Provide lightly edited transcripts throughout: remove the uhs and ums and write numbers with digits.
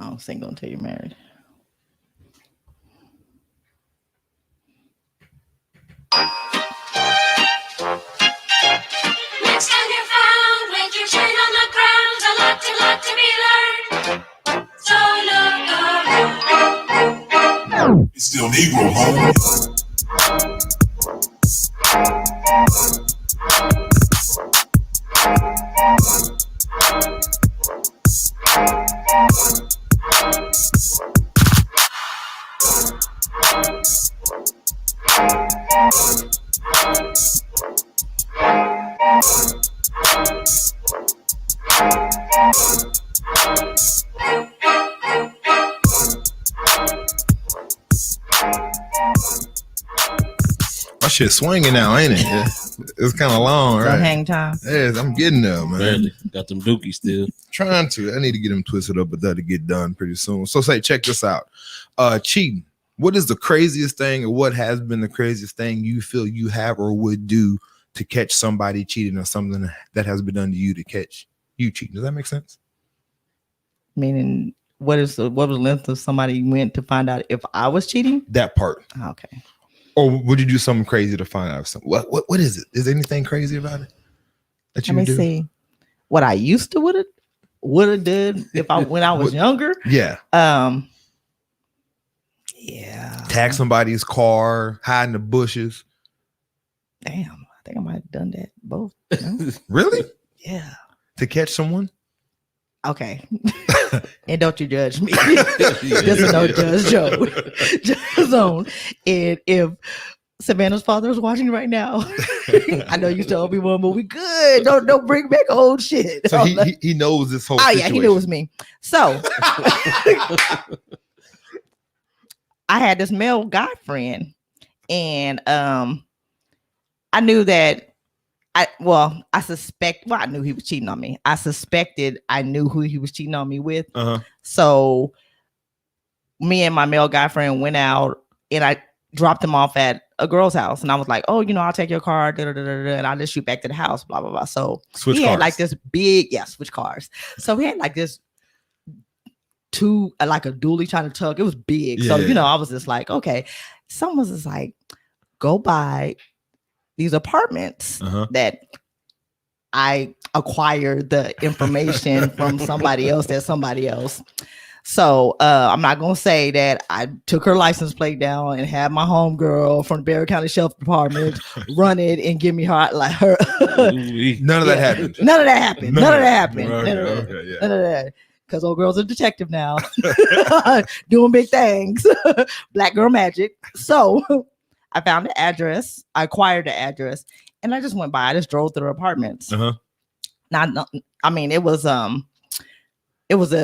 I'm single until you're married. Next time you're found with your chin on the ground, a lot to be learned. So look around. It's still Negro, homie. My shit swinging now, ain't it? Yeah. It's kind of long, So right? hang time. Yes, I'm getting there, man. Barely. Got them dookies still. Trying to. I need to get them twisted up, but that'll get done pretty soon. So say, check this out. Cheating. What is the craziest thing, or what has been the craziest thing you feel you have or would do to catch somebody cheating, or something that has been done to you to catch you cheating? Does that make sense? Meaning, what was the length of somebody went to find out if I was cheating? That part. Okay. Or would you do something crazy to find out something? What is it? Is there anything crazy about it that you Let me would do? see. What I used to would have did if I when I was younger. Yeah. Yeah. Tag somebody's car, hide in the bushes. Damn. I think I might have done that both. No? Really? Yeah. To catch someone? Okay. And don't you judge me. This is no judge Joe. Judge zone. And if Savannah's father is watching right now, I know you told me one, but we good. Don't bring back old shit. So he knows this whole situation. Yeah, he knew it was me. So I had this male guy friend, and I knew that I knew he was cheating on me. I suspected I knew who he was cheating on me with. So me and my male guy friend went out, and I dropped him off at a girl's house, and I was like, "Oh, I'll take your car, and I'll just shoot back to the house." Blah blah blah. So switch he cars. had like this big, switch cars. So he had like this like a dually trying to tug. It was big. Yeah. So I was just like, okay. Someone was just like, go buy these apartments that I acquired the information from somebody else. So I'm not gonna say that I took her license plate down and had my homegirl from the Barry County Sheriff Department run it and give me her None of that happened. None of that happened. Okay, None of that. Because old girl's a detective now, doing big things, black girl magic. So I found the address, I acquired the address, and I just went by. I just drove through the apartments. Now, I mean, it was a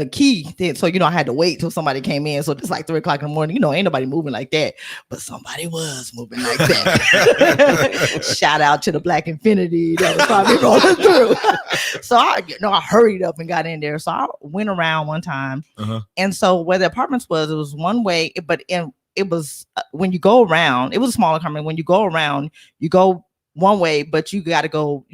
key thing, so I had to wait till somebody came in. So it's like 3:00 in the morning. Ain't nobody moving like that, but somebody was moving like that. Shout out to the Black Infinity that was probably rolling through. So I hurried up and got in there. So I went around one time, and so where the apartments was, it was one way, but it was when you go around, it was a smaller apartment. When you go around, you go one way, but you got to go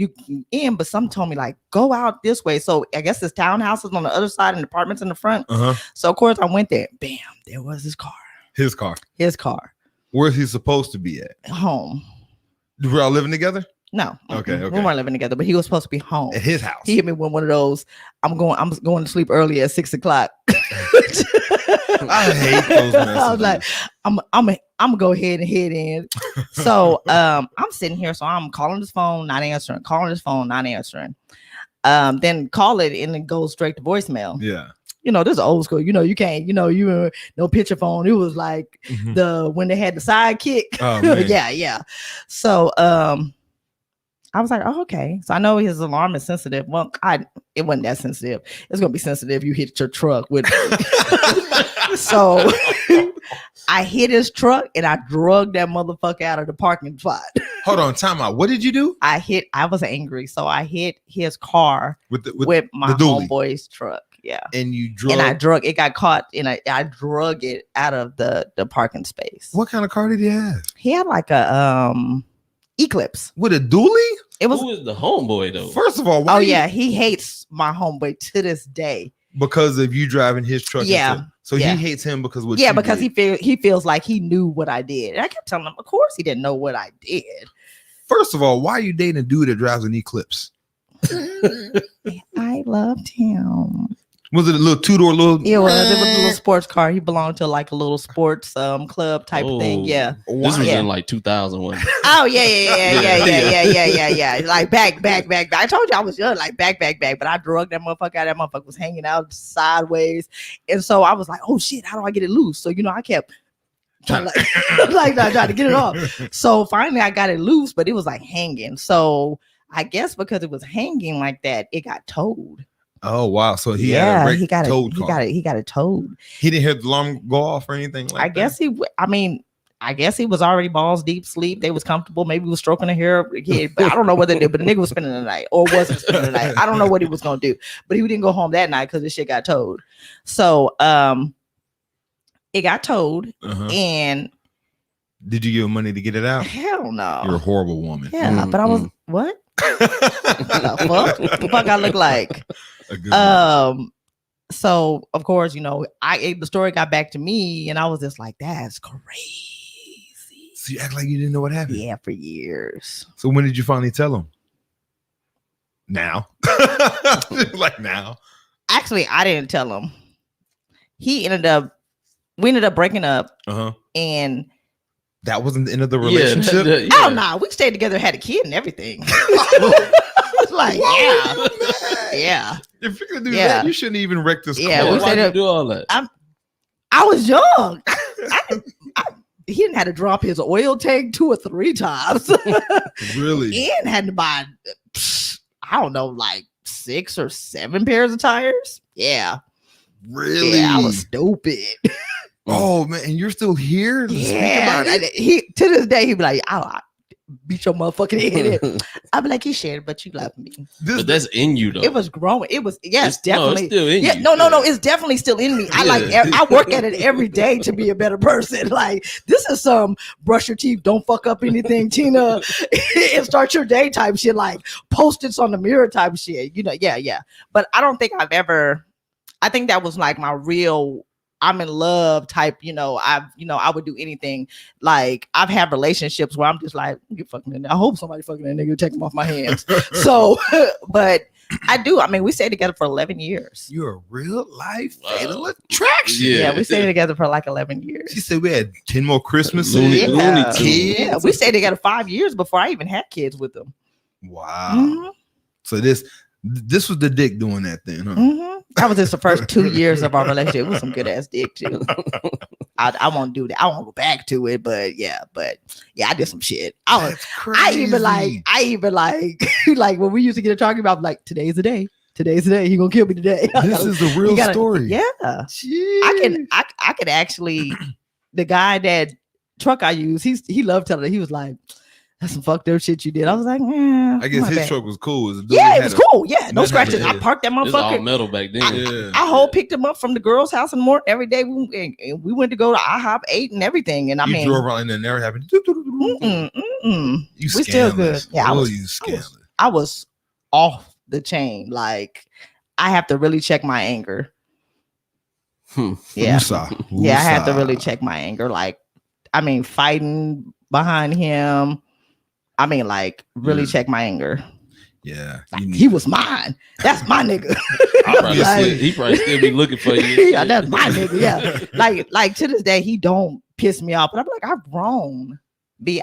in. But some told me like go out this way. So I guess there's townhouses on the other side and apartments in the front. So of course I went there. Bam, there was his car. His car. Where's he supposed to be at? Home. We're all living together? No. Okay. We weren't living together, but he was supposed to be home at his house. He hit me with one of those. I'm going to sleep early at 6:00. I hate those messages. I was like, I'm gonna go ahead and head in. So I'm sitting here, so I'm calling his phone, not answering. Then call it and it goes straight to voicemail. Yeah. This is old school. You can't. No picture phone. It was like when they had the sidekick. Oh, man. Yeah. So I was like, oh, okay. So I know his alarm is sensitive. Well, it wasn't that sensitive. It's gonna be sensitive. You hit your truck with. So I hit his truck and I drugged that motherfucker out of the parking spot. Hold on, time out. What did you do? I was angry, so I hit his car with my homeboy's truck. Yeah, and it got caught, and I drug it out of the parking space. What kind of car did he have? He had like a Eclipse with a dually. Who is the homeboy though? First of all, he hates my homeboy to this day. because of you driving his truck. Yeah. So Yeah. he hates him because what? Yeah, you because did. he feels like he knew what I did. And I kept telling him, of course he didn't know what I did. First of all, why are you dating a dude that drives an Eclipse? I loved him. Was it a little two-door little? It was a little sports car. He belonged to like a little sports club type of thing. Yeah. This was Yeah. in like 2001. Oh yeah. Like back. I told you I was young, like back. But I drugged that motherfucker out. That motherfucker was hanging out sideways, and so I was like, oh shit, how do I get it loose? So I kept trying to get it off. So finally I got it loose, but it was like hanging. So I guess because it was hanging like that, it got towed. Oh wow! So he got it. He got it towed. He didn't hear the alarm go off or anything like I that. I guess he was already balls deep sleep. They was comfortable. Maybe he was stroking the hair of the kid, but I don't know what they did. But the nigga was spending the night or wasn't spending the night. I don't know what he was gonna do. But he didn't go home that night because this shit got towed. So it got towed. And did you give him money to get it out? Hell no. You're a horrible woman. Yeah, but I was what? The fuck I look like? So of course, the story got back to me, and I was just like, "That's crazy." So you act like you didn't know what happened. Yeah, for years. So when did you finally tell him? Now, like now. Actually, I didn't tell him. We ended up breaking up, and that wasn't the end of the relationship. Oh no, we stayed together, had a kid, and everything. Like, yeah. If you're gonna do that, you shouldn't even wreck this car. Yeah, why'd you do all that? I was young. He didn't have to drop his oil tank 2 or 3 times. Really? And had to buy, I don't know, like 6 or 7 pairs of tires. Yeah. Really? Yeah, I was stupid. Oh man, and you're still here? Yeah. He to this day, he'd be like, I beat your motherfucking head in. I'd be like, he shared, but you love me. But that's in you though. It was growing. It was, yes, definitely. It's still in you. No, it's definitely still in me. I work at it every day to be a better person. Like, this is some brush your teeth, don't fuck up anything, Tina, and start your day type shit, like post-its on the mirror type shit. Yeah. But I don't think I think that was like my real I'm in love type, I would do anything. Like, I've had relationships where I'm just like, get fucking, I hope somebody fucking that nigga take him off my hands. So, but I do. I mean, we stayed together for 11 years. You're a real life fatal attraction. Yeah, we stayed together for like 11 years. She said we had 10 more Christmases. Looney Tunes. Yeah, we stayed together 5 years before I even had kids with them. Wow. Mm-hmm. So this was the dick doing that then, huh? Mm-hmm. That was just the first 2 years of our relationship. It was some good ass dick too. I won't do that. I won't go back to it, but I did some shit. I even like like when we used to get talking about like today's the day. He gonna kill me today. This is the real story. Yeah. Jeez. I could actually, the guy that truck I use, he loved telling it. He was like, that's some fucked up shit you did. I was like, I guess his truck was cool. It was cool. Yeah, no scratches. I parked that motherfucker. It was all metal back then. I picked him up from the girls' house in the morning every day. We went to go to IHOP, ate and everything. And you drove around and never happened. We still good. Yeah, I was off the chain. Like, I have to really check my anger. Yeah, I had to really check my anger. Like, I mean, fighting behind him. I mean, like, really check my anger. Yeah. Like, he was mine. That's my nigga. He probably still be looking for you. Yeah, that's my nigga. Yeah. Like to this day, he don't piss me off. But I'm like, I've grown.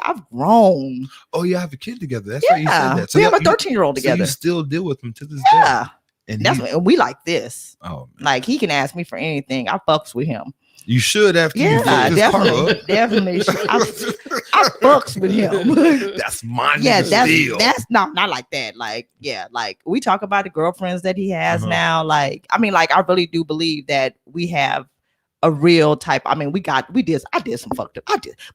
I've grown. Oh, you have a kid together. That's why you said that. So we have a 13-year-old together. So you still deal with him to this day. Yeah. And we like this. Oh, man. Like, he can ask me for anything. I fucks with him. You should after you fuck his car up. Definitely. I fucks with him. That's my that's not like that. Like, like we talk about the girlfriends that he has now. Like, I mean, like, I really do believe that we have a real type. I mean, I did some fucked up.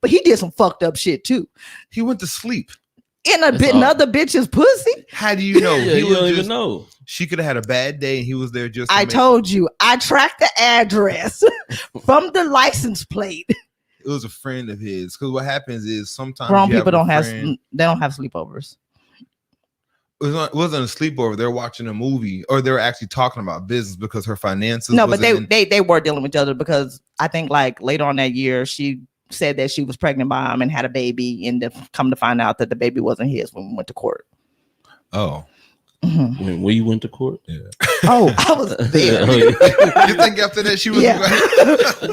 But he did some fucked up shit too. He went to sleep in another bitch's pussy. How do you know? You don't even know. She could have had a bad day and he was there just. I told you, I tracked the address from the license plate. It was a friend of his. Because what happens is sometimes grown people don't have sleepovers. it wasn't a sleepover. They're watching a movie, or they're actually talking about business because her finances. No, but wasn't they were dealing with each other because I think like later on that year she said that she was pregnant by him and had a baby, and come to find out that the baby wasn't his when we went to court. Oh. Mhm. When we went to court. Yeah. Oh, I was there. You think after that she was? Yeah.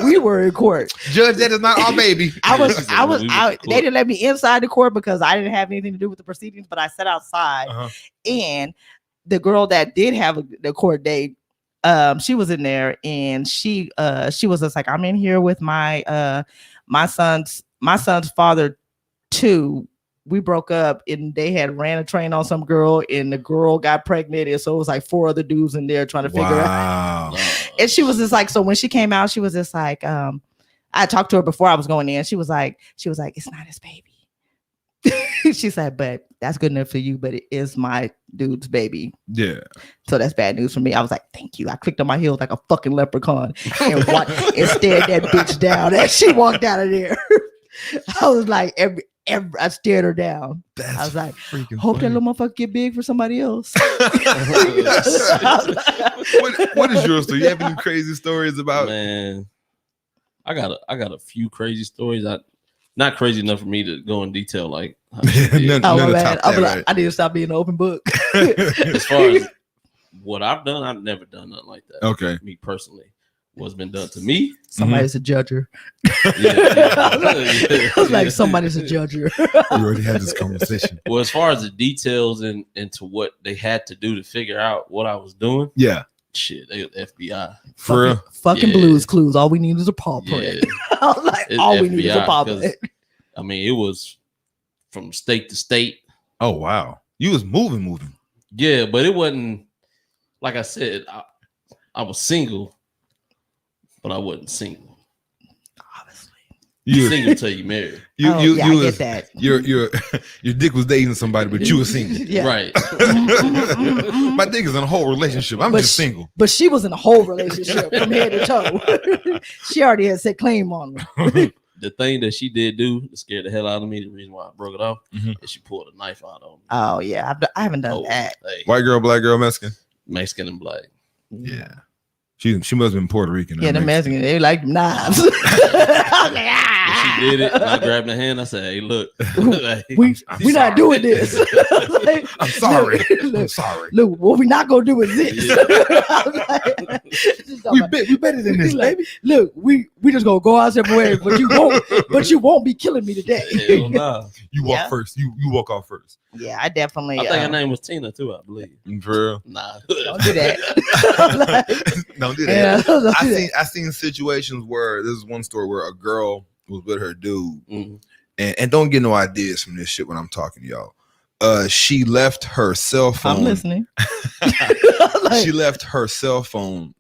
We were in court. Judge, that is not our baby. They didn't let me inside the court because I didn't have anything to do with the proceedings, but I sat outside. And the girl that did have the court date, she was in there, and she was just like, I'm in here with my son's father too. We broke up, and they had ran a train on some girl, and the girl got pregnant, and so it was like 4 other dudes in there trying to figure out. And she was just like, so when she came out, she was just like, I talked to her before I was going in. She was like, it's not his baby. She said, but that's good enough for you, but it is my dude's baby. Yeah. So that's bad news for me. I was like, thank you. I clicked on my heels like a fucking leprechaun and stared that bitch down as she walked out of there. I was like, I stared her down. I was like, hope that little motherfucker get big for somebody else. What is yours? Do you have any crazy stories about? Man, I got a few crazy stories. Not crazy enough for me to go in detail. Like, I need to stop being an open book. As far as what I've done, I've never done nothing like that. Okay, me personally. What's been done to me? Somebody's a judger. Yeah. Like somebody's a judger. We already had this conversation. Well, as far as the details and to what they had to do to figure out what I was doing, yeah, shit, they were the FBI. For real? Fucking Blues Clues. All we need is a paw print. Yeah. Like all we need is a paw print. I mean, it was from state to state. Oh wow, you was moving. Yeah, but it wasn't like I said. I was single. But I wasn't single. Obviously, you single until you married. I get that. Your dick was dating somebody, but you were single. Yeah. Right. My dick is in a whole relationship. I'm just single. But she was in a whole relationship from head to toe. She already had set claim on me. The thing that she did do that scared the hell out of me, the reason why I broke it off, is she pulled a knife out on me. Oh yeah, I haven't done that. Hey. White girl, black girl, Mexican. Mexican and black. Yeah. She must have been Puerto Rican. Yeah, the Mexican, they like knives. She did it. And I grabbed her hand. I said, "Hey, look, we're not doing this." Like, I'm sorry. Look, I'm sorry. Look, what we're not gonna do is this. Yeah. We better than this, like, baby. Look, we just gonna go our separate ways, but you won't be killing me today. Hell nah. You walk first. You walk off first. Yeah, I definitely. I think her name was Tina too. I believe. For real? Nah, don't do that. Don't do that. Yeah, I seen situations where this is one story where a girl was with her dude, and don't get no ideas from this shit when I'm talking to y'all. She left her cell phone. I'm listening. She left her cell phone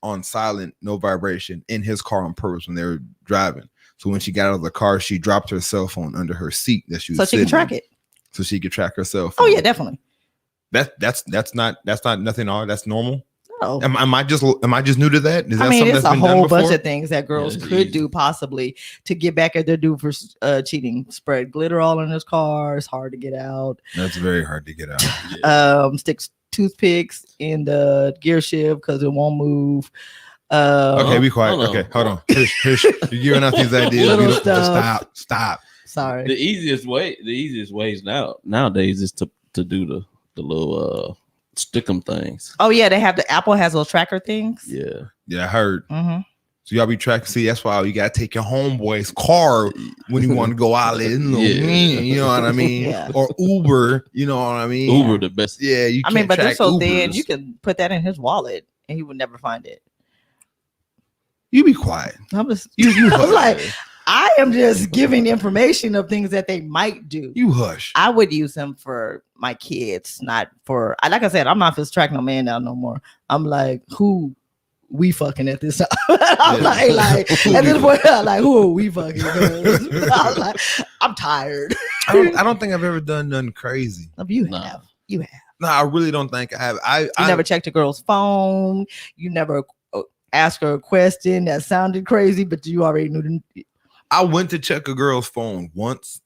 on silent, no vibration, in his car on purpose when they were driving. So when she got out of the car, she dropped her cell phone under her seat that she was so she can track it. So she could track her cell Oh phone. yeah, definitely. That's not nothing odd. That's normal. No. Am I just new to that? Is that something it's that's a been done whole before? bunch of things that girls could do possibly to get back at their dude for cheating. Spread glitter all in his car. It's hard to get out. That's very hard to get out. Sticks toothpicks in the gear shift because it won't move. Okay, be quiet. Okay, hold on. You're giving out these ideas. Stop. Sorry. The easiest ways nowadays is to do the little stickum things. Oh yeah, they have Apple has those tracker things. Yeah, I heard. Mm-hmm. So y'all be tracking. See, that's why you gotta take your homeboy's car when you want to go out. You know what I mean? Yeah. Or Uber. You know what I mean? Uber the best. Yeah, you. I mean, but they're so thin, Ubers. you can put that in his wallet and he would never find it. You be quiet. I'm just, I'm like, I am just giving information of things that they might do. You hush. I would use them for my kids, not for. Like I said, I'm not just tracking no man down no more. I'm like, who we fucking at this time? I'm like at this point, I'm like, who are we fucking? I'm like, I'm tired. I don't think I've ever done nothing crazy. You have. No, I really don't think I have. I never checked a girl's phone. You never asked her a question that sounded crazy, but you already knew. I went to check a girl's phone once,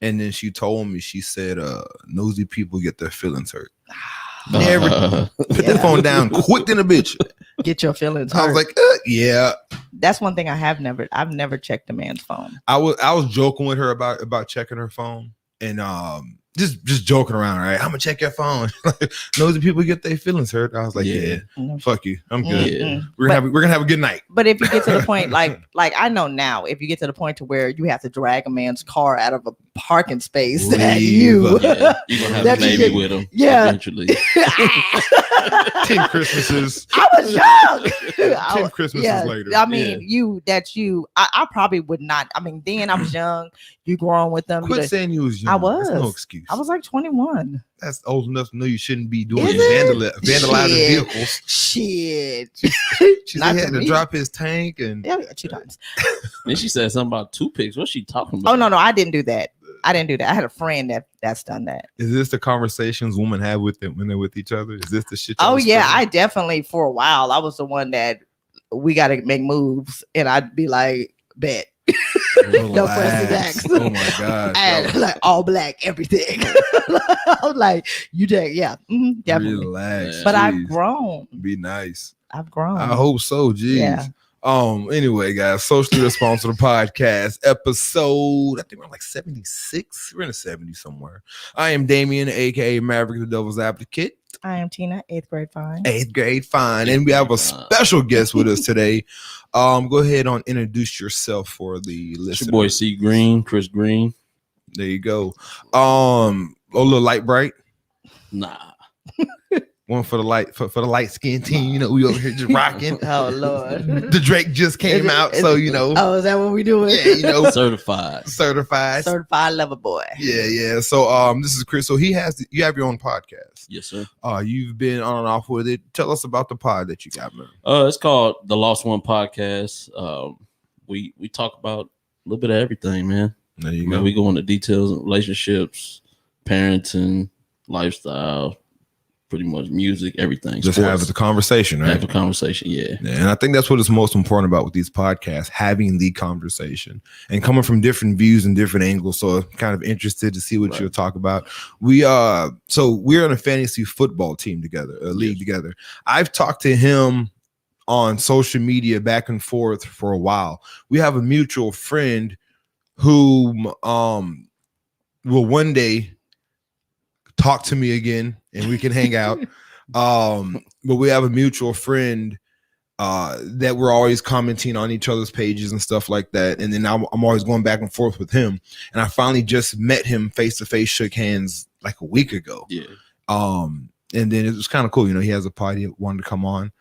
And then she told me, she said, nosy people get their feelings hurt. Never put that phone down quick than a bitch. Get your feelings hurt. I was like, yeah. That's one thing I've never checked a man's phone. I was joking with her about checking her phone, and just joking around, right? I'm gonna check your phone. Nosy people get their feelings hurt. I was like, yeah, fuck you, I'm good. Yeah. We're gonna have a good night. But if you get to the point, like I know now, if you get to the point to where you have to drag a man's car out of a parking space, that you Yeah, you're gonna have that a you baby get- with him. yeah. Eventually. 10 Christmases. I was young. 10 Christmases later. I mean, I probably would not. I mean, then I was young. You growing with them. Quit saying you was young. I was. That's no excuse. I was like 21. That's old enough to know you shouldn't be doing Is it? vandalizing Shit. vehicles. Shit. She Not said he to had to me. drop his tank and Yeah, 2 times. Then she said something about toothpicks. What's she talking about? Oh no, I didn't do that. I had a friend that's done that. is this the conversations women have with them when they're with each other? Is this the shit? Oh y'all yeah, discuss? I definitely for a while I was the one that we got to make moves, and I'd be like, bet. No questions Relax. asked. Oh my god. And like all black, everything. I was like, you take, yeah, definitely. Relax. Yeah. But I've Jeez. grown. Be nice. I've grown. I hope so. Jeez. Yeah. Anyway, guys, socially responsible podcast episode. I think we're like 76. We're in the 70s somewhere. I am Damien, aka Maverick the Devil's Advocate. I am Tina, 8th grade fine. 8th grade fine. And we have a special guest with us today. Go ahead and introduce yourself for the It's listener. your boy C Green, Chris Green. There you go. A little light bright. Nah. One for the light skin team. You know, we over here just rocking. Oh Lord. The Drake just came out, so you know. Oh, is that what we doing? Yeah, you know, Certified. certified. Certified lover boy. Yeah. So this is Chris. So you have your own podcast. Yes, sir. You've been on and off with it. Tell us about the pod that you got, man. It's called the Lost One Podcast. We talk about a little bit of everything, man. There you Man, go. we go into details of relationships, parenting, lifestyle, pretty much music, everything. Just Sports. have the conversation, right? Have a conversation, yeah. Yeah, and I think that's what is most important about with these podcasts, having the conversation and coming from different views and different angles. So I'm kind of interested to see what Right. you'll talk about. We're on a fantasy football team together, a league together. I've talked to him on social media back and forth for a while. We have a mutual friend who will one day talk to me again and we can hang out. But we have a mutual friend that we're always commenting on each other's pages and stuff like that. And then I'm always going back and forth with him. And I finally just met him face to face, shook hands like a week ago. Yeah. And then it was kind of cool. You know, he has a party, wanted to come on.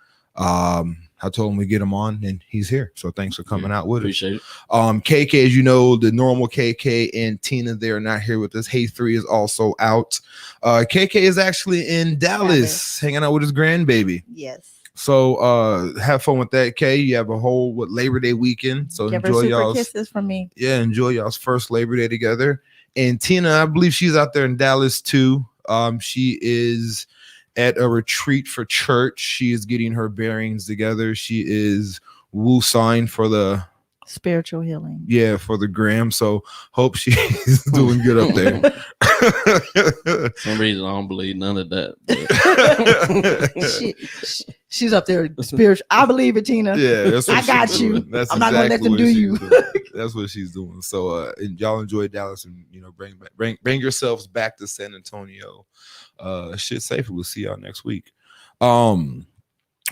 I told him we get him on and he's here. So thanks for coming out with us. Appreciate it. KK, as you know, the normal KK and Tina, they are not here with us. Hey 3 is also out. KK is actually in Dallas hanging out with his grandbaby. Yes. So have fun with that, Kay. You have a whole Labor Day weekend. So Give her enjoy super y'all's kisses from me. enjoy y'all's first Labor Day together. And Tina, I believe she's out there in Dallas too. She is at a retreat for church. She is getting her bearings together. She is woo-signed for the Spiritual healing. for the gram. So hope she's doing good up there. For some reason, I don't believe none of that. But She's up there spiritual. I believe it, Tina. Yeah, that's what I got she's you. doing. That's I'm not gonna let them what do she's you. doing. That's what she's doing. So and y'all enjoy Dallas and bring yourselves back to San Antonio. Shit safer. We'll see y'all next week. But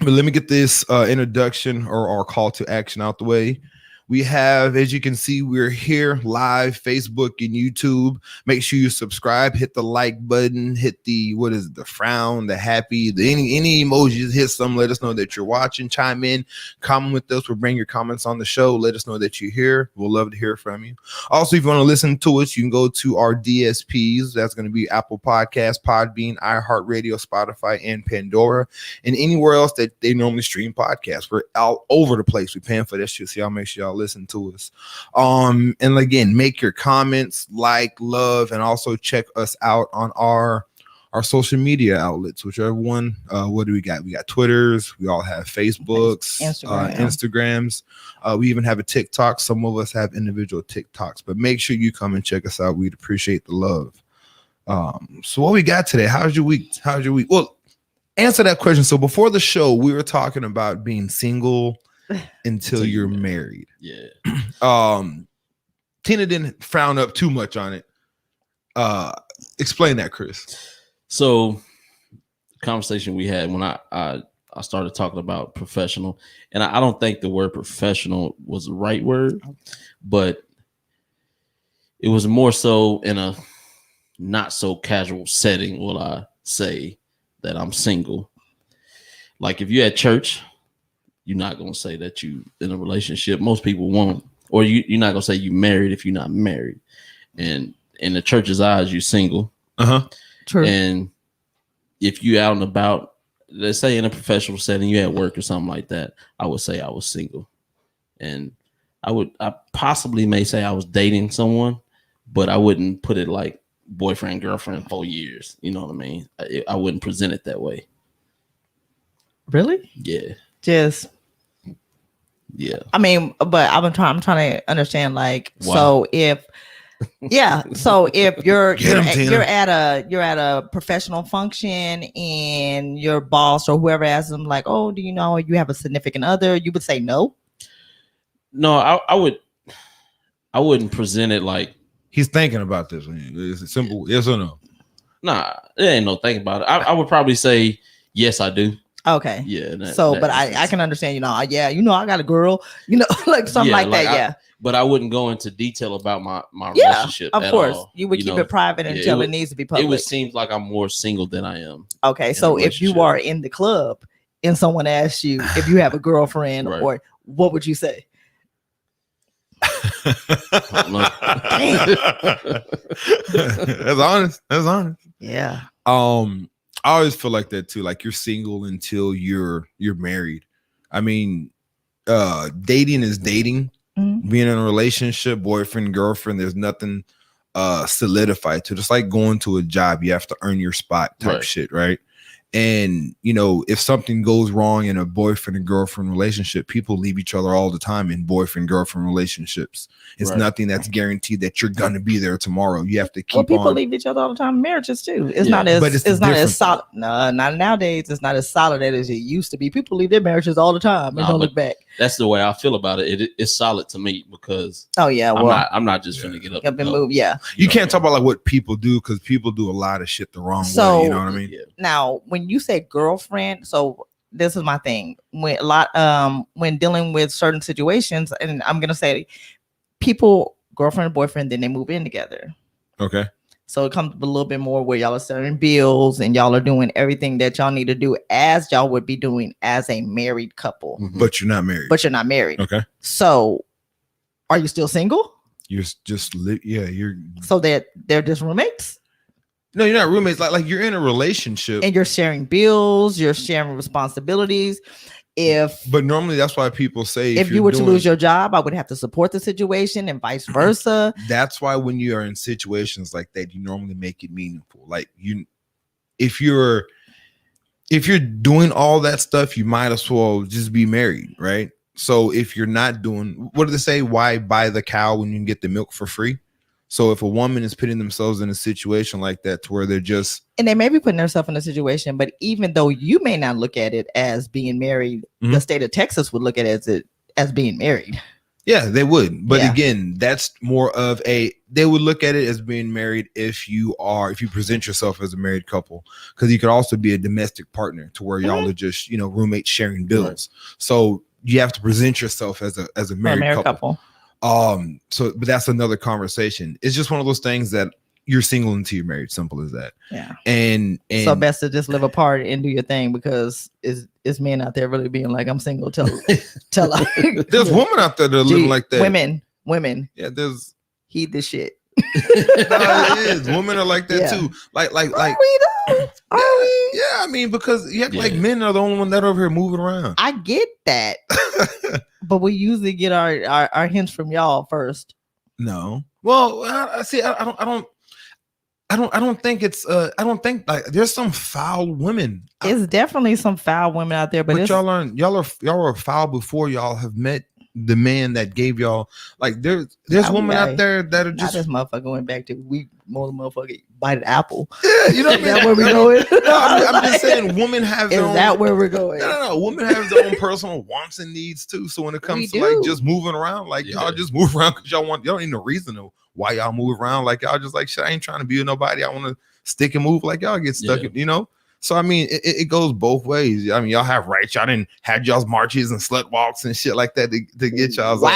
let me get this introduction or our call to action out the way. We have, as you can see, we're here live, Facebook and YouTube. Make sure you subscribe, hit the like button, hit the, the frown, the happy, any emojis, hit some, let us know that you're watching, chime in, comment with us. We'll bring your comments on the show. Let us know that you're here. We'll love to hear from you. Also, if you want to listen to us, you can go to our DSPs. That's going to be Apple Podcasts, Podbean, iHeartRadio, Spotify, and Pandora, and anywhere else that they normally stream podcasts. We're all over the place. We're paying for this shit, so y'all make sure y'all listen to us. And again, make your comments, like, love, and also check us out on our our social media outlets, whichever one. What do we got? We got Twitters. We all have Facebooks, Instagrams. We even have a TikTok. Some of us have individual TikToks, but make sure you come and check us out. We'd appreciate the love. So what we got today? How's your week? Well, answer that question. So before the show, we were talking about being single until you're married. Yeah. Tina didn't frown up too much on it. Explain that, Chris. So conversation we had when I started talking about professional, and I don't think the word professional was the right word, but it was more so in a not so casual setting. Will I say that I'm single? Like if you're at church, you're not gonna say that you in a relationship. Most people won't, or you're not gonna say you married if you're not married. And in the church's eyes, you're single. True. And if you out and about, let's say in a professional setting, you at work or something like that, I would say I was single. And I possibly may say I was dating someone, but I wouldn't put it like boyfriend, girlfriend 4 years. You know what I mean? I wouldn't present it that way. Really? Yeah. Just. Yeah. I mean, but I'm trying to understand, like, Wow. so if you're Get 'em, Tina. you're at a professional function and your boss or whoever asks them like, oh, do you know you have a significant other? You would say no. No, I wouldn't present it like. He's thinking about this. Is it simple? Yes or no? Nah, there ain't no thinking about it. I would probably say yes, I do. Okay. Yeah. But I can understand, you know, I got a girl, you know, like something like that. Yeah. But I wouldn't go into detail about my relationship. Of at course. all. You would keep it private until it needs to be public. It would seem like I'm more single than I am. Okay. So if you are in the club and someone asks you if you have a girlfriend Right. or what would you say? That's honest. Yeah. I always feel like that too. Like you're single until you're married. I mean, dating is dating. Mhm. Being in a relationship, boyfriend, girlfriend, there's nothing solidified to. Just like going to a job, you have to earn your spot type Right. shit, right? And you know, if something goes wrong in a boyfriend and girlfriend relationship, people leave each other all the time in boyfriend girlfriend relationships. It's Right. nothing that's guaranteed that you're gonna be there tomorrow. You have to keep Well, people on. leave each other all the time in marriages too. It's Yeah, not as but it's not different. as solid. No, not nowadays. It's not as solid as it used to be. People leave their marriages all the time and Nah, don't but look back. That's the way I feel about it. It's solid to me because Oh yeah, well, I'm not just gonna get up. I've been and go. moved. Yeah. You can't talk about like what people do because people do a lot of shit the wrong So- way. You know what I mean? Yeah. Now, when you say girlfriend, so this is my thing. When when dealing with certain situations, and I'm gonna say people, girlfriend and boyfriend, then they move in together. Okay. So it comes a little bit more where y'all are selling bills and y'all are doing everything that y'all need to do as y'all would be doing as a married couple, Mhm. But you're not married. but you're not married. Okay. So are you still single? You're just you're So that they're just roommates no, you're not roommates. Like you're in a relationship. and you're sharing bills, you're sharing responsibilities. But normally that's why people say If you were to lose your job, I would have to support the situation and vice versa. That's why when you are in situations like that, you normally make it meaningful. Like if you're doing all that stuff, you might as well just be married, right? So if you're not doing, what do they say? Why buy the cow when you can get the milk for free? So if a woman is putting themselves in a situation like that to where they're just, And they may be putting themselves in a situation, but even though you may not look at it as being married, Mhm. the state of Texas would look at it as being married. yeah, they would. But Yeah. again, that's more of they would look at it as being married if you present yourself as a married couple, because you could also be a domestic partner to where y'all are just, roommates sharing bills. So you have to present yourself as a For a married couple. But that's another conversation. It's just one of those things that you're single until you're married. Simple as that. Yeah. And So best to just live apart and do your thing, because it's men out there really being like, I'm single. Tell there's women out there that are living like that. Women. Yeah, there's Heed this shit. it is. Women are like that Yeah. too. Like Are we though? Are we? yeah, I mean, because you act like Yeah. men are the only one that are over here moving around. I get that, but we usually get our hints from y'all first. No. Well, I see. I I don't think it's I don't think like there's some foul women. It's definitely some foul women out there, but it's, y'all are foul before y'all have met the man that gave y'all like there's women out there that are not just this motherfucker went back to we more motherfucker bite an apple. yeah, you know what I Is mean? that where we going? I'm just saying women have Is their own, that where we're going? no, women have their own personal wants and needs too. So when it comes We to like do. just moving around, like y'all just move around because y'all don't need no reason to why y'all move around. Like y'all just like shit, I ain't trying to be with nobody. I want to stick and move like y'all get stuck, you know. So I mean, it goes both ways. I mean, y'all have rights. Y'all didn't have y'all's marches and slut walks and shit like that to get y'all's. Wow.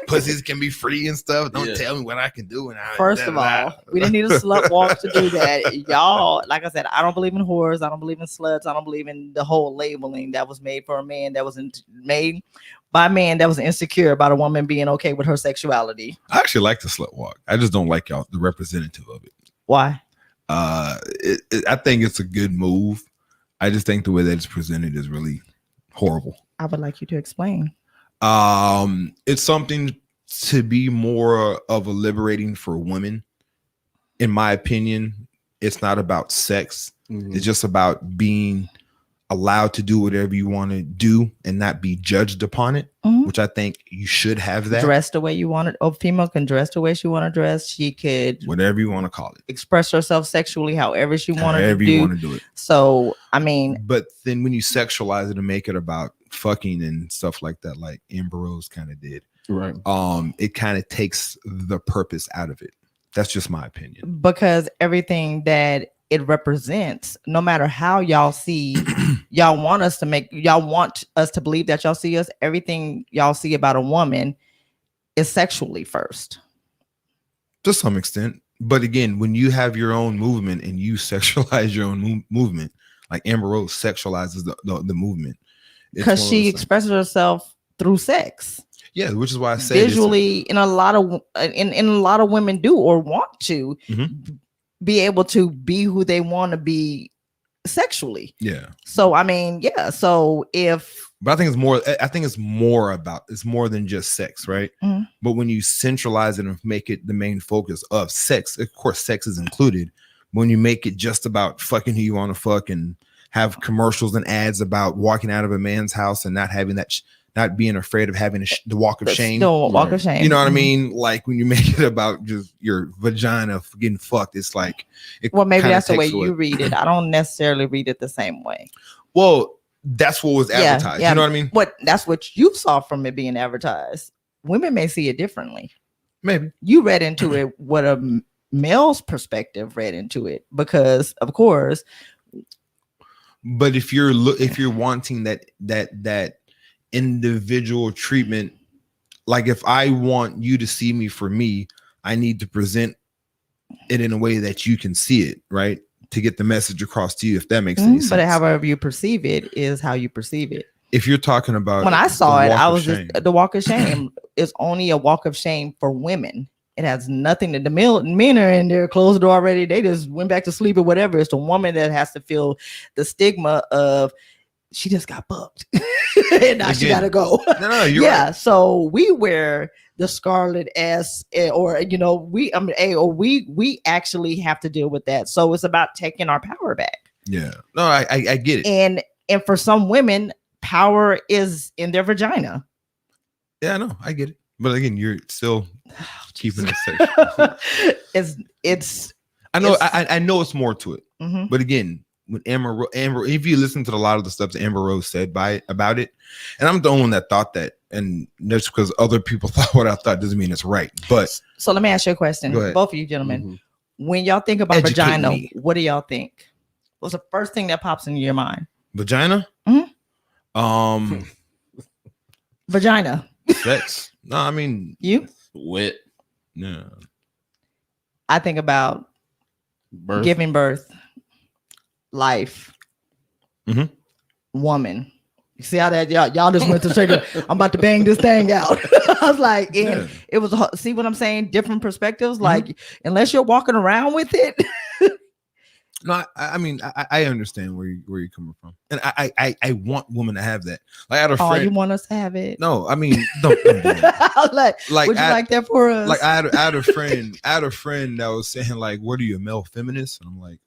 Pussies can be free and stuff. Don't tell me what I can do. And First of all, we didn't need a slut walk to do that. Y'all, like I said, I don't believe in whores. I don't believe in sluts. I don't believe in the whole labeling that was made for a man that was made by a man that was insecure about a woman being okay with her sexuality. I actually like the slut walk. I just don't like y'all the representative of it. Why? I think it's a good move. I just think the way that it's presented is really horrible. I would like you to explain. It's something to be more of a liberating for women. In my opinion, it's not about sex. It's just about being allowed to do whatever you want to do and not be judged upon it, which I think you should have that. Dress the way you want it. A female can dress the way she want to dress. She could whatever you want to call it. Express herself sexually however she wanted to do. You want to do it. So, I mean, but then when you sexualize it and make it about fucking and stuff like that, like Amber Rose kind of did, right? It kind of takes the purpose out of it. That's just my opinion. Because everything that it represents, no matter how y'all see, y'all want us to believe that y'all see us, everything y'all see about a woman is sexually first. To some extent. But again, when you have your own movement and you sexualize your own movement, like Amber Rose sexualizes the movement. Because she expresses herself through sex. Yeah, which is why I say visually, in a lot of women do or want to be able to be who they want to be sexually. Yeah. So I mean, yeah. So but I think it's more than just sex, right? But when you centralize it and make it the main focus of sex, of course, sex is included. When you make it just about fucking who you want to fuck and have commercials and ads about walking out of a man's house and not having that, not being afraid of having the walk of shame. The walk of shame. You know what I mean? Like when you make it about just your vagina getting fucked, it's like. Well, maybe that's the way you read it. I don't necessarily read it the same way. Well, that's what was advertised. Yeah. You know what I mean? That's what you saw from it being advertised. Women may see it differently. Maybe. You read into it what a male's perspective read into it, because of course. But if you're wanting that individual treatment, like if I want you to see me for me, I need to present it in a way that you can see it, right? To get the message across to you, if that makes any sense. But however you perceive it is how you perceive it. If you're talking about when I saw it, I was just the walk of shame is only a walk of shame for women. It has nothing to the men are in there, closed the door already. They just went back to sleep or whatever. It's the woman that has to feel the stigma of she just got booked and now she gotta go. No, you're right. So we wear the scarlet S, or we actually have to deal with that. So it's about taking our power back. Yeah, no, I get it. And for some women, power is in their vagina. Yeah, no, I get it. But again, you're still keeping it safe. It's. I know it's more to it. But again, when Amber, if you listen to a lot of the stuff that Amber Rose said about it, and I'm the only one that thought that, and just because other people thought what I thought doesn't mean it's right. But so let me ask you a question, both of you gentlemen. When y'all think about vagina, what do y'all think? What's the first thing that pops into your mind? Vagina. Vagina. Sex. No, I mean you wet. Yeah. I think about giving birth, life, woman. You see how that y'all just went to trigger. I'm about to bang this thing out. I was like, it was see what I'm saying? Different perspectives. Like unless you're walking around with it. No, I mean, I understand where you're coming from, and I want women to have that. Like I had a Oh, friend. you want us to have it? No, I mean, don't do that. like, would you like that for us? Like I had a friend that was saying like, "What are you, a male feminist?" And I'm like,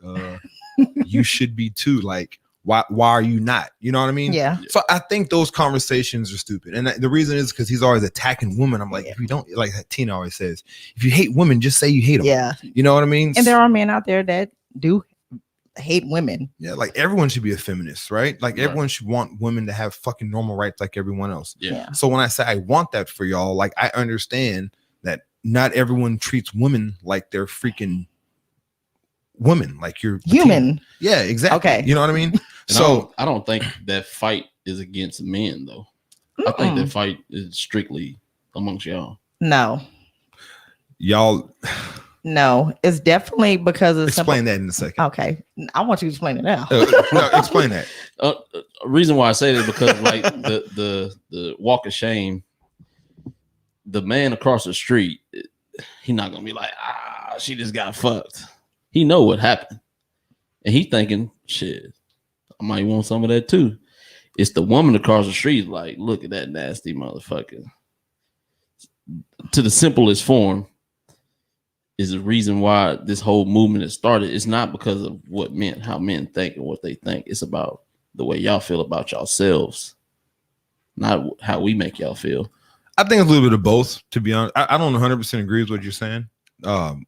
you should be too. Like, why are you not? You know what I mean? Yeah. So I think those conversations are stupid, and the reason is because he's always attacking women. I'm like, if you don't, like Tina always says, if you hate women, just say you hate them. Yeah. You know what I mean? And there are men out there that do hate women. Yeah, like everyone should be a feminist, right? Like Right. everyone should want women to have fucking normal rights like everyone else. Yeah. So when I say I want that for y'all, like I understand that not everyone treats women like they're freaking women, like you're Human. Yeah, exactly. Okay. You know what I mean? And So I don't think that fight is against men though. I think that fight is strictly amongst y'all. No, y'all it's definitely because of explain that in a second. Okay, I want you to explain it now. No, explain that. Reason why I say that is because like the walk of shame, the man across the street, he not gonna be like, she just got fucked. He know what happened, and he thinking, shit, I might want some of that too. It's the woman across the street, like, look at that nasty motherfucker. To the simplest form is the reason why this whole movement has started. It's not because of how men think and what they think. It's about the way y'all feel about yourselves, not how we make y'all feel. I think it's a little bit of both, to be honest. I don't 100% agree with what you're saying,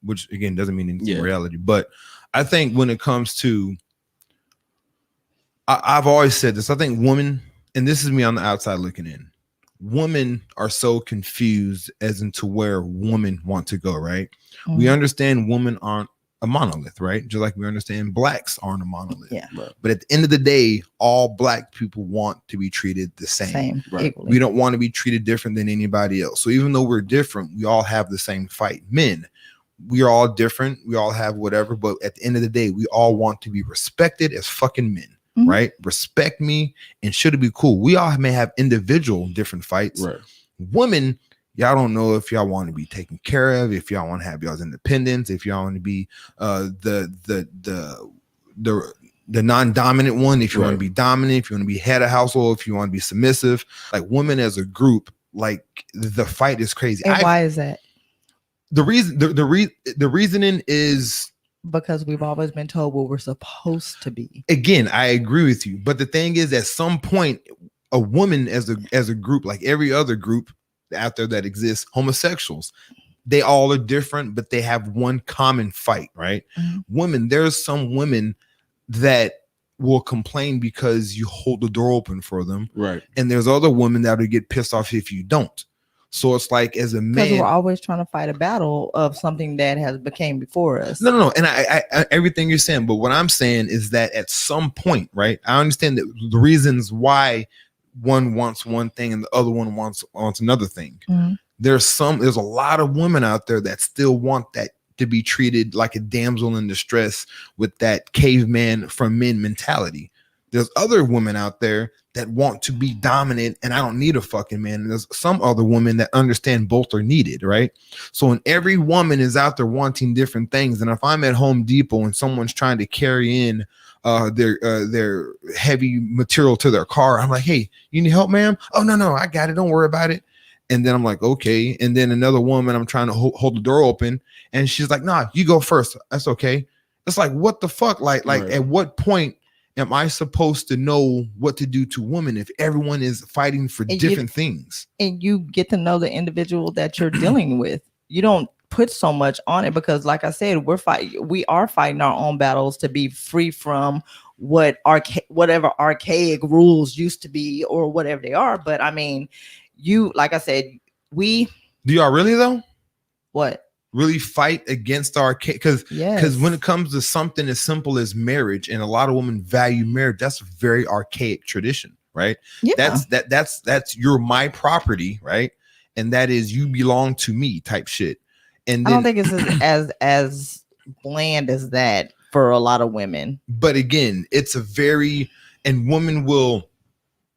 which again doesn't mean anything in reality. But I think when it comes to, I've always said this. I think women, and this is me on the outside looking in, women are so confused as into where women want to go, right? Mm-hmm. We understand women aren't a monolith, right? Just like we understand blacks aren't a monolith. Yeah. Right. But at the end of the day, all black people want to be treated the same. Right. We don't want to be treated different than anybody else. So even though we're different, we all have the same fight. Men, we are all different. We all have whatever. But at the end of the day, we all want to be respected as fucking men. Mm-hmm. Right? Respect me and should it be cool. We all may have individual different fights. Right. Women, y'all don't know if y'all want to be taken care of, if y'all want to have y'all's independence, if y'all want to be the non-dominant one, if you want to be dominant, if you want to be head of household, if you want to be submissive. Like women as a group, like the fight is crazy. And why is that? The reasoning is because we've always been told what we're supposed to be. Again, I agree with you, but the thing is, at some point, a woman as a group, like every other group out there that exists, homosexuals, they all are different, but they have one common fight, right? Mm-hmm. Women, there's some women that will complain because you hold the door open for them, right? And there's other women that will get pissed off if you don't. So it's like, as a man, because we're always trying to fight a battle of something that has became before us. No. And I everything you're saying, but what I'm saying is that at some point, right? I understand that the reasons why one wants one thing and the other one wants another thing. Mm-hmm. There's a lot of women out there that still want that to be treated like a damsel in distress with that caveman from men mentality. There's other women out there that want to be dominant and I don't need a fucking man. And there's some other women that understand both are needed, right? So when every woman is out there wanting different things, and if I'm at Home Depot and someone's trying to carry in their heavy material to their car, I'm like, hey, you need help, ma'am? Oh, no, I got it. Don't worry about it. And then I'm like, okay. And then another woman, I'm trying to hold the door open and she's like, nah, you go first. That's okay. It's like, what the fuck? Like right. At what point am I supposed to know what to do to women if everyone is fighting for different things? And you get to know the individual that you're dealing with. You don't put so much on it because, like I said, we are fighting our own battles to be free from whatever archaic rules used to be or whatever they are. But I mean, like I said, do y'all really though? What? Really fight against our because when it comes to something as simple as marriage, and a lot of women value marriage, that's a very archaic tradition, right? Yeah. That's you're my property, right? And that is you belong to me type shit. And then, I don't think it's as bland as that for a lot of women. But again, it's and women will,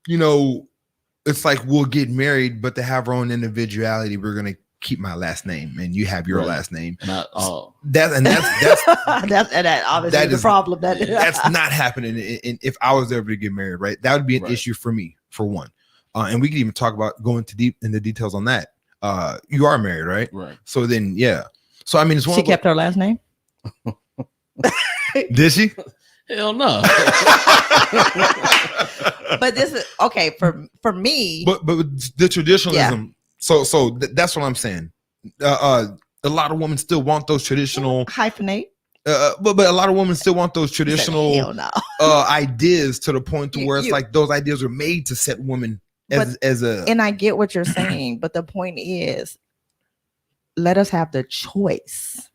it's like we'll get married, but to have our own individuality, we're gonna keep my last name and you have your Right. last name. And That's that obviously that the is- problem. that's not happening if I was ever to get married, right? That would be an Right. issue for me, for one. And we could even talk about going into details on that. You are married, right? right. So then, yeah. So I mean, it's one. She kept her last name. Did she? Hell no. But this is okay for me. But the traditionalism. So that's what I'm saying. A lot of women still want those traditional. Hyphenate. But a lot of women still want those traditional Hell no. ideas to the point to where it's You- like those ideas are made to set women as a. And I get what you're saying, but the point is, let us have the choice.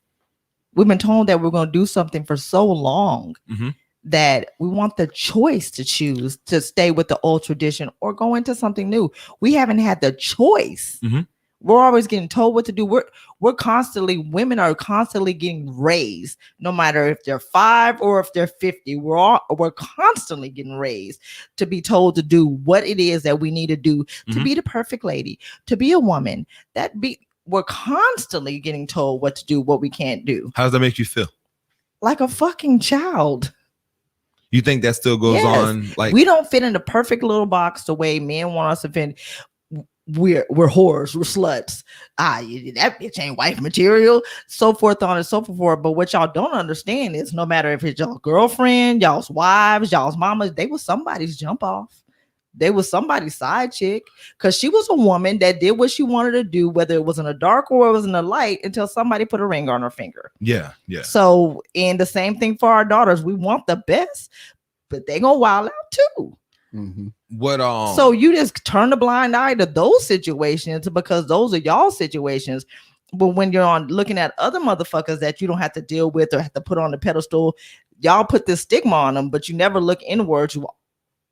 We've been told that we're going to do something for so long Mhm. that we want the choice to choose to stay with the old tradition or go into something new. We haven't had the choice. Mhm. We're always getting told what to do. Women are constantly getting raised, no matter if they're 5 or if they're 50. We're constantly getting raised to be told to do what it is that we need to do to Mhm. be the perfect lady, to be a woman. We're constantly getting told what to do, what we can't do, How does that make you feel? like a fucking child. You think that still goes Yes. on? Like We don't fit in the perfect little box the way men want us to fit. We're whores, we're sluts. That bitch ain't wife material, so forth on and so forth. But what y'all don't understand is no matter if it's y'all girlfriend, y'all's wives, y'all's mamas, they was somebody's jump off. They was somebody's side chick because she was a woman that did what she wanted to do, whether it was in the dark or it was in the light, until somebody put a ring on her finger. yeah. So, and the same thing for our daughters. We want the best, but they gonna wild out too. Mhm. What So you just turn a blind eye to those situations because those are y'all situations. But when you're on looking at other motherfuckers that you don't have to deal with or have to put on the pedestal, y'all put this stigma on them, but you never look inwards.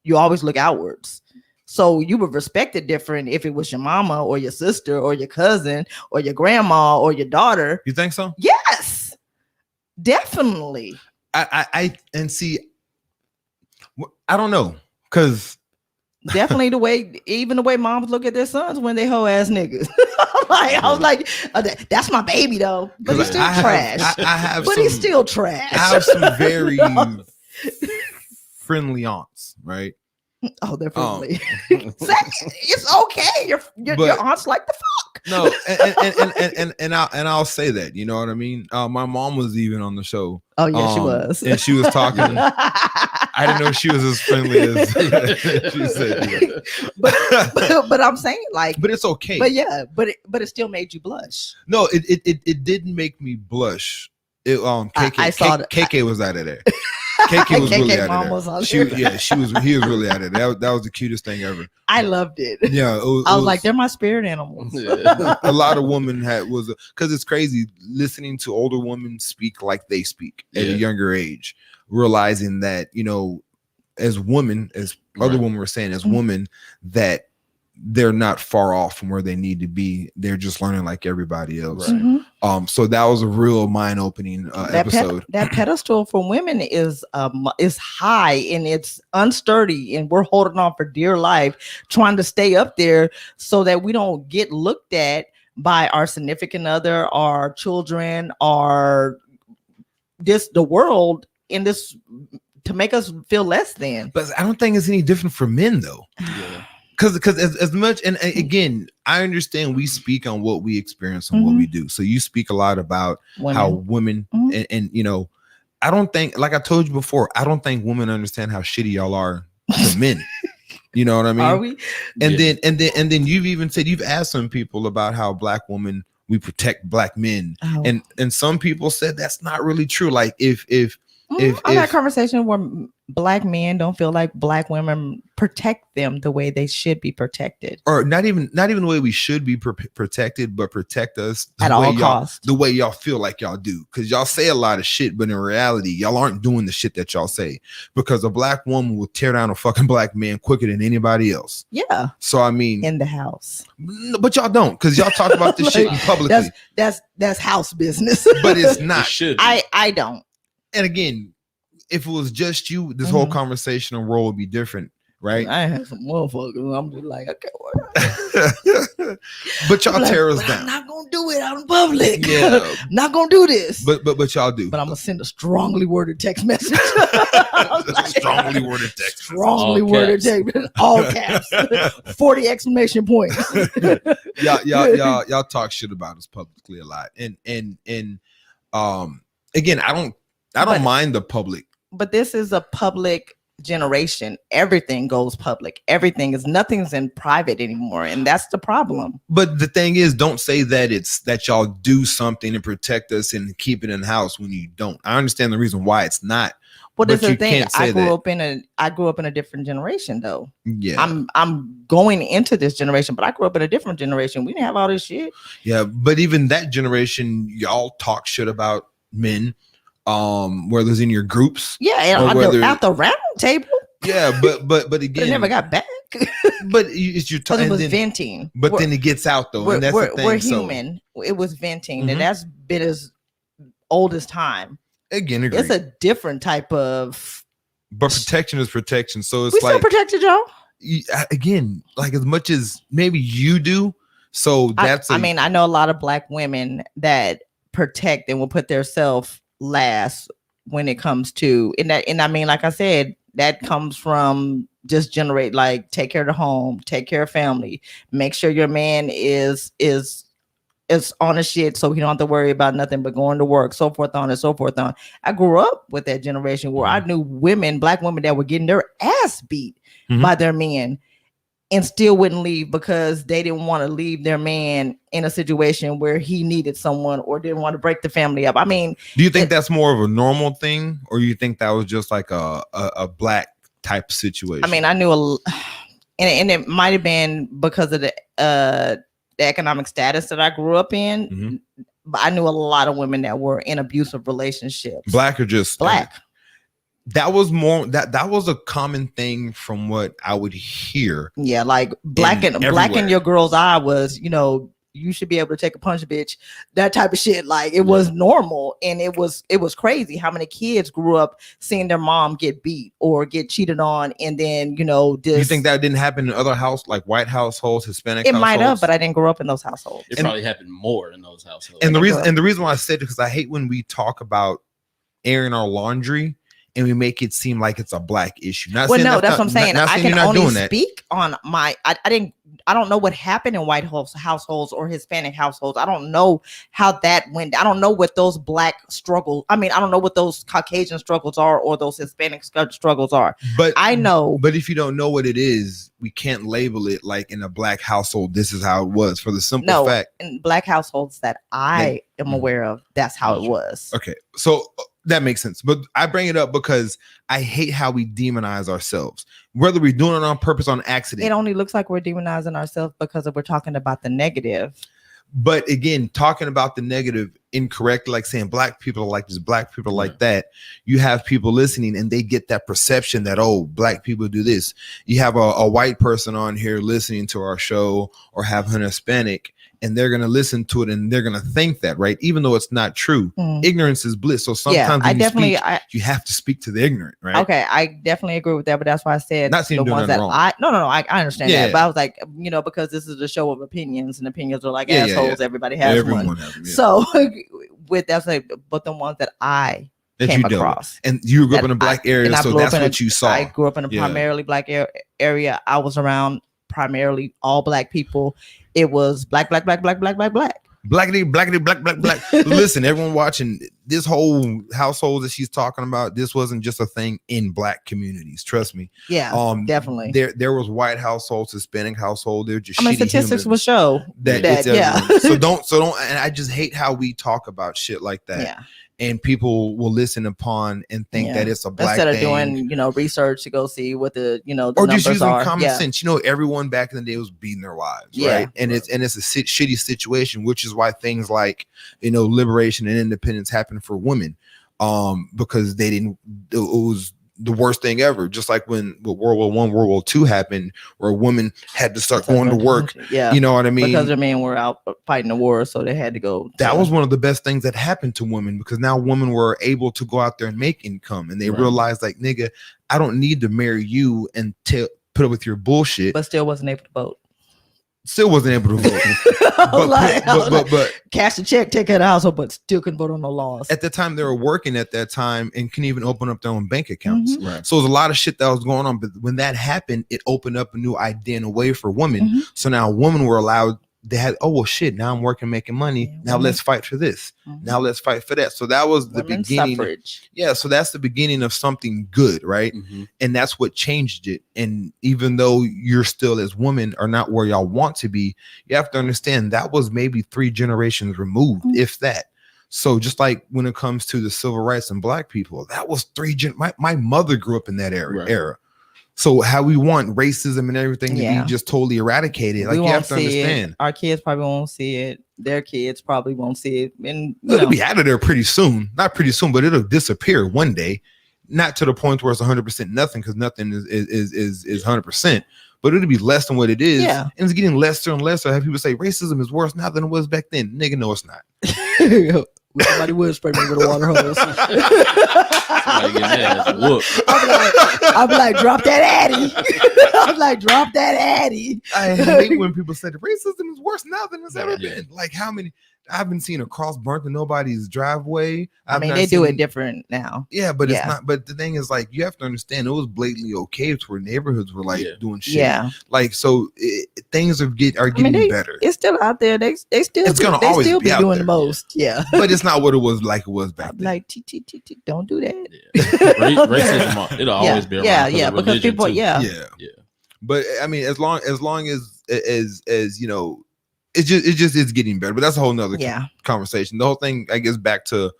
You always look outwards. So you would respect it different if it was your mama or your sister or your cousin or your grandma or your daughter. You think so? Yes, definitely. I and see. I don't know because Definitely even the way moms look at their sons when they hoe ass niggas. I was like, that's my baby though, but he's still trash. I have but some, he's still trash. I have some very friendly aunts, right? Oh, they're friendly. It's okay. Your aunts like the fuck. No, and I'll say that. You know what I mean? My mom was even on the show. Oh yeah, she was, and she was talking. I didn't know she was as friendly as she said. Yeah. but I'm saying like, but it's okay. But yeah, but it still made you blush. No, it didn't make me blush. I saw KK was out of there. KK was really out of there. He was really out of there. That was the cutest thing ever. I loved it. Yeah, I was like, they're my spirit animals. Yeah. A lot of women because it's crazy listening to older women speak like they speak at a younger age, realizing that as women, as other women were saying, as women, that they're not far off from where they need to be. They're just learning like everybody else. Right. So that was a real mind-opening episode. That pedestal for women is high and it's unsturdy, and we're holding on for dear life, trying to stay up there so that we don't get looked at by our significant other, our children, the world in this to make us feel less than. But I don't think it's any different for men though. Yeah. Because as much, and again, I understand we speak on what we experience and what we do. So you speak a lot about how women and I don't think, like I told you before, I don't think women understand how shitty y'all are to men. You know what I mean? Are we? And then you've even said you've asked some people about how black women, we protect black men, and some people said that's not really true. Like if I've had a conversation where black men don't feel like black women protect them the way they should be protected, or not even the way we should be protected, but protect us at all costs, the way y'all feel like y'all do, because y'all say a lot of shit, but in reality y'all aren't doing the shit that y'all say, because a black woman will tear down a fucking black man quicker than anybody else. Yeah. So I mean, in the house, but y'all don't, because y'all talk about this shit in publicly. That's house business. But it's not. I don't. And again, if it was just you, this whole conversation and role would be different. right? I had some motherfuckers. I'm just like, okay, well, But y'all I'm like, tear us but down. I'm not gonna do it out in public. Yeah. Not gonna do this. But y'all do. But I'm gonna send a strongly worded text message. Strongly worded text. Strongly All worded caps. text. All caps. 40 exclamation points. y'all talk shit about us publicly a lot. And again, I don't But- mind the public. But this is a public generation. Everything goes public. Nothing's in private anymore. And that's the problem. But the thing is, don't say that it's that y'all do something to protect us and keep it in house when you don't. I understand the reason why it's not. Well, But that's the you thing. can't say I grew that. up in a different generation though. Yeah. I'm going into this generation, but I grew up in a different generation. We didn't have all this shit. Yeah. But even that generation, y'all talk shit about men, whether it's in your groups. Yeah, Or and whether- at the round table. Yeah, but But again, it never got back. but it's your Because it time. was venting. But then it gets out though, and that's the thing. We're So, human. It was venting, Mhm. and that's been as old as time. again, agree. It's a different type of. But protection is protection. So it's We still like protected y'all. again, like as much as maybe you do. So that's I mean, I know a lot of black women that protect and will put their self last when it comes to and I mean, like I said, that comes from just take care of the home, take care of family, make sure your man is on a shit so he don't have to worry about nothing but going to work, so forth on and so forth on. I grew up with that generation where I knew black women that were getting their ass beat Mhm. by their men and still wouldn't leave because they didn't want to leave their man in a situation where he needed someone or didn't want to break the family up. I mean, do you think that's more of a normal thing, or you think that was just like a black type situation? I mean, I knew and it might have been because of the economic status that I grew up in. Mhm. But I knew a lot of women that were in abusive relationships. black or just Black. That was more that was a common thing from what I would hear. Yeah, like black in everywhere. your girl's eye was, you should be able to take a punch, bitch. That type of shit. Like it was normal, and it was crazy how many kids grew up seeing their mom get beat or get cheated on, and then You think that didn't happen in other like white households, Hispanic it households? might have, but I didn't grow up in those households. It probably happened more in those households. And the reason why I said it because I hate when we talk about airing our laundry and we make it seem like it's a black issue. Not Well, saying no, that's not- what I'm saying. not I saying can you're not only doing that. speak on my. I don't know what happened in white households or Hispanic households. I don't know how that went. I don't know what those black struggles. I mean, I don't know what those Caucasian struggles are or those Hispanic struggles are. But I know. But if you don't know what it is, we can't label it like in a black household. This is how it was for the simple fact. In black households that I am aware of, that's how it was. Okay, so that makes sense. But I bring it up because I hate how we demonize ourselves, whether we're doing it on purpose or on accident. It only looks like we're demonizing ourselves because we're talking about the negative. But again, talking about the negative incorrectly, like saying black people are like this, black people are like that, you have people listening and they get that perception that, oh, black people do this. You have a white person on here listening to our show or have an Hispanic, and they're going to listen to it and they're going to think that, right? Even though it's not true. Ignorance is bliss. So sometimes when you have to speak to the ignorant, right? Okay, I definitely agree with that, but that's why I said Not saying the you're doing ones that nothing wrong. I understand Yeah. that, but I was like, because this is a show of opinions, and opinions are like Yeah, yeah, assholes. yeah. Everybody has Everyone one. has them, yeah. So with that, but the ones that I That came you dealt with. across, And you grew up that in a black I- area, and I so grew up that's in what you saw. I grew up in a Yeah. primarily black area. I was around primarily all black people. It was black. Blackity, black. Listen, everyone watching this whole household that she's talking about, this wasn't just a thing in black communities. Trust me. Yeah, definitely. There was white households, Hispanic household. They're just Statistics will show that that it's yeah. everyone. so don't and I just hate how we talk about shit like that. Yeah. And people will listen upon and think that it's a black instead of thing. doing research to go see what the the Or numbers just using are. common sense. Everyone back in the day was beating their wives, Yeah. right? And it's a shitty situation, which is why things like liberation and independence happened for women, because they didn't. It was the worst thing ever. Just like when World War I, World War II happened, where women had to start going to work. Yeah, you know what I mean? Because their men were out fighting the war, so they had to go. That was one of the best things that happened to women, because now women were able to go out there and make income, and they realized, like, nigga, I don't need to marry you and put up with your bullshit. But still wasn't able to vote. Still wasn't able to vote. but cash the check, take care of the household, but still couldn't vote on no laws. at the time they were working at that time and couldn't even open up their own bank accounts. Right. So it was a lot of shit that was going on. But when that happened, it opened up a new idea and a way for women. So now women were allowed. They had, oh well, shit. Now I'm working, making money. Yeah, now let's fight for this. Now let's fight for that. So that was the Women's beginning. suffrage. Yeah, so that's the beginning of something good, right? And that's what changed it. And even though you're still as women are not where y'all want to be, you have to understand that was maybe 3 generations removed, if that. So just like when it comes to the civil rights and black people, that was my mother grew up in that era. So how we want racism and everything to be just totally eradicated. Like you have to understand. Our kids probably won't see it. Their kids probably won't see it. And it'll be out of there pretty soon. Not pretty soon, but it'll disappear one day. Not to the point where it's 100% nothing, because nothing is 100%. But it'll be less than what it is. Yeah. And it's getting lesser and lesser. I have people say racism is worse now than it was back then. Nigga, no, it's not. Somebody would spray me with a water hose. I'm like, drop that Addy. I'm like, drop that Addy. I hate when people say the racism is worse now than it's ever been. Like how many? I haven't seen a cross burnt in nobody's driveway. I mean, they do it different now. Yeah, but it's not. But the thing is, like, you have to understand, it was blatantly okay to where neighborhoods were like doing shit. Yeah, like so, things are getting better. It's still out there. They still it's gonna always still be doing there. the most. Yeah, but it's not what it was like back then. Like don't do that. Racism, it'll always be around. Yeah, because people. Too. Yeah. But I mean, as long as you know. It's getting better, but that's a whole nother conversation. The whole thing, I guess, back to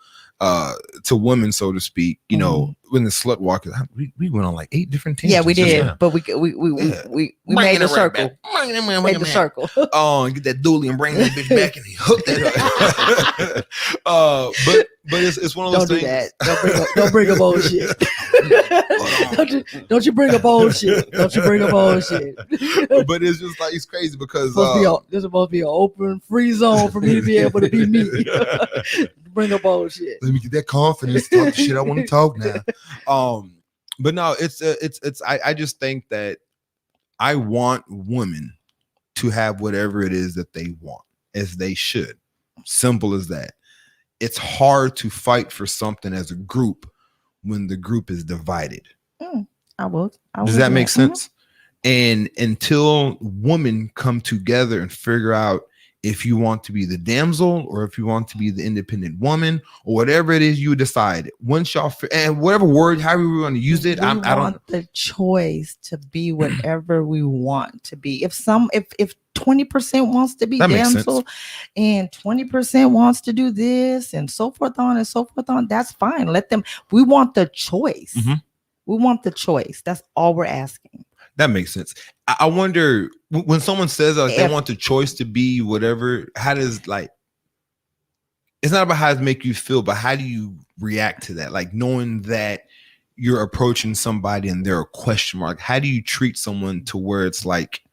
women, so to speak. You know, when the slut walkers, we went on like 8 different tangents. Yeah, we did, but we made a circle. Made the circle. Oh, and get that dually and bring that bitch back and he hooked that up. But it's one of those things. Don't bring up old shit. Don't you bring up old shit. Don't you bring up old shit. But it's just like, it's crazy because this is supposed to be an open, free zone for me to be able to be me. Bring up old shit. Let me get that confidence. Talk the shit I want to talk now. But no, I just think that I want women to have whatever it is that they want, as they should. Simple as that. It's hard to fight for something as a group when the group is divided. Does that make sense? And until women come together and figure out if you want to be the damsel or if you want to be the independent woman or whatever it is you decide, once y'all and whatever word, however we want to use it, I don't want the choice to be whatever we want to be. If 20% wants to be damsel and 20% wants to do this and so forth on, that's fine. Let them. We want the choice. We want the choice. That's all we're asking. That makes sense. I wonder when someone says they want the choice to be whatever, how does, like, it's not about how it make you feel, but how do you react to that? Like, knowing that you're approaching somebody and they're a question mark, how do you treat someone to where it's like,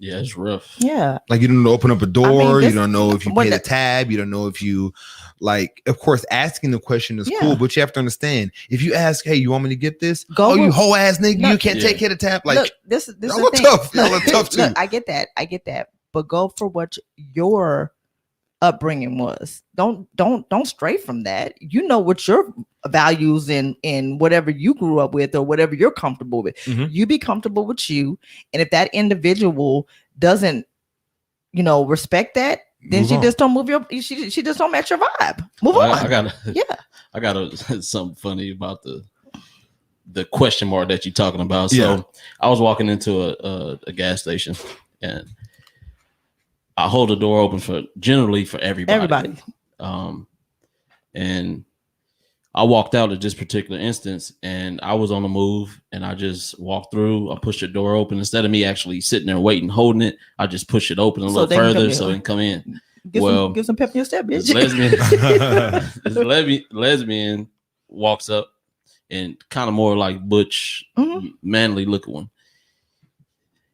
yeah, it's rough. Yeah. Like, you don't know, open up a door. You don't know if you pay the tab. You don't know if you, like, of course, asking the question is cool, but you have to understand, if you ask, hey, you want me to get this? You whole ass nigga, you can't take care of the tab. Like, this is tough. Y'all are tough too. I get that. But go for what your upbringing was. Don't stray from that. You know what your values in whatever you grew up with or whatever you're comfortable with. You be comfortable with you, and if that individual doesn't respect that, then she just don't move she just don't match your vibe. Move on. I got something funny about the question mark that you're talking about. So I was walking into a gas station and I hold the door open for everybody. And I walked out at this particular instance and I was on the move and I just walked through. I pushed the door open. Instead of me actually sitting there waiting, holding it, I just pushed it open a little further so it can come in. Give some pep in your step, bitch. This lesbian walks up and kind of more like butch, manly looking one.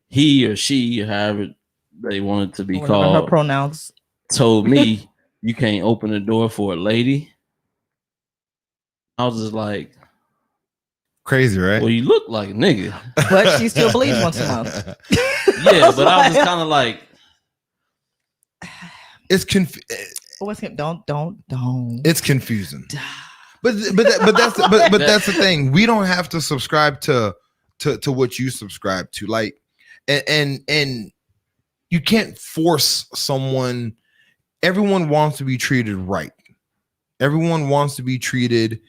He or she, or however they wanted to be called, her pronouns, told me, you can't open the door for a lady. I was just like, Crazy, right? Well, you look like a nigga. But she still bleeds once a month. Yeah, but I was just kind of like, It's Don't. It's confusing. But that's the thing. We don't have to subscribe to what you subscribe to. Like, and you can't force someone. Everyone wants to be treated right. Everyone wants to be treated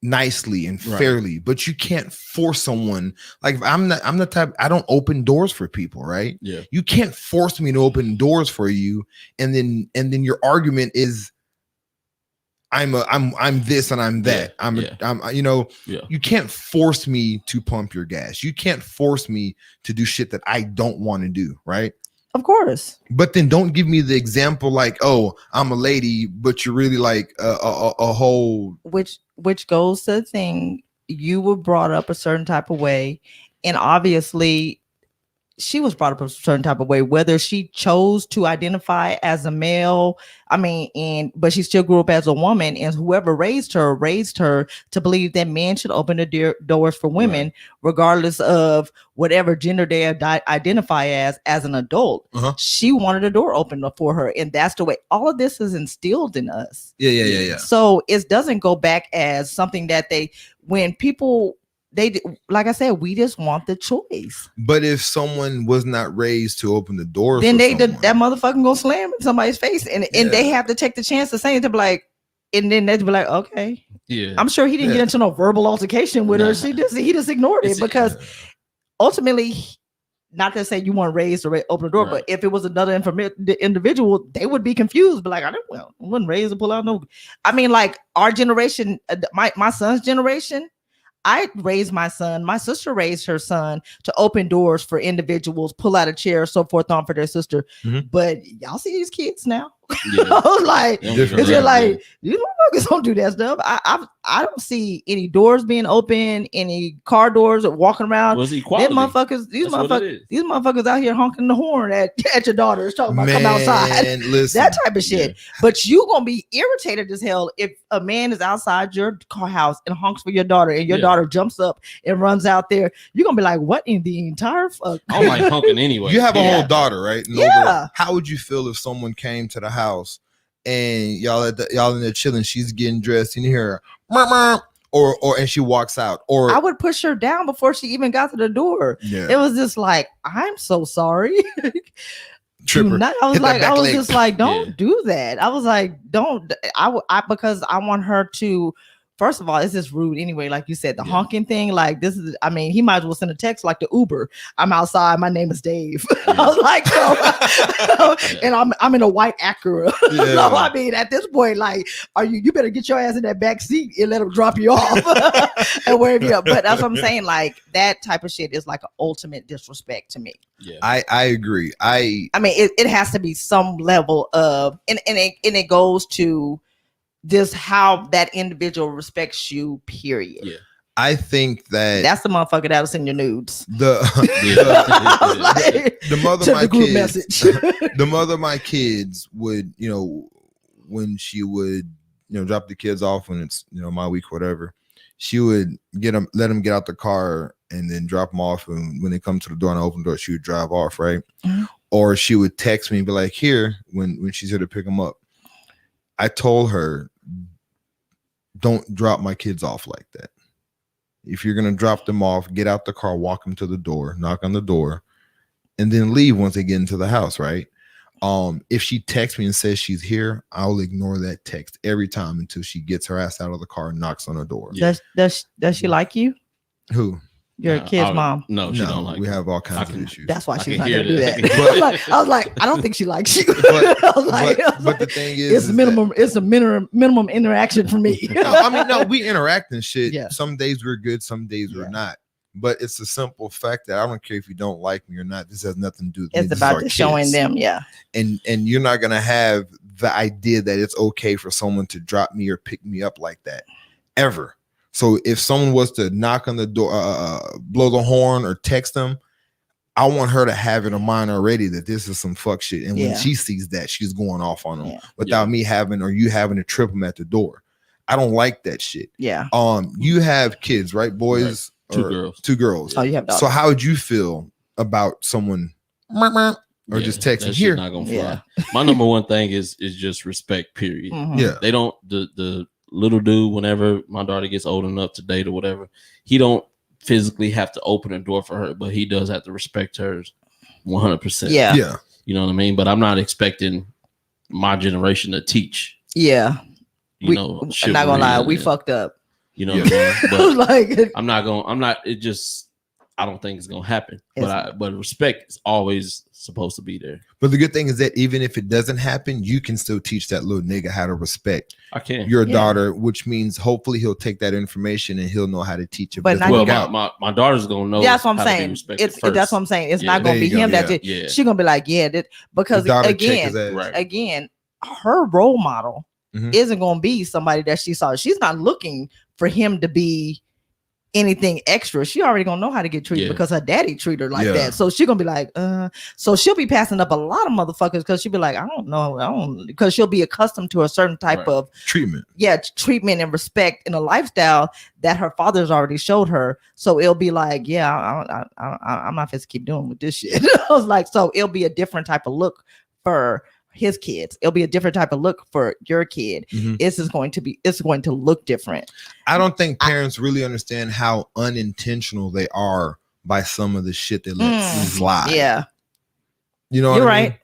nicely and fairly, but you can't force someone. Like, if I'm the type, I don't open doors for people, right? yeah, You can't force me to open doors for you, and then your argument is I'm this and I'm that. You can't force me to pump your gas. You can't force me to do shit that I don't want to do, right? Of course. But then don't give me the example like, oh, I'm a lady, but you're really like a whole. Which goes to the thing, you were brought up a certain type of way, and obviously she was brought up a certain type of way, whether she chose to identify as a male. But she still grew up as a woman, and whoever raised her to believe that men should open the doors for women, right, regardless of whatever gender they identify as an adult. She wanted a door open for her, and that's the way all of this is instilled in us. Yeah. So it doesn't go back as something that like I said, we just want the choice. But if someone was not raised to open the door, then that motherfucker gonna slam in somebody's face, and they have to take the chance to say it, to be like, and then they'd be like, okay, yeah. I'm sure he didn't get into no verbal altercation with her. He just ignored it, because ultimately, not to say you weren't raised to open the door, but if it was another individual, they would be confused. But like, I wasn't raised to pull out no. Like our generation, my son's generation. I raised my son. My sister raised her son to open doors for individuals, pull out a chair, so forth on for their sister. But y'all see these kids now. Yeah. Like, these motherfuckers don't do that stuff. I don't see any doors being open, any car doors walking around. Well, equality. These motherfuckers out here honking the horn at your daughters, talking about come outside. Listen, that type of shit. Yeah. But you gonna be irritated as hell if a man is outside your car house and honks for your daughter, and your daughter jumps up and runs out there. You're gonna be like, what in the entire fuck? I'm like honking anyway. You have a whole daughter, right? Yeah. How would you feel if someone came to the house and y'all in there chilling, she's getting dressed, and you hear her, or and she walks out? Or I would push her down before she even got to the door. Yeah. It was just like, I'm so sorry. Tripper. I was just like, don't do that. I was like, don't. Because I want her to. First of all, it's just rude anyway. Like you said, the honking thing, like this is, he might as well send a text like the Uber. I'm outside. My name is Dave. I was like, and I'm in a white Acura. So, at this point, like, you better get your ass in that back seat and let them drop you off and wherever you are. But that's what I'm saying. Like, that type of shit is like an ultimate disrespect to me. Yeah, I agree. It has to be some level of, and it goes to this how that individual respects you, period. Yeah. I think that's the motherfucker that'll send your nudes. The mother of my kids would, when she would, drop the kids off when it's, my week, whatever, she would let them get out the car and then drop them off. And when they come to the door and I open the door, she would drive off, right? Mm-hmm. Or she would text me and be like, here, when she's here to pick them up. I told her, don't drop my kids off like that. If you're going to drop them off, get out the car, walk them to the door, knock on the door, and then leave once they get into the house, right? If she texts me and says she's here, I'll ignore that text every time until she gets her ass out of the car and knocks on the door. Yeah. Does she like you? Who? Your kid's mom. No, she don't like. We have all kinds of issues. That's why she's not gonna do that. I was like, I don't think she likes you. But the thing is, it's a minimum interaction for me. No, we interact and shit. Yeah. Some days we're good, some days we're not. But it's a simple fact that I don't care if you don't like me or not. This has nothing to do with me. It's about just showing them, And you're not gonna have the idea that it's okay for someone to drop me or pick me up like that ever. So if someone was to knock on the door, blow the horn, or text them, I want her to have in her mind already that this is some fuck shit. And when she sees that, she's going off on them without me having or you having to trip them at the door. I don't like that shit. Yeah. You have kids, right? Boys, Two or girls. two girls. Oh, you have daughters. So how would you feel about someone or just texting that shit here? not gonna fly. Yeah. My number one thing is just respect, period. Mhm. Yeah. They don't the little dude, whenever my daughter gets old enough to date or whatever, he don't physically have to open a door for her, but he does have to respect hers 100%. Yeah. Yeah. You know what I mean? But I'm not expecting my generation to teach, Yeah. you know, I'm not gonna lie, chivalry we and- fucked up. You know what I mean? But Like, I don't think it's gonna happen. It's- But respect is always supposed to be there. But the good thing is that even if it doesn't happen, you can still teach that little nigga how to respect I can. your Yeah. daughter, which means hopefully he'll take that information and he'll know how to teach it. But not Well, you got- my daughter's gonna know. that's what I'm how to be saying. respected It's first. that's what I'm saying. It's Yeah. not gonna There be you go, him that yeah. did. Yeah. She gonna be like, yeah, because Your daughter check again, his ass. Right. again, her role model Mhm. isn't gonna be somebody that she saw. She's not looking for him to be anything extra. She already gonna know how to get treated Yeah. because her daddy treated her like Yeah. that. So she gonna be like, so she'll be passing up a lot of motherfuckers because she'll be like, I don't know, because she'll be accustomed to a certain type Right. of Treatment. treatment and respect in a lifestyle that her father's already showed her. So it'll be like, yeah, I'm not supposed to keep doing with this shit. I was like, so it'll be a different type of look for his kids. It'll be a different type of look for your kid. Mhm. It's going to look different. I don't think parents really understand how unintentional they are by some of the shit they let Mm. slide. Yeah, You know what you're I mean? right.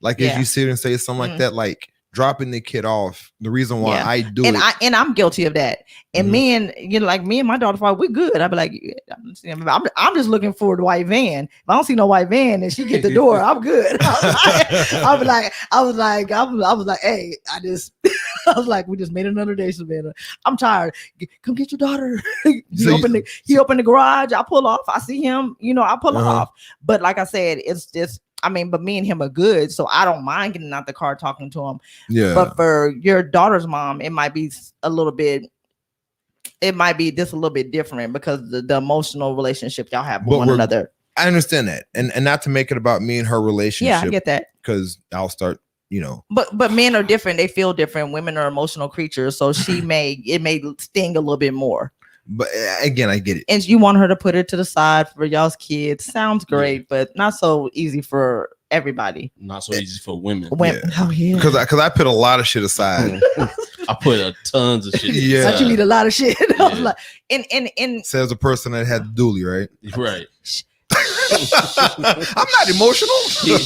Like Yeah. if you sit and say something like Mm. that, like dropping the kid off, the reason why Yeah. I do And it. I'm guilty of that. And Mhm. me and my daughter, we good. I'd be like, I'm just looking for the white van. If I don't see no white van and she get the door, I'm good. I was like, hey, I was like, we just made another day, Savannah. I'm tired. Come get your daughter. He opened the garage. I pull off. I see him. I pull Uh-huh. off. But like I said, it's just. But me and him are good, so I don't mind getting out the car talking to him. Yeah. But for your daughter's mom, it might be a little bit. It might be just a little bit different because the emotional relationship y'all have with But one we're- another. I understand that. And not to make it about me and her Yeah, I relationship, get that. because I'll start, But men are different. They feel different. Women are emotional creatures, so it may sting a little bit more. but again, I get it. And you want her to put it to the side for y'all's kids. Sounds great, but not so easy for everybody. Not so easy for women. Oh yeah. Because I put a lot of shit aside. I put tons of shit. Yeah. But you need a lot of shit. I was Yeah. like, and Says a person that had the dually, right? Right. I'm not emotional. You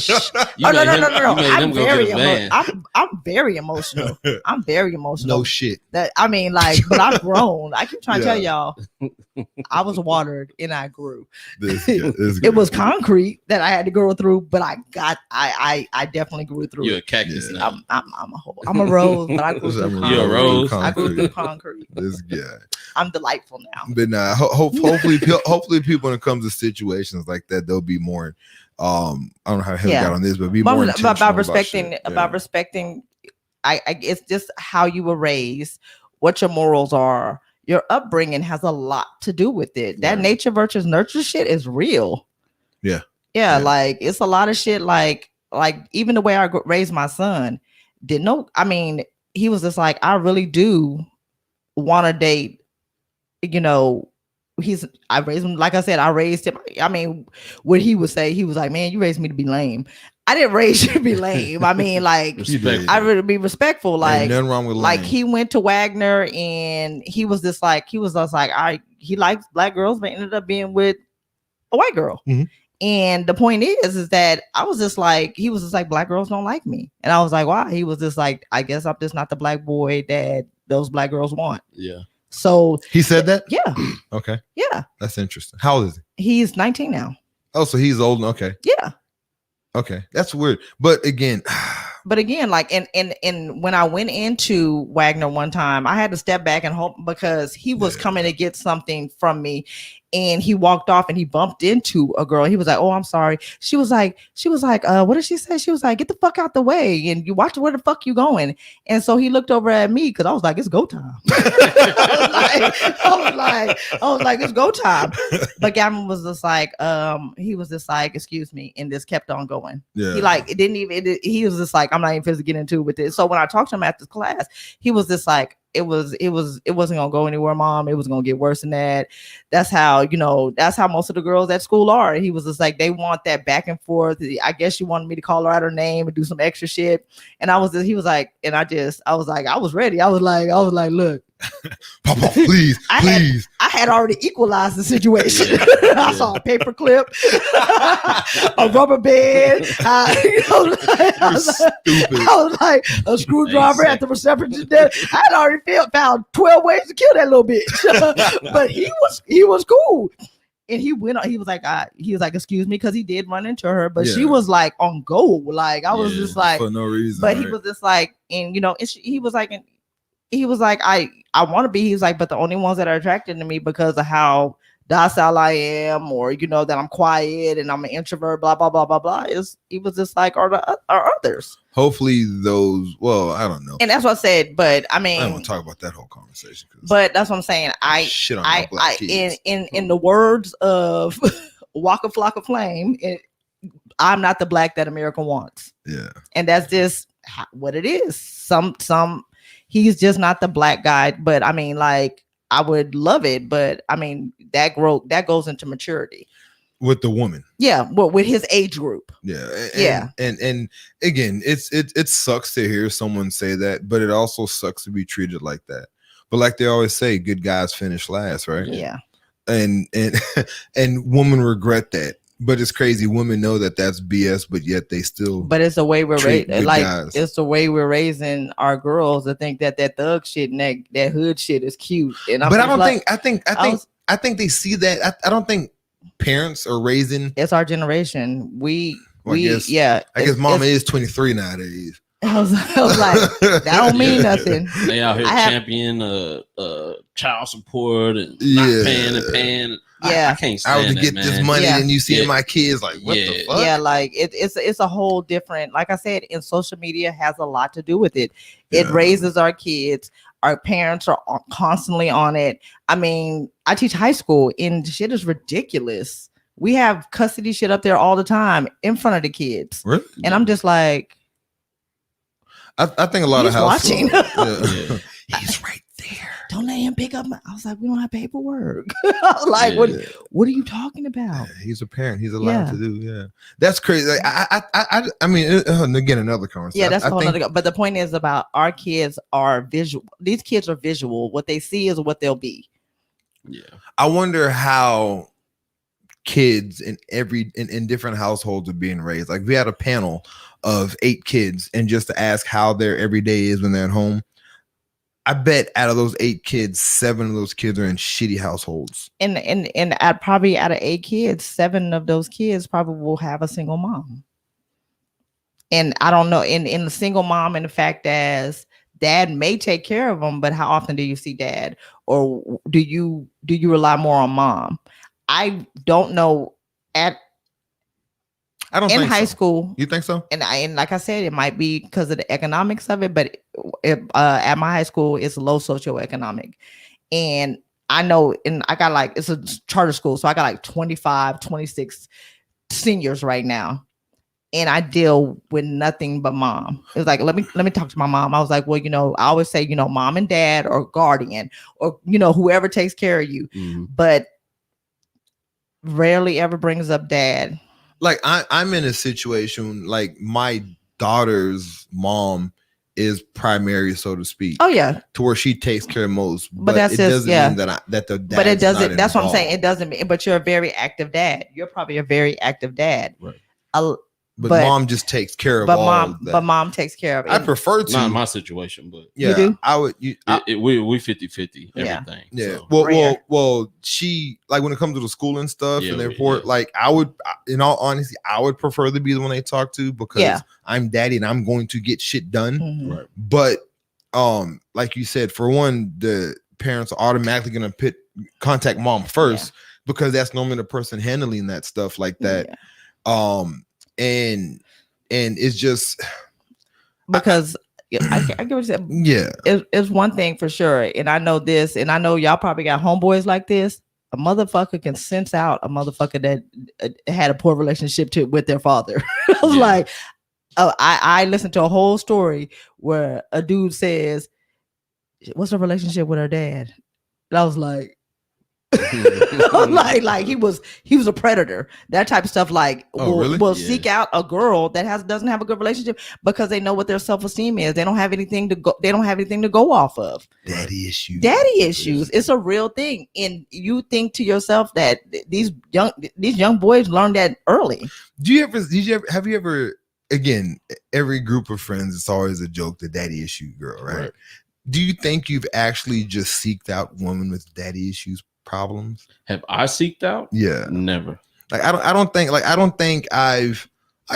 Oh, no. made him go get a van. I'm very emotional. I'm very emotional. No shit. But I've grown. I keep trying to tell Yeah. y'all, I was watered and I grew. This It was concrete that I had to go through, but I definitely grew through You're a it. cactus Yeah. now. I'm a rose, but I grew through I'm concrete. You're a rose. I grew through concrete. This guy. I'm delightful now. But nah, hopefully people when it comes to situations like that, they'll be more I don't know how the hell we Yeah. got on this, but be more intentional about respecting shit. about Yeah. respecting. It's just how you were raised, what your morals are. Your upbringing has a lot to do with it. That Right. nature versus nurture shit is real. Yeah. Yeah, Yeah. like it's a lot of shit. Like even the way I raised my son, he was just like, I really do want to date. I raised him, like I said, I raised him. What he would say, he was like, man, you raised me to be lame. I didn't raise you to be lame. Respect. I really be respectful. Ain't Like, nothing wrong with like lying. he went to Wagner and he was just like, he likes black girls, but ended up being with a white girl. Mhm. And the point is that he was just like, black girls don't like me. And I was like, why? He was just like, I guess I'm just not the black boy that those black girls want. Yeah. So He said that? yeah, Okay. yeah. That's interesting. How old is he? He's 19 now. Oh, so he's old. Okay. Yeah. Okay. That's weird. But again, But again, like and when I went into Wagner one time, I had to step back and hope because he was Yeah. coming to get something from me, and he walked off and he bumped into a girl. He was like, "Oh, I'm sorry." She was like, what did she say? She was like, "Get the fuck out the way and you watch where the fuck you going." And so he looked over at me because I was like, "It's go time." I was like, "It's go time." But Gavin was just like, he was just like, "Excuse me," and just kept on going. yeah. He was just like, I'm not even supposed to get into it with it. So when I talked to him after class, he was just like, it wasn't gonna go anywhere, mom. It was gonna get worse than that. That's how, that's how most of the girls at school are. He was just like, they want that back and forth. I guess you wanted me to call her out her name and do some extra shit. And he was like, and I was like, I was ready. I was like, look, Papa, please, please. I had already equalized the situation. I saw a paper clip, a rubber band. I was like a screwdriver at the reception desk. I had already found 12 ways to kill that little bitch. But he was cool. And he went on, he was like, excuse me, because he did run into her, but she was like on go. Like I was just like, for no reason. but he was just like, and he was like, I want to be. He's like, but the only ones that are attracted to me because of how docile I am, or that I'm quiet and I'm an introvert, blah blah blah blah blah. He was just like, are others. Hopefully those. Well, I don't know. And that's what I said. But I mean, I don't want to talk about that whole conversation. But that's what I'm saying. Shit on my black kids. In the words of Waka Flocka Flame, I'm not the black that America wants. Yeah, and that's just what it is. He's just not the black guy. But I mean, like, I would love it, but I mean, that goes into maturity with the woman. Yeah, well, with his age group. Yeah, and again, it sucks to hear someone say that, but it also sucks to be treated like that. But like they always say, good guys finish last, right? Yeah, and women regret that. But it's crazy. Women know that that's BS, but yet they still. But it's the way we're raising. Like guys. It's the way we're raising our girls to think that thug shit and that hood shit is cute. And but I think they see that. I don't think parents are raising. It's our generation. I guess mama is 23 nowadays. I was like, that don't mean nothing. They out here champion child support and not paying. Yeah, I can't stand I would get this money, and you see my kids like, what the fuck? Yeah, like it's a whole different. Like I said, and social media has a lot to do with it. It raises our kids. Our parents are constantly on it. I mean, I teach high school, and shit is ridiculous. We have custody shit up there all the time in front of the kids, really? And I'm just like, I think a lot of households watching. He's right there. Don't let him pick up I was like, we don't have paperwork. I was like, what are you talking about? Yeah, he's a parent. He's allowed to do. Yeah, that's crazy. Like, I mean, again, another conversation. Yeah, that's a whole other. But the point is about our kids are visual. These kids are visual. What they see is what they'll be. Yeah, I wonder how kids in different households are being raised. Like, we had a panel of 8 kids, and just to ask how their everyday is when they're at home. I bet out of those 8 kids, 7 of those kids are in shitty households. And probably out of 8 kids, 7 of those kids probably will have a single mom. And I don't know, in the single mom, and the fact as dad may take care of them, but how often do you see dad, or do you rely more on mom? I don't know. In high school. You think so? And like I said, it might be because of the economics of it, but at my high school, it's low socioeconomic. And I know, and I got it's a charter school, so I got 25, 26 seniors right now. And I deal with nothing but mom. It was like, let me talk to my mom. I was like, well, I always say, mom and dad or guardian or, whoever takes care of you, but rarely ever brings up dad. Like I'm in a situation like my daughter's mom is primary, so to speak. Oh yeah, to where she takes care of most. But that's doesn't mean that the dad. But it doesn't. That's what I'm saying. It doesn't mean. But you're a very active dad. You're probably a very active dad. Right. But mom just takes care of all of that. But mom takes care of it. I prefer to. Not in my situation, but you do? I would. We 50-50 everything. Yeah. So. Well, she, like, when it comes to the school and stuff and therefore, like, I would, in all honesty, I would prefer to be the one they talk to because I'm daddy and I'm going to get shit done. Mm-hmm. Right. But like you said, for one, the parents are automatically going to contact mom first because that's normally the person handling that stuff like that. Yeah. And it's just because I get what you said. Yeah, it's one thing for sure, and I know this, and I know y'all probably got homeboys like this. A motherfucker can sense out a motherfucker that had a poor relationship with their father. I was like, I listened to a whole story where a dude says what's her relationship with her dad? And I was like, like he was a predator, that type of stuff. Like really? will seek out a girl that doesn't have a good relationship because they know what their self-esteem is. They don't have anything to go off of. Daddy issues. It's a real thing. And you think to yourself that these young boys learn that early. Have you ever, again, every group of friends, it's always a joke, the daddy issue girl, right? Do you think you've actually just seeked out women with daddy issues problems? Have I seeked out? Yeah, never. Like I don't think I've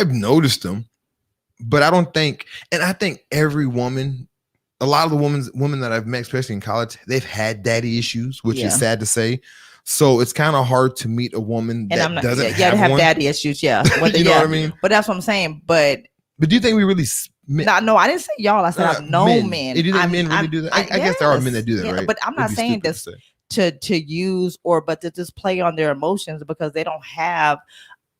noticed them, but I don't think, and I think every woman, a lot of the women that I've met, especially in college, they've had daddy issues, which is sad to say. So it's kind of hard to meet a woman that doesn't have daddy issues. Yeah, you know what I mean. But that's what I'm saying. But do you think we really? No, I didn't say y'all. I said I've known men. Do you think men really do that? I guess there are men that do that, right? But I'm not saying this to use but to just play on their emotions because they don't have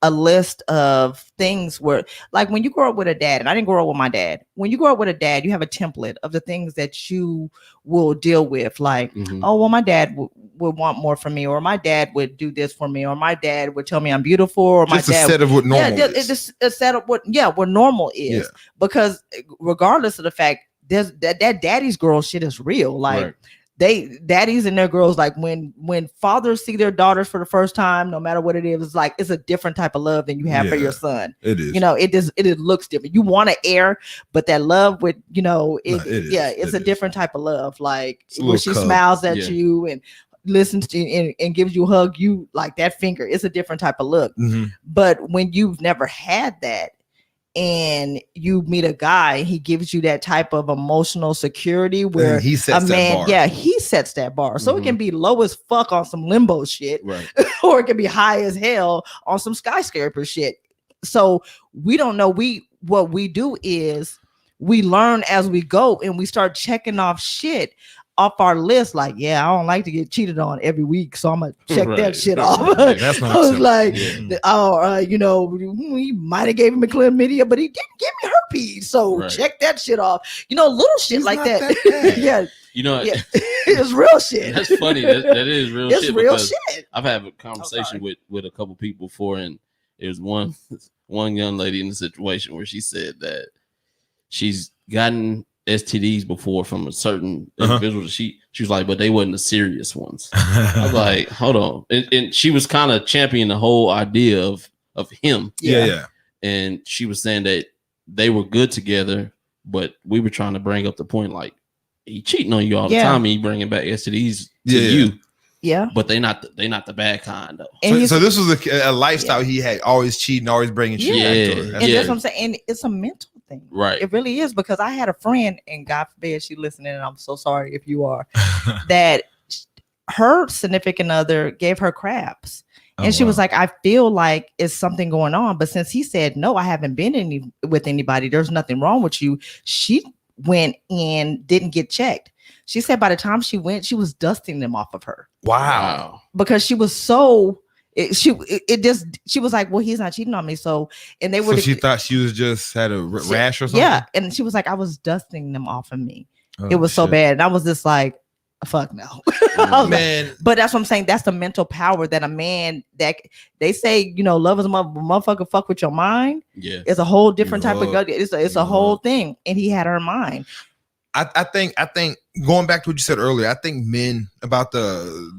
a list of things where, like, when you grow up with a dad, and I didn't grow up with my dad. When you grow up with a dad, you have a template of the things that you will deal with. Like, oh, well, my dad would want more from me, or my dad would do this for me, or my dad would tell me I'm beautiful, or my dad. A set of what normal is. It's just a set of what normal is. Yeah. Because regardless of the fact, there's that daddy's girl shit is real. Like, daddies and their girls, like when fathers see their daughters for the first time, no matter what it is, it's like it's a different type of love than you have for your son. It is. It looks different. You want to air, but that love with it's a different type of love. Like when she smiles at you and listens to and gives you a hug, you like that finger. It's a different type of look. But when you've never had that, and you meet a guy, he gives you that type of emotional security where he sets that bar. He sets that bar. So it can be low as fuck on some limbo shit, or it can be high as hell on some skyscraper shit. So we don't know. What we do is we learn as we go, and we start checking off shit off our list. Like, I don't like to get cheated on every week, so I'm gonna check that shit off. That's not I was like, we might have gave him a chlamydia, but he didn't give me herpes, so check that shit off. Little shit like that. It's real shit. That's funny. That is real shit. It's real shit. I've had a conversation with a couple people before, and there's one young lady in the situation where she said that she's gotten STDs before from a certain individual. She was like, but they wasn't the serious ones. I was like, hold on. And she was kind of championing the whole idea of him. Yeah. And she was saying that they were good together, but we were trying to bring up the point, like, he cheating on you all the time, and he bringing back STDs to you. Yeah, but they not the bad kind though. So this was a lifestyle he had, always cheating, always bringing shit back to her. And that's what I'm saying. And it's a mental thing, right? It really is, because I had a friend, and God forbid she listening, and I'm so sorry if you are, that her significant other gave her craps. And she was like, I feel like it's something going on. But since he said, no, I haven't been with anybody, there's nothing wrong with you, she went and didn't get checked. She said by the time she went, she was dusting them off of her. Wow. Because she was she was like, well, he's not cheating on me. So, and they were. So she thought she was just had a rash or something? Yeah. And she was like, I was dusting them off of me. It was so bad. And I was just like, fuck no. Man. Like, but that's what I'm saying. That's the mental power that a man, that they say, love is a motherfucker, fuck with your mind. Yeah. It's a whole different type of gut. It's a whole thing. And he had her mind. I think going back to what you said earlier, I think men about the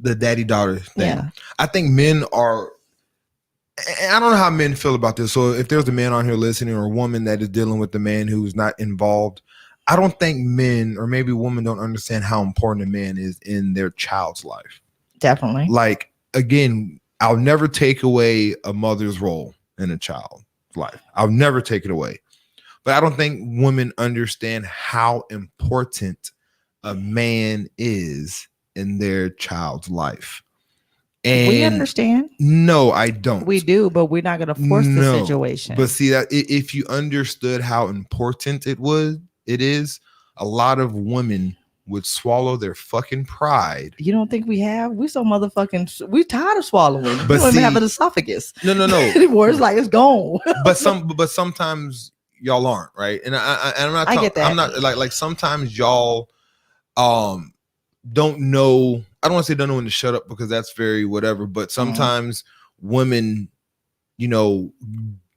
daddy daughter thing. Yeah. I think men are, and I don't know how men feel about this. So if there's a man on here listening, or a woman that is dealing with the man who's not involved, I don't think men, or maybe women, don't understand how important a man is in their child's life. Definitely. Like, again, I'll never take away a mother's role in a child's life. I'll never take it away. But I don't think women understand how important a man is in their child's life. And we understand. No, I don't. We do, but we're not going to force the situation. But see, that if you understood how important it is, a lot of women would swallow their fucking pride. You don't think we have? We so motherfucking. We tired of swallowing. But we don't even have an esophagus. No. Anymore. It's like it's gone. but sometimes y'all aren't, right? And I'm not. I get that. I'm not like sometimes y'all don't know. I don't want to say don't know when to shut up because that's very whatever. But sometimes women, you know,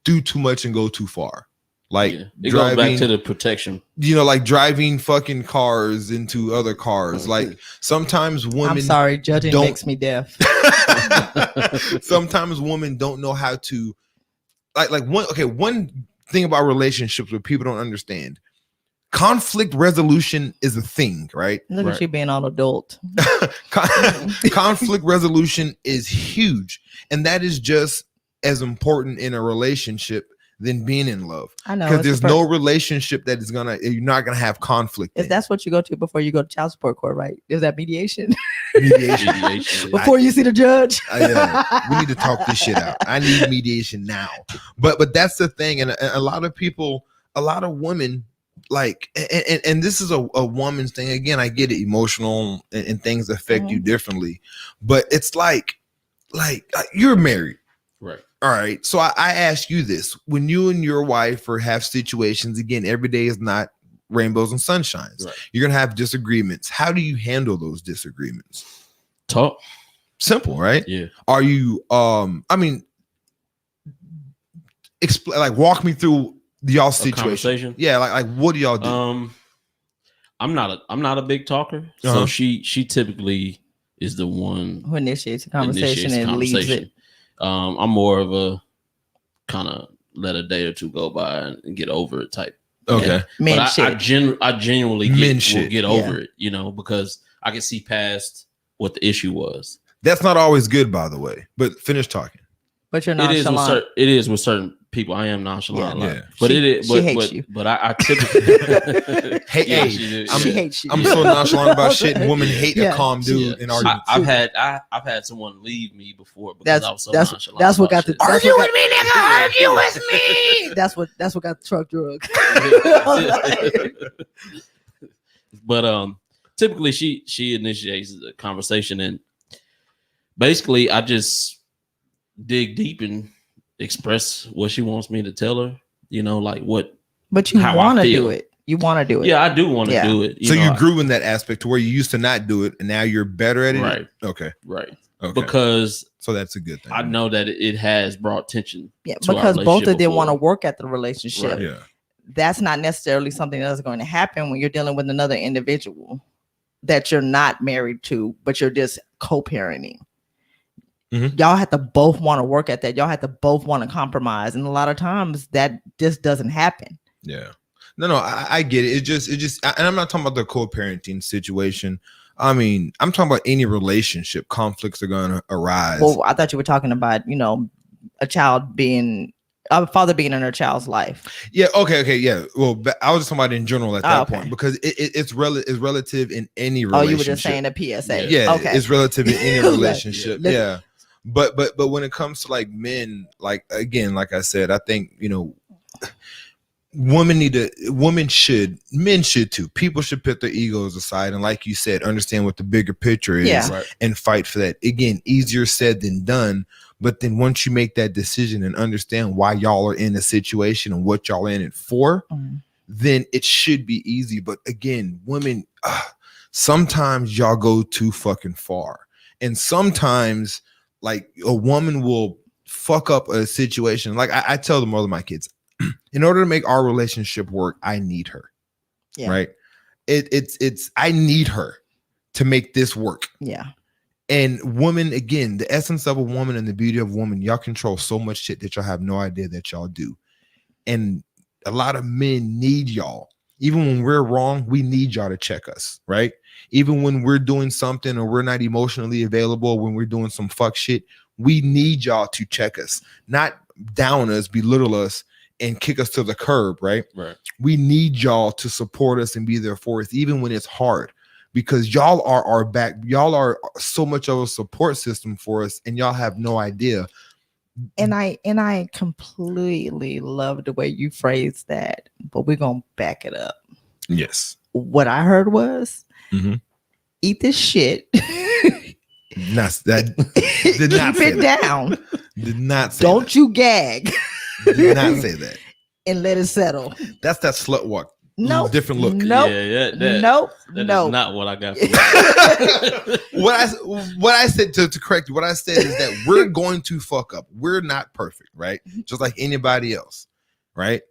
do too much and go too far. Like it goes back to the protection. You know, like driving fucking cars into other cars. Like sometimes women. I'm sorry, judging makes me deaf. Sometimes women don't know how to one thing about relationships where people don't understand. Conflict resolution is a thing, right? Look at you being all adult. Conflict resolution is huge, and that is just as important in a relationship than being in love. I know, because there's no relationship that is you're not gonna have conflict. That's what you go to before you go to child support court, right? Is that mediation? Mediation. Before you see the judge. We need to talk this shit out. I need mediation now. But that's the thing, and a lot of people, a lot of women, like, and this is a woman's thing. Again, I get it, emotional and things affect you differently, but it's like you're married, right? All right. So I ask you this: when you and your wife have situations, again, every day is not rainbows and sunshines. Right. You're gonna have disagreements. How do you handle those disagreements? Talk. Simple, right? Yeah. Are you I mean, walk me through y'all situation. Yeah, like what do y'all do? I'm not a big talker, so she typically is the one who initiates the conversation and leads it. I'm more of a kind of let a day or two go by and get over it type. Okay, but I genuinely will get over it, you know, because I can see past what the issue was. That's not always good, by the way. But finish talking. But you're nonchalant. It is with certain people. I am nonchalant, but she hates you. But I typically she hates you. I'm so nonchalant about shit, and women hate a calm dude in arguments. I've had someone leave me before because I was so nonchalant. That's what got the argue with me, nigga. Argue with me. That's what got the truck drug. But typically she initiates the conversation, and basically I just dig deep and express what she wants me to tell her, you know, like what. But you want to do it. You want to do it. Yeah, I do want to do it. You grew in that aspect to where you used to not do it, and now you're better at it. Right. Okay. Right. Okay. Because so that's a good thing. I know that it has brought tension. Yeah, because both of them want to work at the relationship. Right. Yeah. That's not necessarily something that's going to happen when you're dealing with another individual that you're not married to, but you're just co-parenting. Mm-hmm. Y'all have to both want to work at that. Y'all have to both want to compromise, and a lot of times that just doesn't happen. Yeah, no, I get it. It just, and I'm not talking about the co-parenting situation. I mean, I'm talking about any relationship. Conflicts are going to arise. Well, I thought you were talking about, you know, a father being in her child's life. Yeah. Okay. Yeah. Well, I was just talking about in general at that point because it's relative in any relationship. Oh, you were just saying a PSA. Yeah. Okay. It's relative in any relationship. Yeah. But when it comes to like men, like again, like I said, I think, you know, men should too. People should put their egos aside and, like you said, understand what the bigger picture is and fight for that. Again, easier said than done. But then once you make that decision and understand why y'all are in the situation and what y'all in it for, then it should be easy. But again, women, sometimes y'all go too fucking far. And sometimes like a woman will fuck up a situation. Like I tell them all of my kids, in order to make our relationship work, I need her. Yeah. Right. It's I need her to make this work. Yeah. And women, again, the essence of a woman and the beauty of a woman, y'all control so much shit that y'all have no idea that y'all do. And a lot of men need y'all. Even when we're wrong, we need y'all to check us, right? Even when we're doing something or we're not emotionally available, when we're doing some fuck shit, we need y'all to check us, not down us, belittle us, and kick us to the curb, right? Right. We need y'all to support us and be there for us, even when it's hard. Because y'all are our back. Y'all are so much of a support system for us, and y'all have no idea. And I completely love the way you phrased that, but we're gonna back it up. Yes. What I heard was, eat this shit. Not that. Did not keep it down. Did not say Don't that. you gag. Did not say that. and let it settle. That's that slut walk. Nope. Different look. Nope. Yeah, Nope. That Nope. is not what I got from you. What I said to correct you, what I said is that we're going to fuck up. We're not perfect, right? Just like anybody else, right?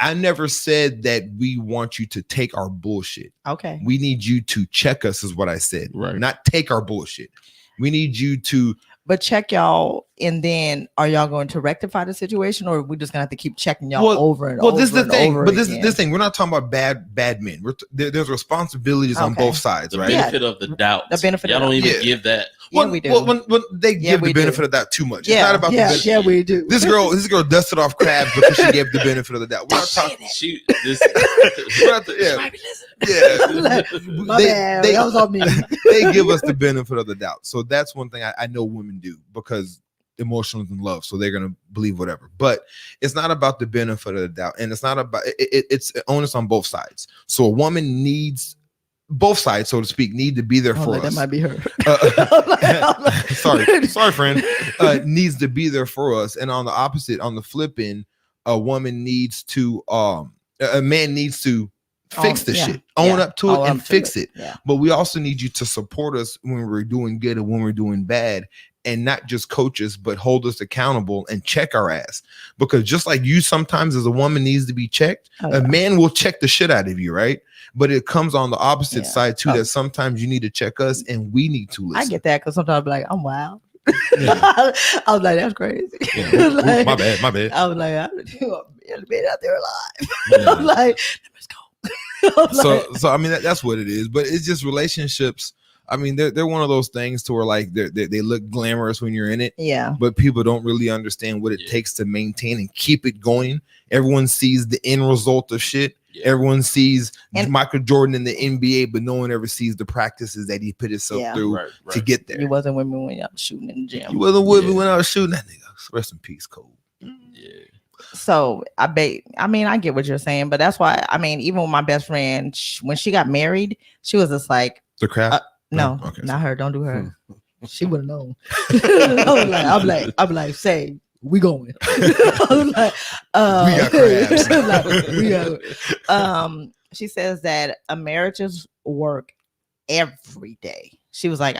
I never said that we want you to take our bullshit. Okay. We need you to check us, is what I said. Right. Not take our bullshit. We need you to. But check y'all, and then are y'all going to rectify the situation, or are we just gonna have to keep checking y'all over and over? Well, this is the and thing. over But this again? thing. We're not talking about bad men. There's responsibilities on Okay. both sides, The right? benefit of the doubt. The benefit Y'all of don't the even doubt. give that. Yeah, Well, we do. When they Yeah, give we the do. benefit of that too much. Yeah, It's not about the benefit. yeah, we do. This girl dusted off crabs because she gave the benefit of the doubt. We're not talking. She, this, We're not yeah. My bad. That was on me. They give us the benefit of the doubt. So that's one thing I know women do, because emotional and love, so they're gonna believe whatever. But it's not about the benefit of the doubt, and it's not about it's onus on both sides. So a woman needs both sides, so to speak, need to be there for us. That might be her. Sorry, friend. Needs to be there for us, and on the opposite, on the flip end, a woman needs to a man needs to fix the shit, own up to it, and fix it. Yeah. But we also need you to support us when we're doing good and when we're doing bad, and not just coach us, but hold us accountable and check our ass. Because just like you sometimes as a woman needs to be checked, a man will check the shit out of you, right? But it comes on the opposite side too, that sometimes you need to check us and we need to listen. I get that, because sometimes I'm like, I'm wild. Yeah. I was like, that's crazy. Yeah. Like, my bad. I was like, I've been out there alive. Yeah. I'm like, let's go. So I mean that's what it is. But it's just relationships. I mean, they're one of those things to where like they look glamorous when you're in it. Yeah. But people don't really understand what it takes to maintain and keep it going. Everyone sees the end result of shit. Yeah. Everyone sees Michael Jordan in the NBA, but no one ever sees the practices that he put himself through to get there. He wasn't with me when y'all was shooting in the gym. He wasn't with me when I was shooting that nigga. Rest in peace, Cole. Yeah. So I get what you're saying, but that's why, even with my best friend, when she got married, she was just like, the crap. No, okay. Not her. Don't do her. She would have known. I'm like, say, we going. I was like, we got crabs. She says that a marriage is work every day. She was like,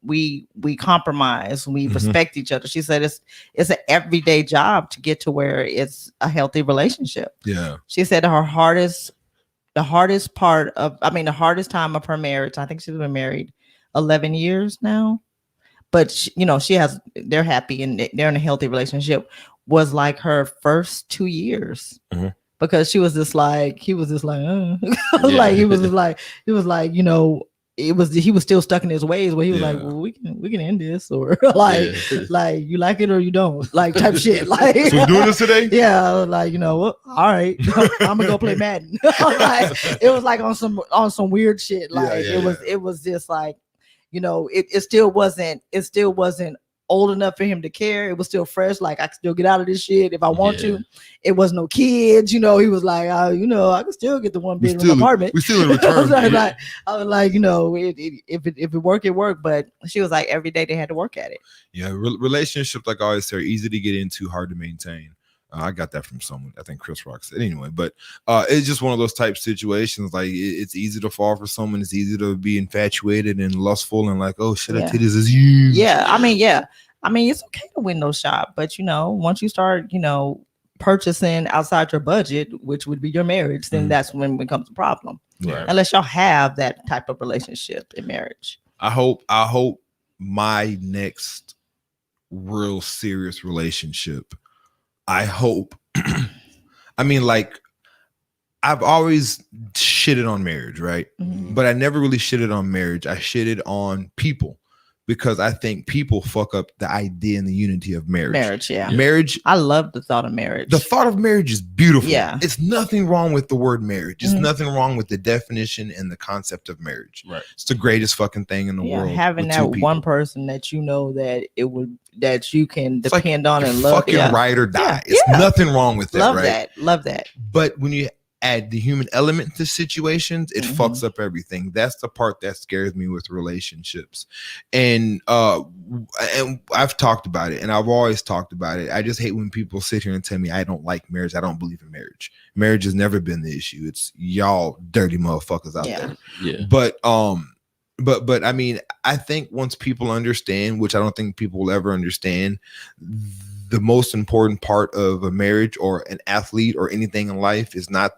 we compromise, we respect each other. She said it's an everyday job to get to where it's a healthy relationship. Yeah. She said the hardest time of her marriage, I think she's been married 11 years now, but they're happy and they're in a healthy relationship, was like her first 2 years. Because he was just like, he was still stuck in his ways where he was like, well, we can end this, or like you like it or you don't, like type shit. Like, so we're doing this today? Yeah, like, all right, I'm gonna go play Madden. Like, it was like on some weird shit. Like it was just like, it still wasn't old enough for him to care. It was still fresh. Like, I can still get out of this shit if I want to. It was no kids. He was like, I can still get the one bedroom apartment. We still in return. I was like, if it work, it worked. But she was like, every day they had to work at it. Yeah, relationships, like I always say, are easy to get into, hard to maintain. I got that from someone. I think Chris Rock said anyway. But it's just one of those type situations. Like, it's easy to fall for someone. It's easy to be infatuated and lustful and like, oh shit, that titties is huge. Yeah, it's okay to window shop, but once you start, purchasing outside your budget, which would be your marriage, then that's when it becomes a problem. Right. Unless y'all have that type of relationship in marriage. I hope my next real serious relationship, I hope, like, I've always shitted on marriage, right? But I never really shitted on marriage. I shitted on people, because I think people fuck up the idea and the unity of marriage. Marriage. I love the thought of marriage. The thought of marriage is beautiful. Yeah. It's nothing wrong with the word marriage. It's nothing wrong with the definition and the concept of marriage. Right. It's the greatest fucking thing in the world. Having that one person that that you can depend on and love. Fucking ride or die. It's nothing wrong with that. Love that. Love that. But when you add the human element to situations, it Mhm. fucks up everything. That's the part that scares me with relationships. And I've talked about it, and I've always talked about it. I just hate when people sit here and tell me I don't like marriage. I don't believe in marriage. Marriage has never been the issue. It's y'all dirty motherfuckers out Yeah. there. Yeah. But I mean, I think once people understand, which I don't think people will ever understand, the most important part of a marriage or an athlete or anything in life is not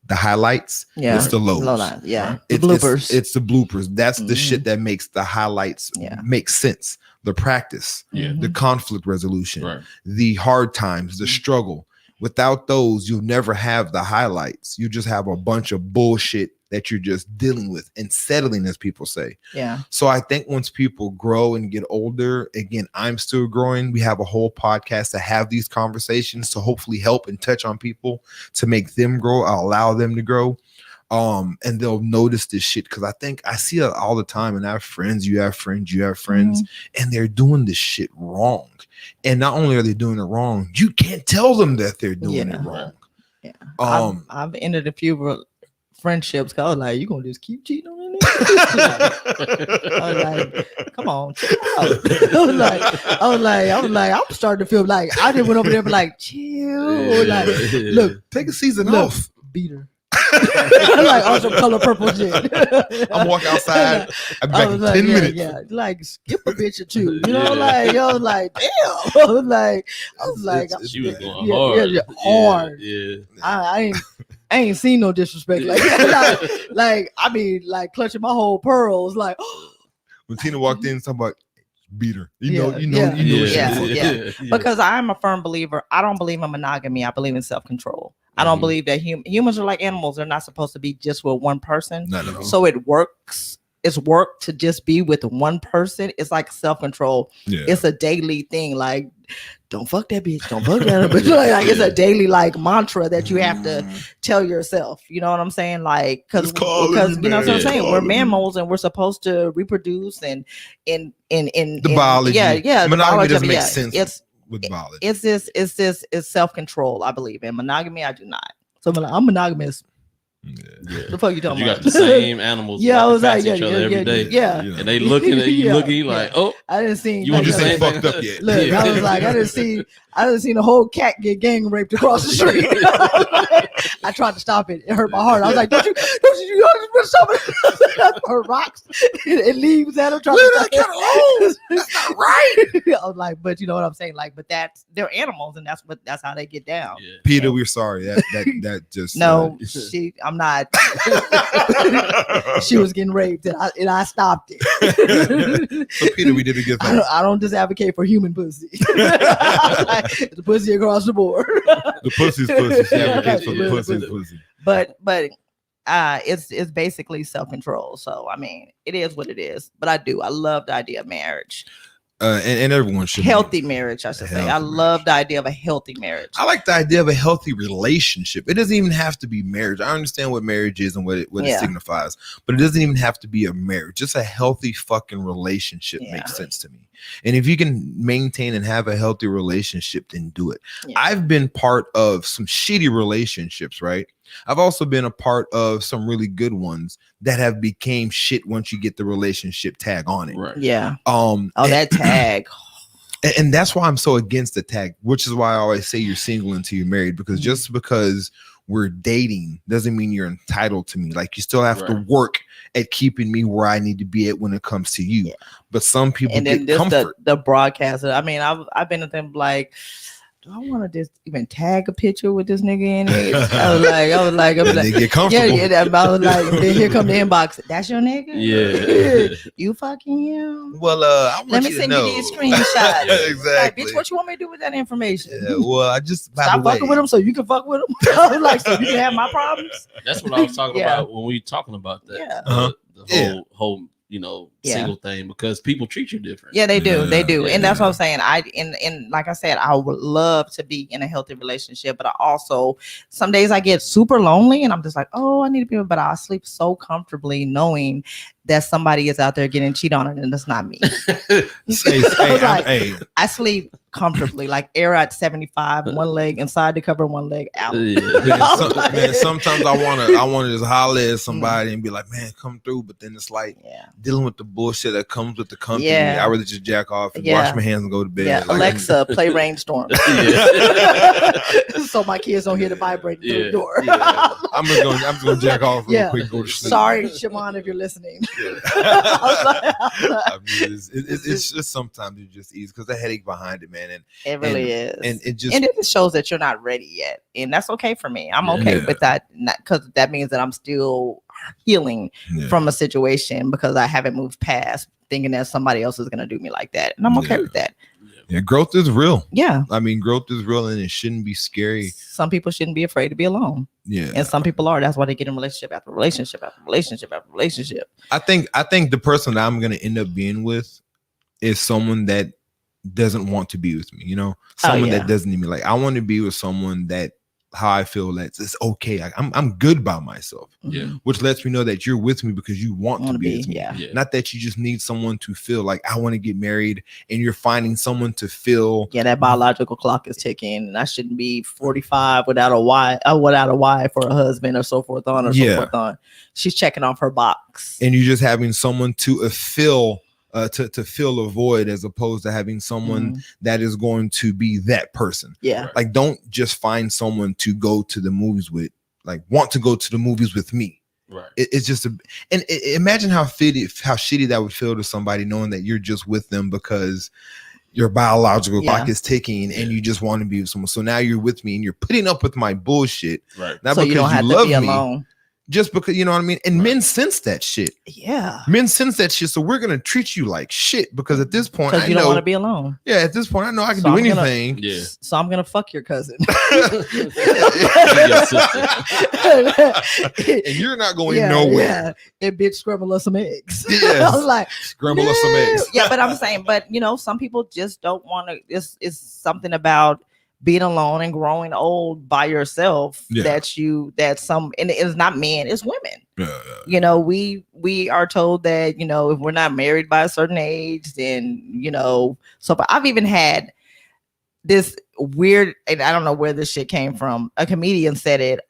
the highlights. Yeah. It's the lows. Lowline. Yeah. Right. The bloopers. It's the bloopers. That's the Mhm. shit that makes the highlights Yeah. make sense. The practice, Yeah. the conflict resolution, Right. the hard times, the struggle. Without those, you'll never have the highlights. You just have a bunch of bullshit that you're just dealing with and settling, as people say. Yeah. So I think once people grow and get older, again, I'm still growing. We have a whole podcast to have these conversations to hopefully help and touch on people to make them grow, allow them to grow. And they'll notice this shit, because I think I see it all the time, and I have friends, you have friends, and they're doing this shit wrong. And not only are they doing it wrong, you can't tell them that they're doing Yeah. it wrong. Yeah. Um, I've ended a few friendships. 'Cause I was like, you gonna just keep cheating on that nigga? I was like, come on, chill out. I was like, I'm starting to feel like I just went over there and be like, chill. Like, look, take a season look, off. beat her. Like on some color purple shit. I'm walking outside. I'll be I back was in like, 10 yeah, minutes. yeah, like skip a bitch or two. You know, Yeah. like I was like, damn. I was like, She was going yeah, hard. yeah, hard. Yeah. I ain't seen no disrespect like that. like I mean, like clutching my whole pearls, like When Tina walked in, talking about beat her. You know, Yeah. shit. because I'm a firm believer. I don't believe in monogamy. I believe in self-control. I don't Mhm. believe that humans are like animals. They're not supposed to be just with one person. None of them. So it works. It's work to just be with one person. It's like self-control. Yeah. It's a daily thing. Like, don't fuck that bitch. Don't fuck that bitch. Like it's a daily like mantra that you have to tell yourself. You know what I'm saying? Like, because Just call you know me, what I'm man. saying. Call We're me. mammals and we're supposed to reproduce and in The biology. Yeah, the Monogamy biology doesn't of it, make yeah. sense with biology. It's self-control. I believe in monogamy. I do not. So I'm monogamous. Yeah. The fuck you talking You about? got the same animals. Yeah, I was walking like, past each other every day. yeah. And they looking at you, Yeah, looking like, yeah. oh, I didn't see. you like, want just the ain't same fucked thing? up yet. Look, I was like, I didn't see the whole cat get gang raped across the street. I tried to stop it. It hurt my heart. I was like, don't you stop it? I threw rocks and leaves at him. Trying Leave to that cat alone. That's not right. I was like, but you know what I'm saying? Like, but they're animals, and that's how they get down. Yeah. Peter, we're sorry. That just No, I'm not. She was getting raped, and I stopped it. So Peter, we did a good thing. I don't just advocate for human pussy. Like, the pussy across the board. The pussy's pussy. She advocates for the pussy's pussy. But it's basically self-control. So I mean, it is what it is. But I love the idea of marriage. And everyone should Healthy marriage, I should say. I Healthy love the idea of a healthy marriage. I like the idea of a healthy relationship. It doesn't even have to be marriage. I understand what marriage is and what it Yeah. signifies, but it doesn't even have to be a marriage. Just a healthy fucking relationship Yeah. makes sense to me. And if you can maintain and have a healthy relationship, then do it. Yeah. I've been part of some shitty relationships, right? I've also been a part of some really good ones that have became shit once you get the relationship tag on it. Right. Yeah. Oh, That tag. and that's why I'm so against the tag, which is why I always say you're single until you're married, because just because we're dating doesn't mean you're entitled to me. Like, you still have to work at keeping me where I need to be at when it comes to you. Yeah. But some people And then get comfort. the broadcaster. I mean, I've been at them like, do I want to just even tag a picture with this nigga in it? I was like, And they get comfortable. yeah. I was like, then here come the inbox. That's your nigga? Yeah. You fucking him? Well, I want Let me you to send know. you these screenshots. Like, Exactly. bitch, what you want me to do with that information? Yeah, well, I just by Stop the way, fucking with him so you can fuck with him. I was like, so you can have my problems. That's what I was talking Yeah. about when we talking about that. Yeah. The whole Yeah. single thing, because people treat you different. Yeah, they do. They do. Yeah. And that's what I'm saying. And like I said, I would love to be in a healthy relationship, but I also, some days I get super lonely and I'm just like, oh, I need to be, but I sleep so comfortably knowing that somebody is out there getting cheated on, and it's not me. Hey, I sleep comfortably, like air at 75, one leg inside the cover, one leg out. man, sometimes I wanna just holler at somebody and be like, man, come through. But then it's like dealing with the bullshit that comes with the company. I rather just jack off and wash my hands and go to bed. Yeah, Like, Alexa, play Rainstorm. So my kids don't hear the vibrating through the door. I'm just gonna jack off real quick. Go to sleep. Sorry, Shimon, if you're listening. I mean, it's just sometimes it's just easy because the headache behind it, man. And it really is, and it shows that you're not ready yet, and that's okay for me. I'm okay with that, not because that means that I'm still healing from a situation because I haven't moved past thinking that somebody else is gonna do me like that, and I'm okay with that. Yeah, growth is real. Yeah, I mean, growth is real, and it shouldn't be scary. Some people shouldn't be afraid to be alone. Yeah, and some people are. That's why they get in relationship after relationship after relationship after relationship. I think the person that I'm gonna end up being with is someone that doesn't want to be with me. You know, someone that doesn't need me. Like I want to be with someone that how I feel that it's okay. Like, I'm good by myself. Yeah, which lets me know that you're with me because you want to be with me. Yeah. Not that you just need someone to feel like I want to get married and you're finding someone to feel. Yeah, that biological clock is ticking, and I shouldn't be 45 without a wife or a husband or so forth on. She's checking off her box, and you're just having someone to fill. To fill a void as opposed to having someone that is going to be that person. Yeah. Like don't just find someone to go to the movies with, like want to go to the movies with me. Right. It's just imagine how shitty that would feel to somebody knowing that you're just with them because your biological clock is ticking and you just want to be with someone. So now you're with me and you're putting up with my bullshit. Right. Not so because you don't have to be alone. Just because, you know what I mean? And men sense that shit. Yeah. Men sense that shit. So we're going to treat you like shit because at this point, because you don't want to be alone. Yeah. At this point, I know I can do anything. So I'm going to fuck your cousin. And you're not going nowhere. Yeah. And bitch, scramble us some eggs. Yeah. I was like, scramble us some eggs. Yeah. But I'm saying, some people just don't want to. It's something about being alone and growing old by yourself and it's not men, it's women. We are told that if we're not married by a certain age, then so but I've even had this weird, and I don't know where this shit came from, a comedian said it.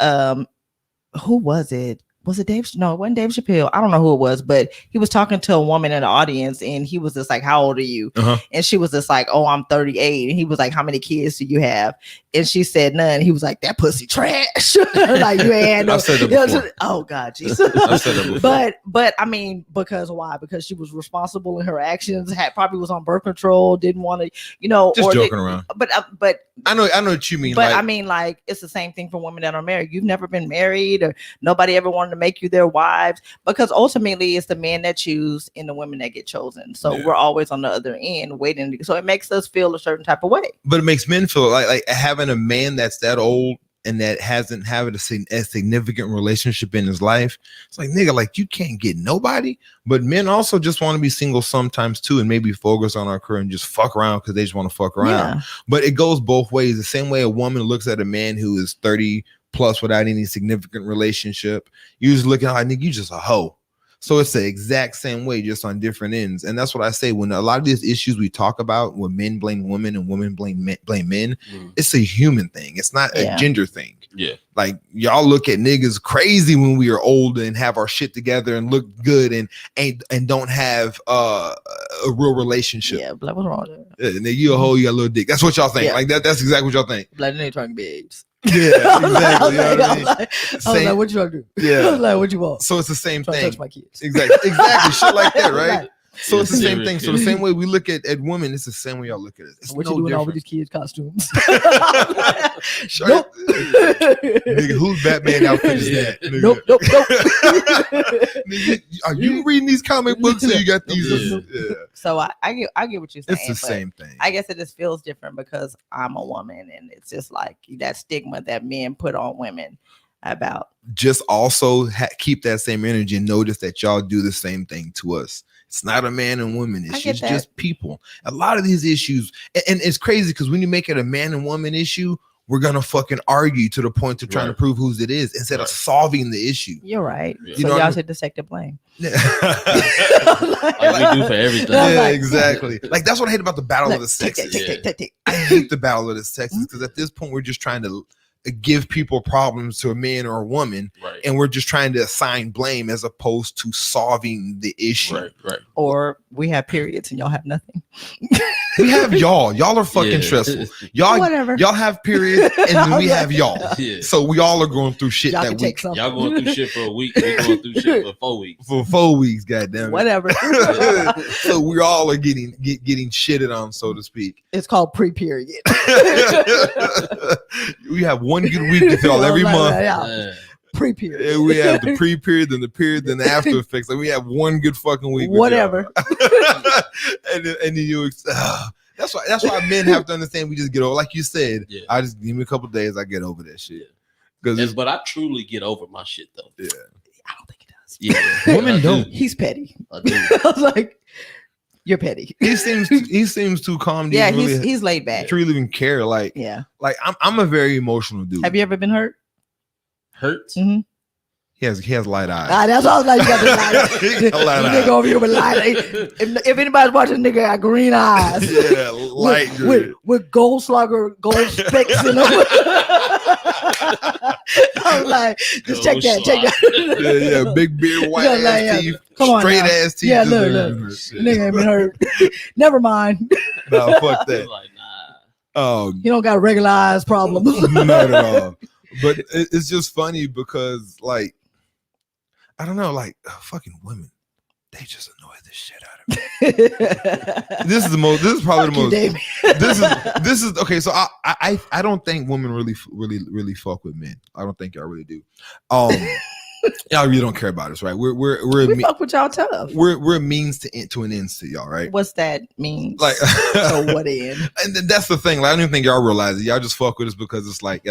Who was it? Was it Dave? No, it wasn't Dave Chappelle. I don't know who it was, but he was talking to a woman in the audience and he was just like, how old are you? And she was just like, oh, I'm 38. And he was like, how many kids do you have? And she said none. He was like, that pussy trash. Like you ain't no. I've said that before. Oh God, Jesus. I've said that before. But I mean, because why? Because she was responsible in her actions, probably was on birth control, didn't want to, just joking around. But I know what you mean. But I mean, like, it's the same thing for women that are married. You've never been married, or nobody ever wanted to make you their wives, because ultimately it's the men that choose and the women that get chosen. So we're always on the other end waiting. So it makes us feel a certain type of way. But it makes men feel like having a man that's that old and that hasn't had a significant relationship in his life. It's like, nigga, like you can't get nobody. But men also just want to be single sometimes too, and maybe focus on our career and just fuck around because they just want to fuck around. Yeah. But it goes both ways. The same way a woman looks at a man who is 30 plus without any significant relationship, you just looking like, nigga, you just a hoe. So it's the exact same way, just on different ends. And that's what I say, when a lot of these issues we talk about, when men blame women and women blame men, it's a human thing. It's not a gender thing. Yeah. Like y'all look at niggas crazy when we are older and have our shit together and look good and don't have a real relationship. Yeah, but what's wrong with that? And then you a hoe, you got a little dick. That's what y'all think. Like that's exactly what y'all think. Like they ain't trying to be babes. Yeah, exactly. I was like, what you want to do? Yeah. I was like, what you want? So it's the same thing. Touch my kids. Exactly. Shit like that, right? So it's the same thing. So the same way we look at women, it's the same way y'all look at it. It's what no you doing different. all with these kids' costumes? Nope. Nigga, whose Batman outfit is that? Nigga? Nope. Nigga, are you reading these comic books? So you got these. Yeah. So I get what you're saying. It's the same thing. I guess it just feels different because I'm a woman, and it's just like that stigma that men put on women about. Just also keep that same energy and notice that y'all do the same thing to us. It's not a man and woman issue. It's just people. A lot of these issues, and it's crazy because when you make it a man and woman issue, we're gonna fucking argue to the point to trying to Right. prove whose it is instead of solving the issue. You're right. Yeah. So You know what I y'all mean? should detective blame. Like we do for everything. Yeah. Yeah, like- exactly. Like that's what I hate about the battle Like, of the take, sexes. take. I hate the battle of the sexes because at this point we're just trying to give people problems to a man or a woman, Right. and we're just trying to assign blame as opposed to solving the issue. Right. Or we have periods and y'all have nothing. We have y'all. Y'all are fucking Yeah. stressful. Y'all Whatever. y'all have periods, and then we have y'all. Yeah. So we all are going through shit Y'all that can take week something. Y'all going through shit for a week. We going through shit for 4 weeks. for 4 weeks. Goddamn it. Whatever. So we all are getting shitted on, so to speak. It's called pre-period. We have one good week with y'all every month. Yeah. Pre-period. And we have the pre-period, then the period, then the after effects. Like we have one good fucking week. with Whatever. y'all. and then you. That's why men have to understand. We just get over. Like you said, Yeah. I just give me a couple days. I get over that shit. Because But I truly get over my shit though. yeah, I don't think it does. Yeah. Women I do. don't. He's petty. I do. I was like, you're petty. he seems too calm. To Yeah, even really, he's laid back. to really even care. Like Yeah. I'm a very emotional dude. Have you ever been hurt? Hurts. Mm-hmm. He has light eyes. That's all I was like. You got the He got light eyes. nigga over here with light eyes. If anybody's watching, nigga got green eyes. Yeah, light with gold specks in them. I was like, just check that. Yeah, big beard, white Yeah, ass like, yeah. teeth, Come on straight now. ass teeth. Yeah, Just look. like, shit. Nigga ain't been hurt. Never mind. No, fuck I that. was like, nah. You don't got regular eyes problems. Not at all. But it's just funny because, like, I don't know, like fucking women, they just annoy the shit out of me. This is probably Fuck you, the Damien. most. This is okay. So I don't think women really fuck with men. I don't think y'all really do. Y'all really don't care about us, right? We're We fuck with y'all tough. we're a means to an end to y'all, right? What's that mean? Like, So what end? and that's the thing. Like, I don't even think y'all realize it. Y'all just fuck with us because it's like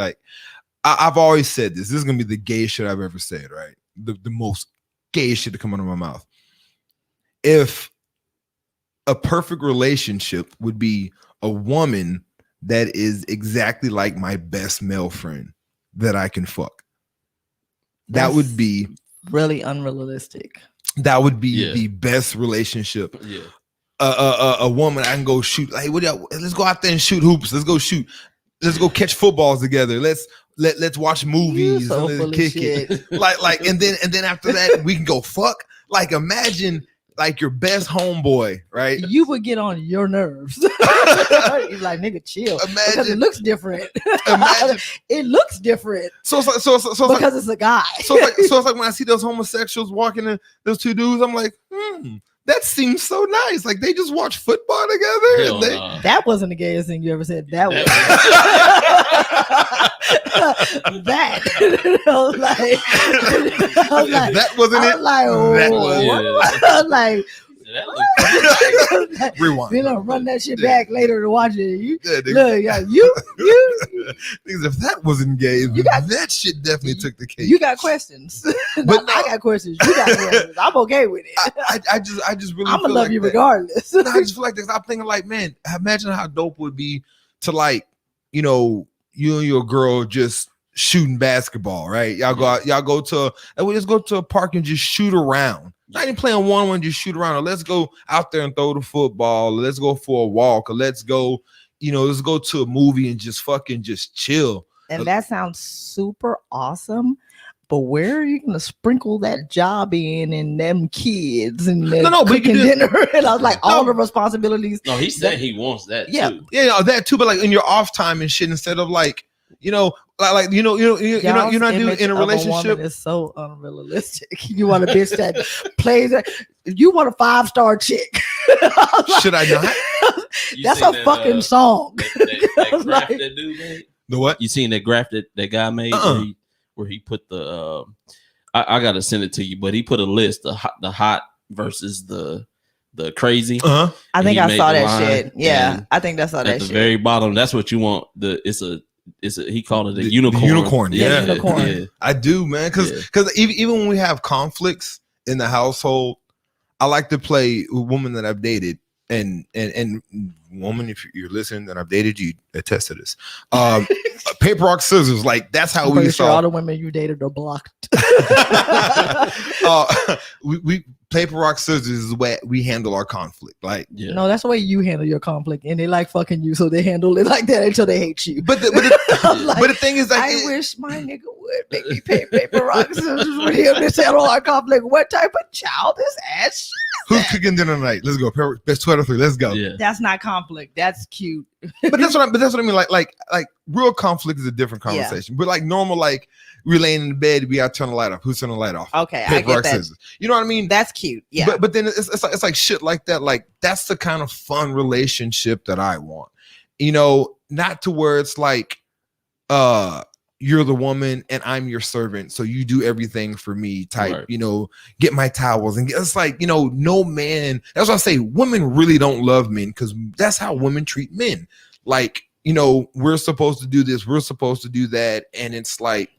I've always said this. This is gonna be the gayest shit I've ever said, right? The most gayest shit to come out of my mouth. If a perfect relationship would be a woman that is exactly like my best male friend that I can fuck, that would be Really unrealistic. Yeah. the best relationship. Yeah. A woman I can go shoot. Hey, let's go out there and shoot hoops. Let's go shoot. Let's go catch footballs together. Let's watch movies. so And full let's of kick it. shit. Like and then after that we can go fuck. Like imagine like your best homeboy, right? You would get on your nerves. You're like, nigga, chill. Because it Imagine, looks different. imagine. It looks different So it's like because it's a guy. so it's like when I see those homosexuals walking in, those two dudes, I'm like, that seems so nice. Like they just watch football together. Hell And they, nah. That wasn't the gayest thing you ever said. That was that. I was like, that wasn't I it. was like, That oh, was- what? Yeah. I was like, That look- like, Rewind. you know, run that shit back later to watch it. You Yeah, nigga. look, yeah, Niggas, if that wasn't gay, got- that shit definitely took the cake. you got questions. But But no. I got questions. You got questions. I'm okay with it. I just really I'm gonna feel love like you that. regardless. No, I just feel like this. I'm thinking like, man, imagine how dope it would be to like, you know, you and your girl just shooting basketball, right? Y'all go out, y'all go to, and we just go to a park and just shoot around. Not even playing one, just shoot around. Or let's go out there and throw the football. Or let's go for a walk. Or let's go, let's go to a movie and just fucking just chill. And that sounds super awesome. But where are you gonna sprinkle that job in and them kids and them No, but you cooking can do- dinner? And I was like, all No. the responsibilities. No, he said he wants that Yeah. too. Yeah, that too. But like in your off time and shit, instead of like, you know not do in a relationship. It's so unrealistic. You want a bitch that plays it. You want a 5-star chick. Should I not? You That's seen a that, fucking song. that graph Like- that dude made? The what? You seen that graph that guy made where he put the I gotta send it to you, but he put a list the hot versus the crazy. Uh-huh. I And think he I made saw the that line, shit. Yeah, and I think I saw At that the shit. very bottom, that's what you want. It's a he called it a The unicorn. unicorn, yeah. Unicorn. yeah. I do, man. Because even when we have conflicts in the household, I like to play a woman that I've dated and woman, if you're listening and I've dated you, attest to this. Paper, rock, scissors. Like that's how I'm we pretty sure saw. all the women you dated are blocked. We paper, rock, scissors is the way we handle our conflict. Like, Yeah. No, that's the way you handle your conflict, and they like fucking you, so they handle it like that until they hate you. but Like, but the thing is, like, I wish my nigga would make me pay paper, rock, scissors for him to settle our conflict. What type of childish ass shit? who's cooking dinner tonight? Let's go. Best 23. Let's go. Yeah. That's not conflict. That's cute. But that's what I mean. Like real conflict is a different Yeah. conversation. But like normal, like we laying in the bed, we got to turn the light off. Who's turning the light off? Okay, I Paper, get rock, that. scissors. You know what I mean? That's cute. Yeah. But then it's like shit like that. Like that's the kind of fun relationship that I want. You know, not to where it's like you're the woman and I'm your servant, so you do everything for me type. Right. You know, get my towels and it's like, you know, no man. That's why I say women really don't love men, because that's how women treat men. Like, you know, we're supposed to do this, we're supposed to do that, and it's like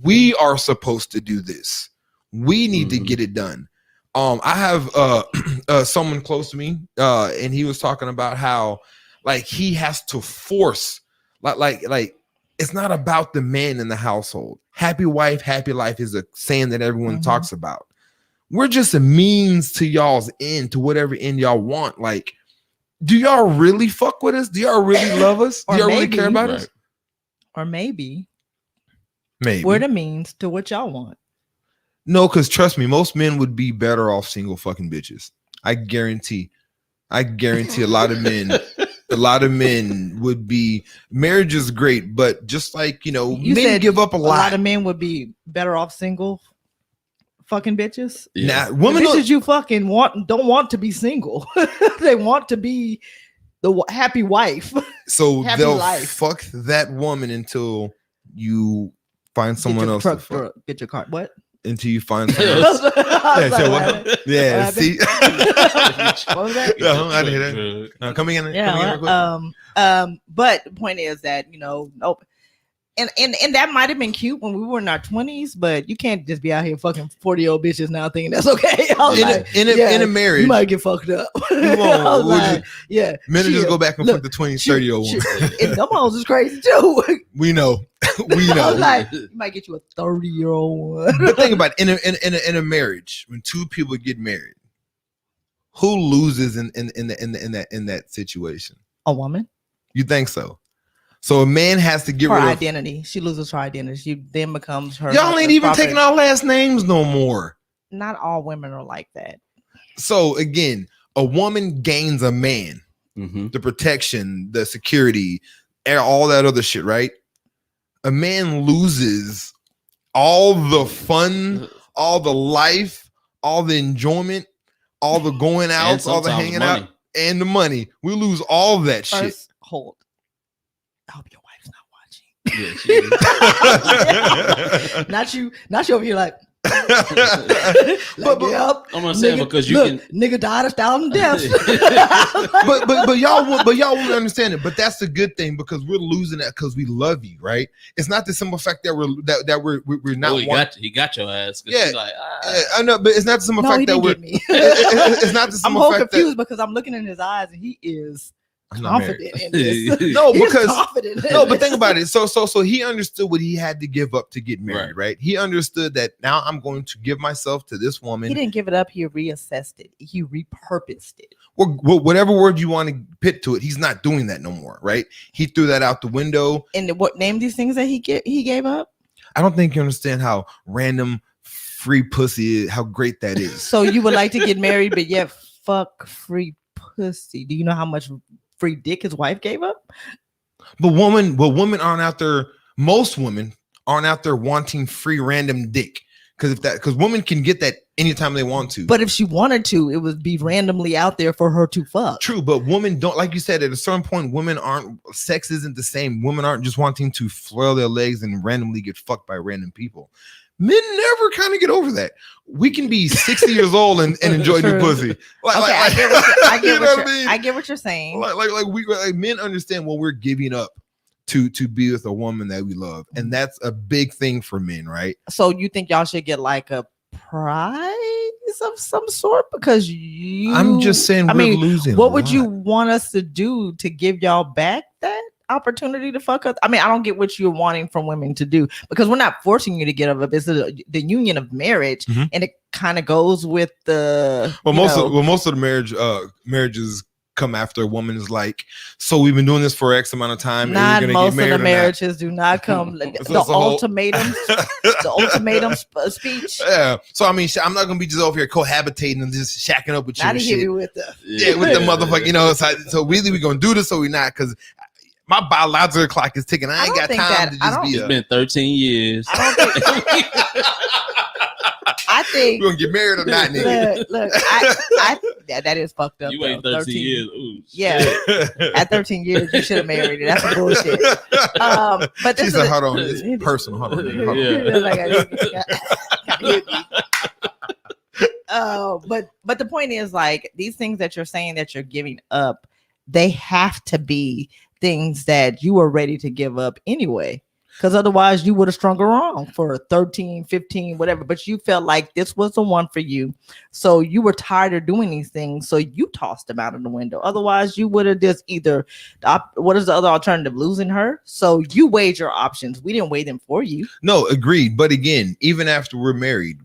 we are supposed to do this. We need to get it done. I have someone close to me, and he was talking about how like he has to force like it's not about the man in the household. Happy wife, happy life is a saying that everyone talks about. We're just a means to y'all's end, to whatever end y'all want. Like, do y'all really fuck with us? Do y'all really love us? Do Or y'all really maybe- care about Right. us? Or maybe Maybe. we're the means to what y'all want. No, because trust me, most men would be better off single fucking bitches. I guarantee a lot of men would be. Marriage is great, but just like, you know, You men said give up a A lot lot. of men would be better off single fucking bitches. Yeah. Nah, women The don't, bitches you fucking don't want to be single. They want to be the happy wife. so happy they'll life. fuck that woman until you find someone Get your else to truck, fuck. get your car. What? Until you find someone I else. was Yeah, like, so what what- happened? Yeah, What see. What was that? Yeah, I didn't hear that. Come again. Yeah. Come again real quick. But the point is that, you know, nope. And that might have been cute when we were in our 20s, but you can't just be out here fucking 40-year-old bitches now thinking that's okay. I was like, in a marriage, you might get fucked up. Come on, I was would you- like, yeah. men just chill. go back and Look, fuck the 20, chill, 30-year-old woman. chill. And them hoes is crazy too. We know. We I know. was like, you might get you a 30-year-old one. But think about it, in a marriage, when two people get married, who loses in that situation? A woman. You think so? So a man has to get Her rid of. identity. She loses her identity. She then becomes her. Y'all ain't husband's even property. taking our last names no more. Not all women are like that. So again, a woman gains a man, the protection, the security, all that other shit, right? A man loses all the fun, all the life, all the enjoyment, all the going out, all the hanging out, and the money. We lose all that shit. First, hold. I hope your wife's not watching. Yeah, she is. Not you. Not you over here like. But- yep, I'm gonna say nigga, because you look, can. nigga died a thousand deaths. but y'all won't understand it. But that's the good thing, because we're losing that because we love you, right? It's not the simple fact that we're not. Oh, he got your ass. 'Cause Yeah. she's like, I know, but it's not the simple No, he fact that didn't we're. get me. It's not the I'm simple whole fact confused because I'm looking in his eyes and he is I'm not married. confident in this. No, He's because confident in no, but this. think about it. So he understood what he had to give up to get married, right? He understood that now I'm going to give myself to this woman. He didn't give it up. He reassessed it. He repurposed it. Or whatever word you want to pit to it, he's not doing that no more, right? He threw that out the window. And what name these things that he gave up? I don't think you understand how random free pussy is, how great that is. So you would like to get married, but yet fuck free pussy. Do you know how much free dick his wife gave up? But women aren't out there. Most women aren't out there wanting free random dick, because women can get that anytime they want to. But if she wanted to, it would be randomly out there for her to fuck. True, but women don't, like you said, at a certain point, sex isn't the same. Women aren't just wanting to flail their legs and randomly get fucked by random people. Men never kind of get over that. We can be 60 years old and enjoy new True. pussy. I get what you're saying. Like men understand what we're giving up to be with a woman that we love, and that's a big thing for men, right? So you think y'all should get like a prize of some sort because you. I'm just saying we're losing. What would you want us to do to give y'all back that opportunity to fuck us? I mean, I don't get what you're wanting from women to do because we're not forcing you to get up. It's the union of marriage, and it kind of goes with the. Most of the marriages come after a woman is like, so we've been doing this for X amount of time. Not and most of the marriages marriages do not come. So the it's a whole- ultimatum, the ultimatum speech. Yeah. So I mean, I'm not gonna be just over here cohabitating and just shacking up with you. Not And to hit me shit. with the. Yeah, with the motherfucker. You know, so really we're gonna do this or we not because my biological clock is ticking. I ain't got time to just be. It's been 13 years. I don't think. I think we're gonna get married or not, nigga. Look, that is fucked up. You ain't 13 years. Ooh, yeah, at 13 years, you should have married it. That's some bullshit. But this She is said, hold on, it's personal. Hold on. But the point is, like, these things that you're saying that you're giving up, they have to be things that you are ready to give up anyway. Because otherwise you would have strung around for 13, 15, whatever. But you felt like this was the one for you. So you were tired of doing these things. So you tossed them out of the window. Otherwise, you would have just either, what is the other alternative? Losing her. So you weighed your options. We didn't weigh them for you. No, agreed. But again, even after we're married,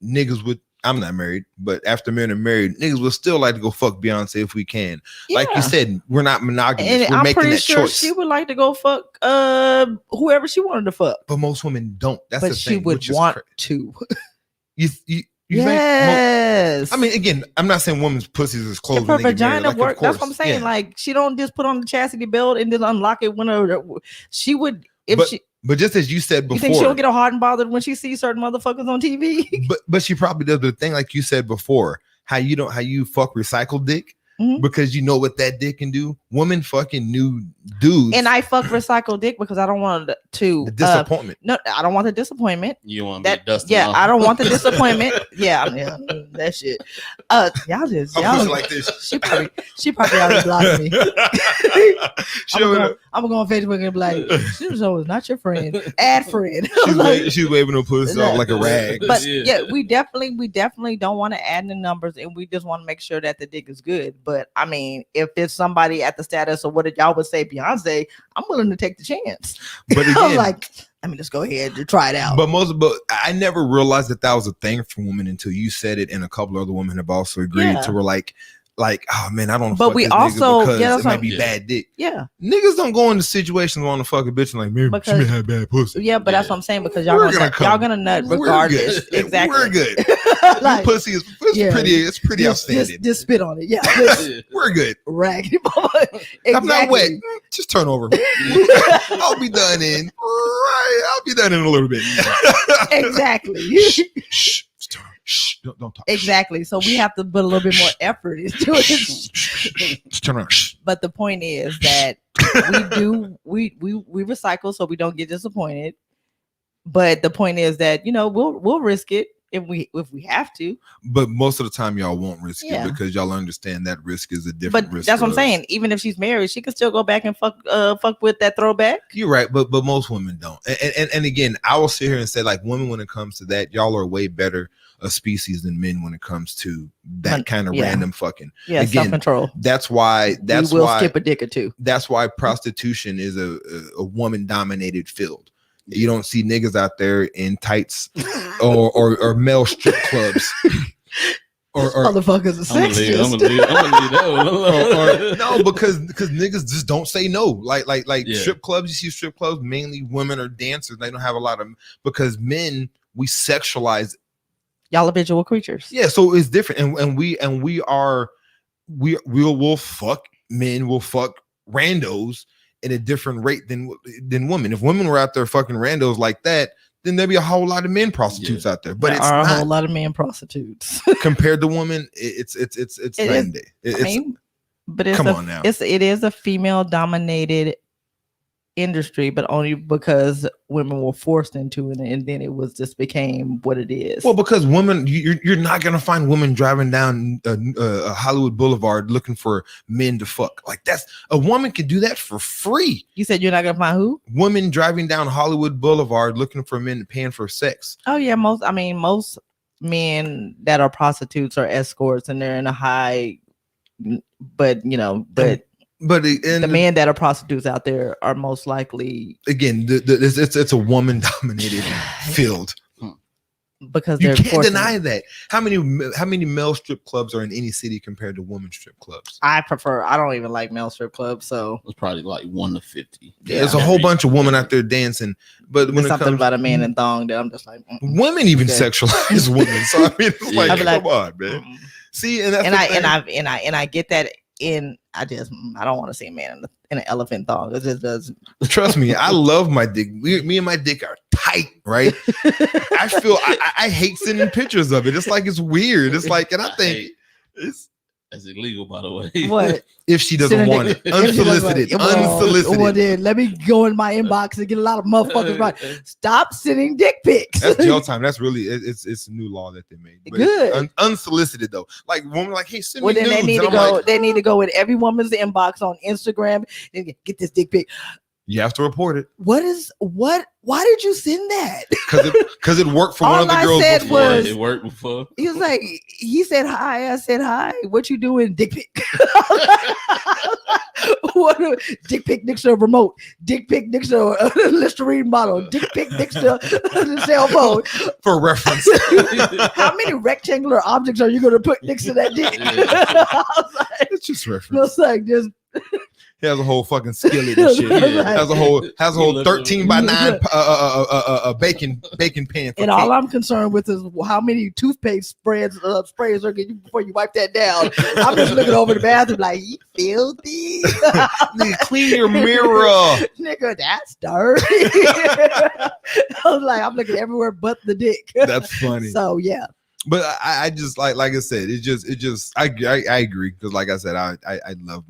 niggas would, I'm not married, but after men are married, niggas will still like to go fuck Beyonce if we can. Yeah. Like you said, we're not monogamous. And we're I'm making pretty that sure choice. she would like to go fuck whoever she wanted to fuck. But most women don't. That's but the she thing, would want to. You yes. think? I mean, again, I'm not saying women's pussies is closed. If her vagina like, work, that's what I'm saying. Yeah. Like, she don't just put on the chastity belt and then unlock it whenever she would. But just as you said before, you think she'll get hot and bothered when she sees certain motherfuckers on TV? But she probably does. But the thing, like you said before, how you fuck recycled dick. Mm-hmm. Because you know what that dick can do. Women fucking new dudes. And I fuck recycled dick because I don't want to the disappointment. No, I don't want the disappointment. You want that? Dustin Yeah, off. I don't want the disappointment. Yeah, that shit. Y'all like this. She probably already blocked me. I'm gonna go on Facebook and be like, she was not your friend. Add friend. She's waving her pussy off like a rag. But yeah, we definitely don't want to add the numbers, and we just want to make sure that the dick is good. But I mean, if it's somebody at the status of what y'all would say Beyonce, I'm willing to take the chance. But again, I'm like, let me just go ahead and try it out. But I never realized that was a thing for women until you said it, and a couple other women have also agreed to. Were like, oh man, I don't. But we also because it might be bad dick. Yeah, niggas don't go into situations want to fuck a bitch and like, man, she may have bad pussy. Yeah, but that's what I'm saying, because y'all gonna nut regardless. Exactly, we're good. Like, pussy is pretty. It's pretty outstanding. Just spit on it. Yeah, we're good. Raggedy boy. Exactly. I'm not wet. Just turn over. I'll be done in. I'll be done in a little bit. Exactly. Shh, don't talk. Exactly. So we have to put a little bit more effort into it. Just turn around. But the point is that we recycle so we don't get disappointed. But the point is that, we'll risk it if we have to. But most of the time y'all won't risk it because y'all understand that risk is a different risk. That's what I'm saying. Even if she's married, she can still go back and fuck with that throwback. You're right, but most women don't. And again, I will sit here and say, like, women, when it comes to that, y'all are way better a species than men when it comes to that kind of random fucking. Yeah, again, self-control. That's why skip a dick or two. That's why prostitution is a woman dominated field. You don't see niggas out there in tights or male strip clubs. Or motherfuckers are sexist. I'm gonna leave no, because niggas just don't say no. Like strip clubs, you see strip clubs, mainly women are dancers. They don't have a lot of, because men, we sexualize. Y'all are visual creatures. Yeah, so it's different, and we'll fuck men, we'll fuck randos at a different rate than women. If women were out there fucking randos like that, then there'd be a whole lot of men prostitutes out there. But there are a whole lot of men prostitutes compared to women. It's night and day. But it is a female dominated industry, but only because women were forced into it, and then it was just became what it is. Well, because women, you're not gonna find women driving down a Hollywood Boulevard looking for men to fuck. Like, that's a woman can do that for free. You said you're not gonna find who? Women driving down Hollywood Boulevard looking for men paying for sex. Oh yeah, most men that are prostitutes or escorts, and they're in a high, but the men that are prostitutes out there are most likely again, it's a woman dominated field. because You they're can't forcing- deny that. How many male strip clubs are in any city compared to women strip clubs? I don't even like male strip clubs, so It's probably like 1 to 50. There's a whole bunch of women out there dancing, but when there's it something comes about a man in thong that I'm just like, women even Okay. sexualize women. So I mean, it's like, I'd be like, come on, man. mm. See, and that's and the I thing. and I get that I don't want to see a man in an elephant thong. It just does. Trust me, I love my dick. Me and my dick are tight, right? I feel I hate sending pictures of it. It's like it's weird. It's like, and I think it's That's illegal, by the way. What? if she doesn't Sending want it, dick- if she doesn't want unsolicited, it. Well, unsolicited. then let me go in my inbox and get a lot of motherfuckers right. Stop sending dick pics. That's jail time. That's really it's a new law that they made. But it's Good. Unsolicited though. Like woman, like, hey, send Well, me then nudes. they need And to I'm go. like, They need to go in every woman's inbox on Instagram and get this dick pic. you have to report it What? Why did you send that? because it worked for one All of the I girls said before. was- It worked before. He was like, he said hi. I said hi. What you doing? Dick pic. What dick pic next to a remote? Dick pic next to a Listerine bottle? Dick pic next to the cell phone? For reference. How many rectangular objects are you going to put next to that dick? Yeah. I was like, It's just I reference. was like, just He has a whole fucking skillet and shit. Yeah. Has a whole You 13 by 9 bacon pan. For and all cake. I'm concerned with is how many toothpaste sprays are getting before you wipe that down. I'm just looking over the bathroom like, you filthy. Nigga, clean your mirror. Nigga, that's dirty. I was like, I'm looking everywhere but the dick. That's funny. So yeah, But I just like I said, it just I agree because like I said, I love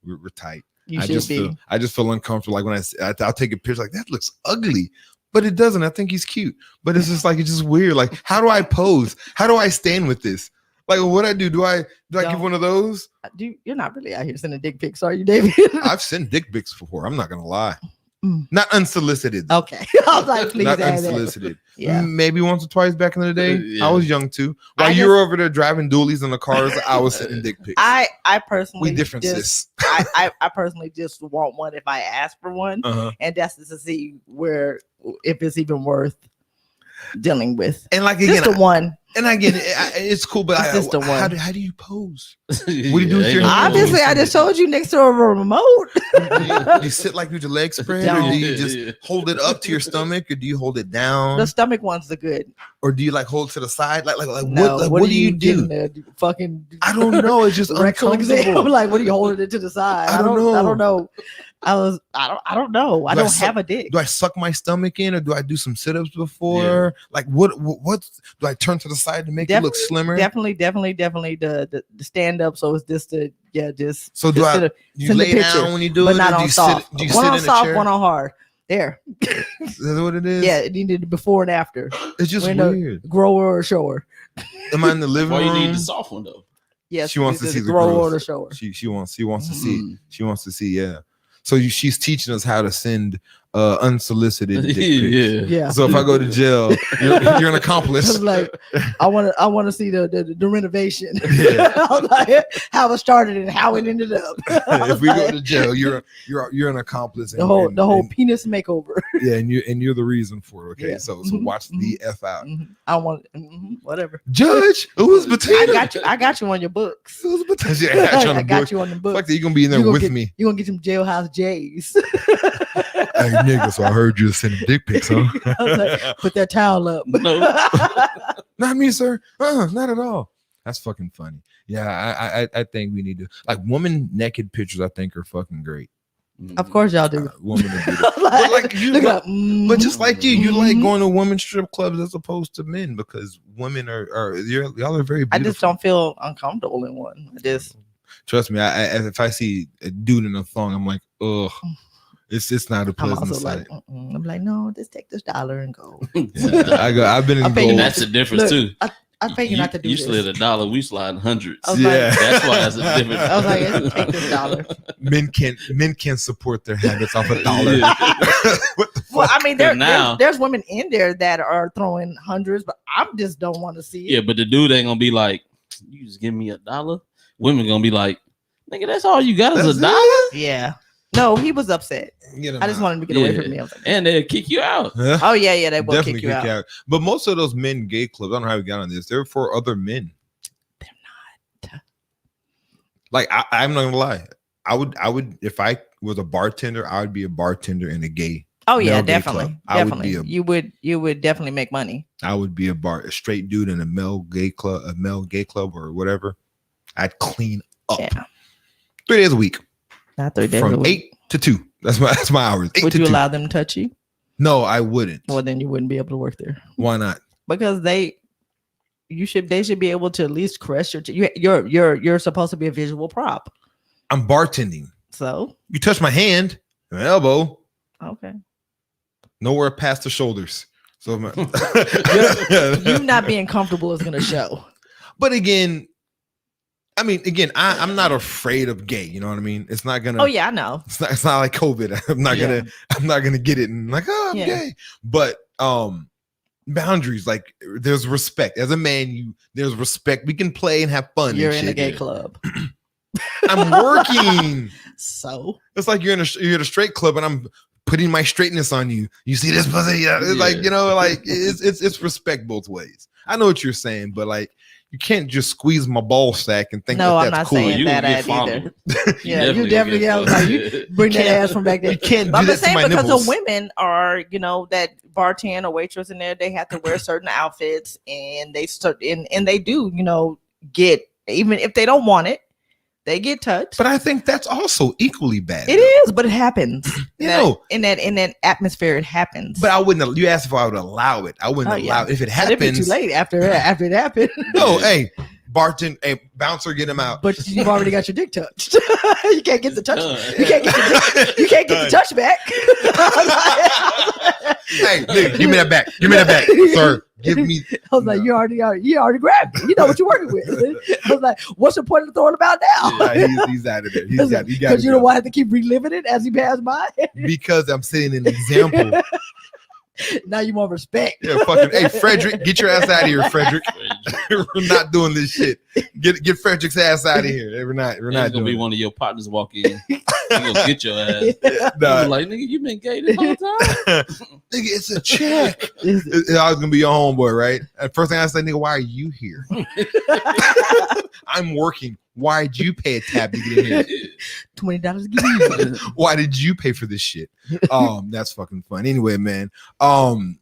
we're tight. you I should just be. feel uncomfortable. Like when I'll take a picture like that looks ugly, but it doesn't. I think he's cute, but it's just like it's just weird. Like how do I pose? How do I stand with this? Like what I do? Do I give Don't. one of those? You're not really out here sending dick pics, are you, David? I've sent dick pics before. I'm not gonna lie. Mm. Not unsolicited. Okay, I was like, please Not add that. unsolicited. Yeah. Maybe once or twice back in the day. Yeah. I was young too. While I you just- were over there driving dualies in the cars, I was sending dick pics. I personally We different, just, sis. I personally just want one if I ask for one, Uh-huh. and that's just to see if it's even worth dealing with. And like again, Just the one. and again, it's cool, but It's just the how one. do you pose? What do you do with your hands? Obviously, I just told you next to a remote. Do you sit like with your legs spread, or do you just Yeah. hold it up to your stomach, or do you hold it down, The stomach ones are good. or do you like hold it to the side? Like No, what do you do? getting there? Fucking I don't know. It's just rectal exam. uncomfortable. Like, what are you holding it to the side? I don't know. I don't know. I don't know. I Do I don't suck- have a dick. Do I suck my stomach in, or do I do some sit-ups before? Like what do I turn to the side to make it look slimmer? Definitely the stand up. So it's just just. So do just I? to- You send the lay picture, down when you do but it, not or do on you soft. sit? Do you One sit on in a soft, chair? one on hard. There. Is that what it is? Yeah, it needed before and after. It's just We're in a weird. grower or shower. Am I in the living Why you room? need the soft one though? Yes, She wants to it's see a the grower growth. or the shower. She wants to see. Mm. She wants to see. Yeah. So she's teaching us how to send unsolicited dick pics. Yeah. Yeah. So if I go to jail, you're an I accomplice. was like, I want to see the renovation. Yeah. I was like, how it started and how it ended up. I was If we go like, to jail, you're an accomplice. the whole penis makeover. yeah, and you're the reason for it. Okay, Yeah. so Mhm, watch the f out, Mhm. I want whatever. Judge. Who's Bettina? I got you on your books. Who's Bettina? Yeah, I got you on I the got book. you on the books. Fuck that, you gonna be in there You gonna with get- me. You gonna get some jailhouse J's. Hey nigga, so I heard you sending dick pics, huh? I was like, put that towel up. No. Not me, sir. Not at all. That's fucking funny. Yeah, I think we need to like woman naked pictures. I think are fucking great. Of course, y'all do. Woman are beautiful. Like, But like you, look it up. but just like you like Mhm. going to women's strip clubs as opposed to men because women are y'all are very I beautiful. just don't feel uncomfortable in one. I just Trust me. If I see a dude in a thong, I'm like, ugh. It's not a I'm pleasant also sight. like, I'm like, no, just take this $1 and go. Yeah, I've been in I'm paying gold. you That's the difference Look, too. I pay you not to do You this. slid $1, we slide hundreds. I was Yeah. like, That's why that's a difference. I was like, let's take this $1. Men can support their habits off $1. Yeah. What the fuck? Well, I mean, now- there's women in there that are throwing hundreds, but I just don't want to see it. Yeah, but the dude ain't gonna be like, you just give me $1. Women gonna be like, nigga, that's all you got is That's $1. Yeah. No, he was upset. Get him I just out. wanted him to get away Yeah. from me. I was like, And they'll kick you out. Huh? oh yeah, they will Definitely kick you out. But most of those men gay clubs, I don't know how we got on this. They're for other men. They're not. Like I'm not gonna lie. I would if I was a bartender, I would be a bartender in a gay. Oh yeah, male gay definitely, club. I would definitely. be You would definitely make money. I would be a straight dude in a male gay club or whatever. I'd clean up. Yeah, 3 days a week not 3 days a from week. 8 to 2. That's my hours. 8 Would to you 2. allow them to touch you? No, I wouldn't. Well, then you wouldn't be able to work there Why not? because they should be able to at least caress you're supposed to be a visual prop. I'm bartending. So You touch my hand, my elbow, okay, nowhere past the shoulders. So you not being comfortable is gonna show. But again, I'm not afraid of gay. You know what I mean? It's not gonna. Oh yeah, I know. It's not like COVID. I'm not gonna get it and like, oh, I'm Yeah. gay. But boundaries, like there's respect. As a man, there's respect. We can play and have fun. You're and in a shit. gay club, I'm working. so It's like you're at a straight club and I'm putting my straightness on you. You see this pussy? Yeah. It's like, like it's respect both ways. I know what you're saying, but like you can't just squeeze my ball sack and think no, that I'm that's not cool. saying You that gonna ad get either. followed. Yeah, you definitely gonna got get like followed. bring that can't- ass from back there. You can't But do I'm that just to saying my because nipples. the women are, that bartend or waitress in there, they have to wear certain outfits and they start and they do, get, even if they don't want it, they get touched. But I think that's also equally bad. It is, but it happens. You in that atmosphere, it happens. But I wouldn't. You asked if I would allow it. I wouldn't Oh, yeah. allow it if it But it'd be happens. too late after it happened. No, hey, bartend, hey, bouncer, get him out. But you've already got your dick touched. You can't get the touch. Done. You can't get you can't get the touch back. Hey, nigga, give me that back. Give me that back, sir. Give me. I was like, you already grabbed it. You know what you're working with. I was like, what's the point of throwing him out now? He's out of there. He got Because you don't want to have to keep reliving it as he passed by. because I'm setting an example. Now you want respect. Yeah, fucking. Hey, Frederick, get your ass out of here, Frederick. We're not doing this shit. Get Frederick's ass out of here. We're not It's gonna doing be it. one of your partners walk in. He gonna get your ass. Nah, Be like, nigga, you been gay this whole time. nigga, it's a check. I was gonna be your homeboy, right? And first thing I say, nigga, why are you here? I'm working. Why'd you pay a tab to get in here? $20 to give you. Why did you pay for this shit? That's fucking fun. Anyway, man. Man,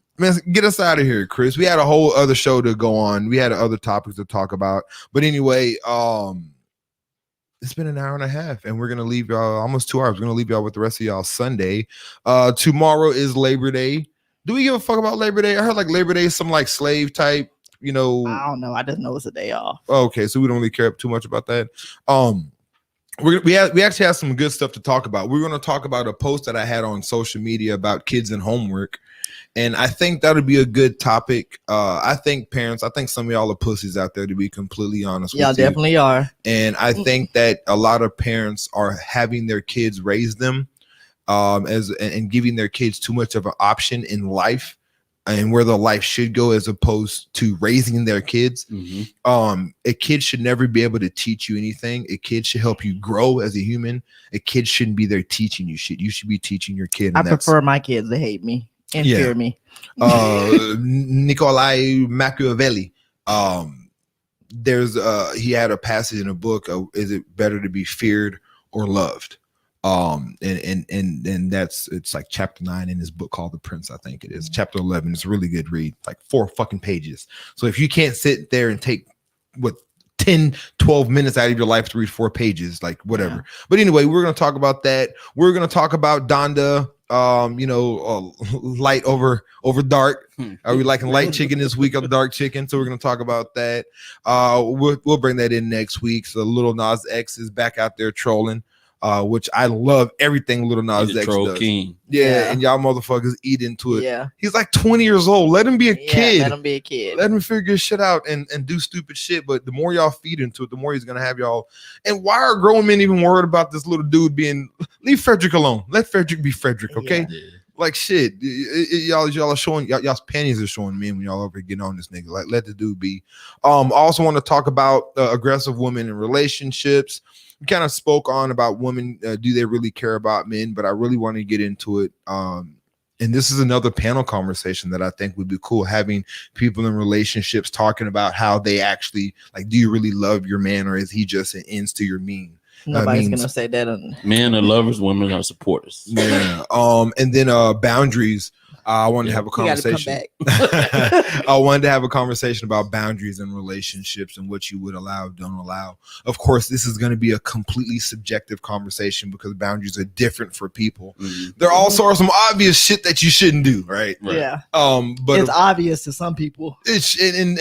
get us out of here, Chris. We had a whole other show to go on. We had other topics to talk about. But anyway, it's been an hour and a half, and we're gonna leave y'all almost 2 hours. We're gonna leave y'all with the rest of y'all Sunday. Tomorrow is Labor Day. Do we give a fuck about Labor Day? I heard like Labor Day is some like slave type, I don't know. I just know it's a day off. Okay, so we don't really care too much about that. We actually have some good stuff to talk about. We're going to talk about a post that I had on social media about kids and homework, and I think that would be a good topic. I think parents, I think some of y'all are pussies out there, to be completely honest. Y'all with you. definitely are. And I think that a lot of parents are having their kids raise them and giving their kids too much of an option in life and where the life should go as opposed to raising their kids. Mm-hmm. A kid should never be able to teach you anything. A kid should help you grow as a human. A kid shouldn't be there teaching you shit. You should be teaching your kid. I prefer my kids to hate me and fear me. Nikolai Machiavelli. He had a passage in a book. Is it better to be feared or loved? And it's like chapter 9 in his book called The Prince, I think it is. Chapter 11 is a really good read, like 4 fucking pages. So if you can't sit there and take 10-12 minutes out of your life to read 4 pages, like whatever. But anyway, we're gonna talk about that. We're gonna talk about Donda, light over dark. Are we liking light chicken this week or dark chicken? So we're gonna talk about that. We'll bring that in next week. So Little Nas X is back out there trolling. Which I love everything Little Nas X does. King. Yeah, and y'all motherfuckers eat into it. Yeah. He's like 20 years old. Let him be a kid. Let him be a kid. Let him figure shit out and do stupid shit. But the more y'all feed into it, the more he's gonna have y'all. And why are grown men even worried about this little dude being? Leave Frederick alone. Let Frederick be Frederick, okay? Yeah. Like shit, y'all are showing y'all's panties are showing men when y'all over getting on this nigga. Like, let the dude be. I also want to talk about aggressive women in relationships. We kind of spoke on about women. Do they really care about men? But I really want to get into it. And this is another panel conversation that I think would be cool. Having people in relationships talking about how they actually like. Do you really love your man, or is he just an ends to your mean? Nobody's gonna say that. Men are lovers, women are supporters. Yeah. And then boundaries. I wanted to have a conversation. I wanted to have a conversation about boundaries in relationships and what you would allow, don't allow. Of course, this is going to be a completely subjective conversation because boundaries are different for people. Mm-hmm. There also are some obvious shit that you shouldn't do, right? Yeah. But it's obvious to some people. It's and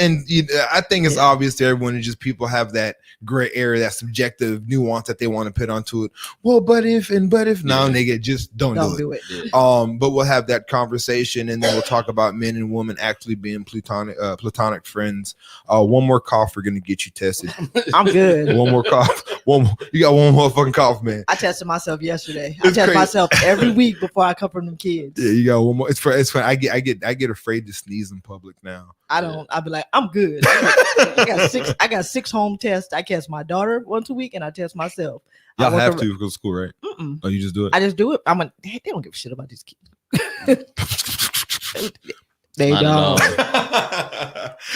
I think it's obvious to everyone. And just people have that gray area, that subjective nuance that they want to put onto it. Well, but if now, nigga, just don't do it. Yeah. But we'll have that conversation, and then we'll talk about men and women actually being platonic friends. One more cough, we're gonna get you tested. I'm good. One more cough. You got one more fucking cough, man. I tested myself yesterday. I test myself every week before I come from them kids. Yeah, you got one more. It's fun. I get afraid to sneeze in public now. I don't. I'll be like, I'm good. I got 6 home tests. I test my daughter once a week, and I test myself. Y'all have to go to school, right? Mm-mm. Oh, you just do it. I just do it. They don't give a shit about these kids. They don't.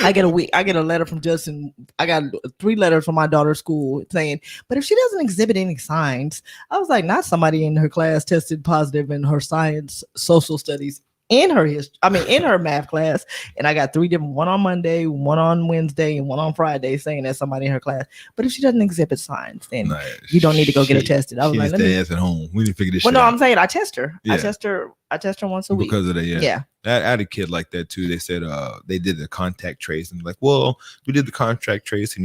I get a letter from Justin. I got 3 letters from my daughter's school saying, but if she doesn't exhibit any signs, I was like, not somebody in her class tested positive in her science, social studies, in her math class, and I got 3 different, one on Monday, one on Wednesday, and one on Friday, saying that somebody in her class. But if she doesn't exhibit signs, then you don't need to go get her tested. I was like, stay ass at home. We need to figure this. Well, shit no, out. I'm saying I test her. Yeah. I test her once a week because of that. Yeah. I had a kid like that too. They said they did the contact trace and like, well, we did the contact trace and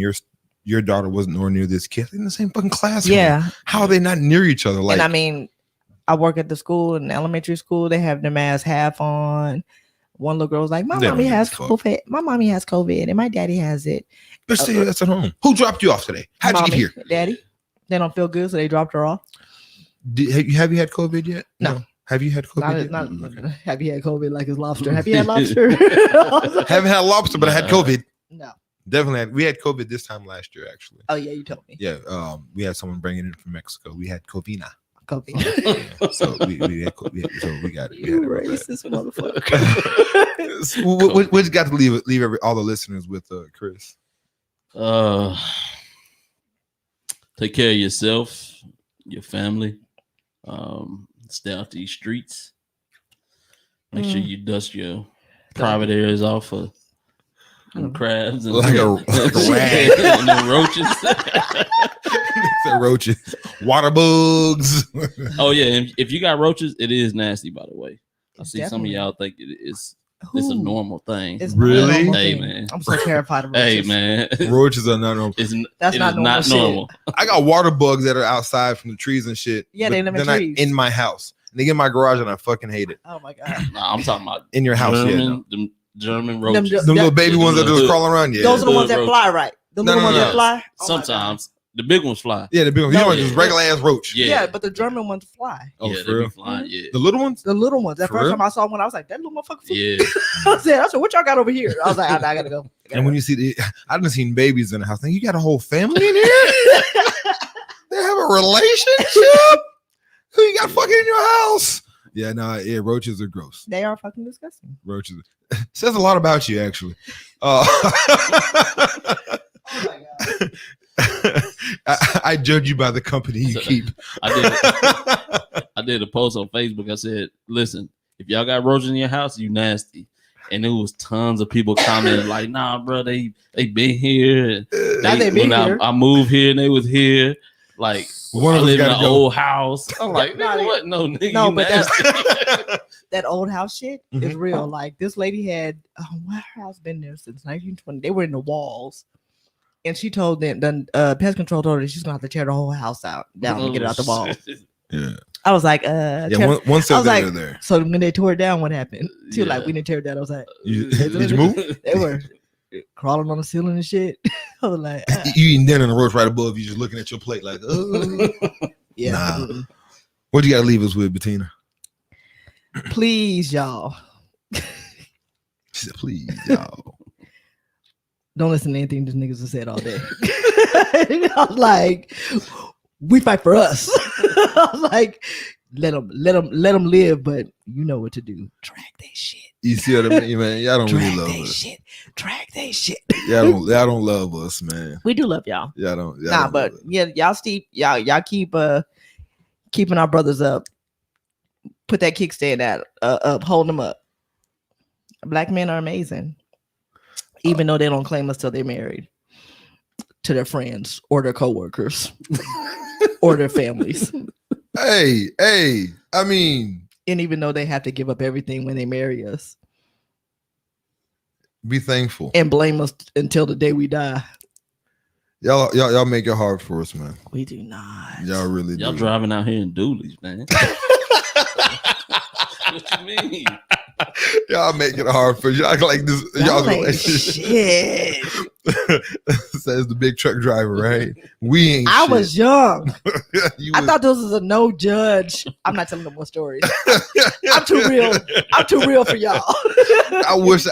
your daughter wasn't nowhere near this kid in the same fucking classroom. Yeah. How are they not near each other? Like, and I mean, I work at the school, in elementary school. They have their masks half on. One little girl was like, my mommy has COVID. My mommy has COVID, and my daddy has it. But still, that's at home. Who dropped you off today? How'd you get here? Daddy. They don't feel good, so they dropped her off. Have you had COVID yet? No. Have you had COVID yet? Okay. Have you had COVID like it's lobster? Have you had lobster? Haven't had lobster, but I had COVID. No. Definitely we had COVID this time last year, actually. Oh, yeah, you told me. Yeah. We had someone bring it in from Mexico. We had Covina. COVID. Yeah, so we got it. You racist motherfucker. What you got to leave all the listeners with, Chris? Take care of yourself, your family. Stay out these streets. Make sure you dust your private areas off for crabs and like a rag and the roaches. The roaches, water bugs. Oh yeah, and if you got roaches, it is nasty. By the way, I see Definitely. some of y'all think it's a normal thing. It's really? Hey man, I'm so terrified of roaches. hey man, Roaches are not normal. That's not normal. I got water bugs that are outside from the trees and shit. Yeah, they live in they're trees. not in my house. And they get in my garage and I fucking hate it. Oh my god. Nah, I'm talking about In your house, them German roaches. Them little baby ones that just crawl around. Yeah. Those are the ones that Roaches. fly, right? The little ones that fly. Oh my God. Sometimes the big ones fly. Yeah, the big ones. You know, just regular ass roach. Yeah, but the German ones fly. Oh, yeah, for they real? be flying. Yeah, The little ones? The little ones. That For first real? time I saw one, I was like, that little motherfucker. yeah. I said, what y'all got over here? I was like, I gotta go. And when you see I done seen babies in the house. Think you got a whole family in here? They have a relationship? Who you got fucking in your house? Yeah, roaches are gross. They are fucking disgusting. Roaches says a lot about you, actually. Oh my God. I judge you by the company you keep. I did a post on Facebook. I said, listen, if y'all got roaches in your house, you nasty. And there was tons of people commenting like, nah, bro, they been here. I moved here and they was here. Like, one I of us live in got an old house. I'm like, nigga, what? No, nigga, No, you but nasty. that old house shit is Mhm. real. Like this lady had her house been there since 1920. They were in the walls. And she told them, the pest control told her she's gonna have to tear the whole house down to get it out the wall. Yeah. I was like, One said I was like, there. so when they tore it down, what happened? She was like, Yeah. we didn't tear it down. I was like, Did you move? they were crawling on the ceiling and shit. I was like, You eating dinner and the roach right above you, just looking at your plate like, oh. yeah. Nah. What do you got to leave us with, Bettina? Please, y'all, She said, please, y'all. don't listen to anything these niggas have said all day. I was like, we fight for us. I was like, let them live, but you know what to do. Drag that shit. You see what I mean, man? Y'all don't really Drag love that us. shit. Drag that shit. Y'all don't love us, man. We do love y'all. Y'all don't. Y'all Nah, don't but love us. yeah, y'all keep keeping our brothers up. Put that kickstand up, hold them up. Black men are amazing, even though they don't claim us till they're married to their friends or their coworkers or their families, Hey, I mean, and even though they have to give up everything when they marry us be thankful. and blame us until the day we die. Y'all make it hard for us, man. We do not. Y'all really Y'all do. driving out here in dualies, man. What you mean? Y'all make it hard for y'all like this. Y'all Y'all ain't shit. Says the big truck driver, right? We ain't. I shit. was young. You I was- thought this was a no judge. I'm not telling no more stories. I'm too real. I'm too real for y'all. I wish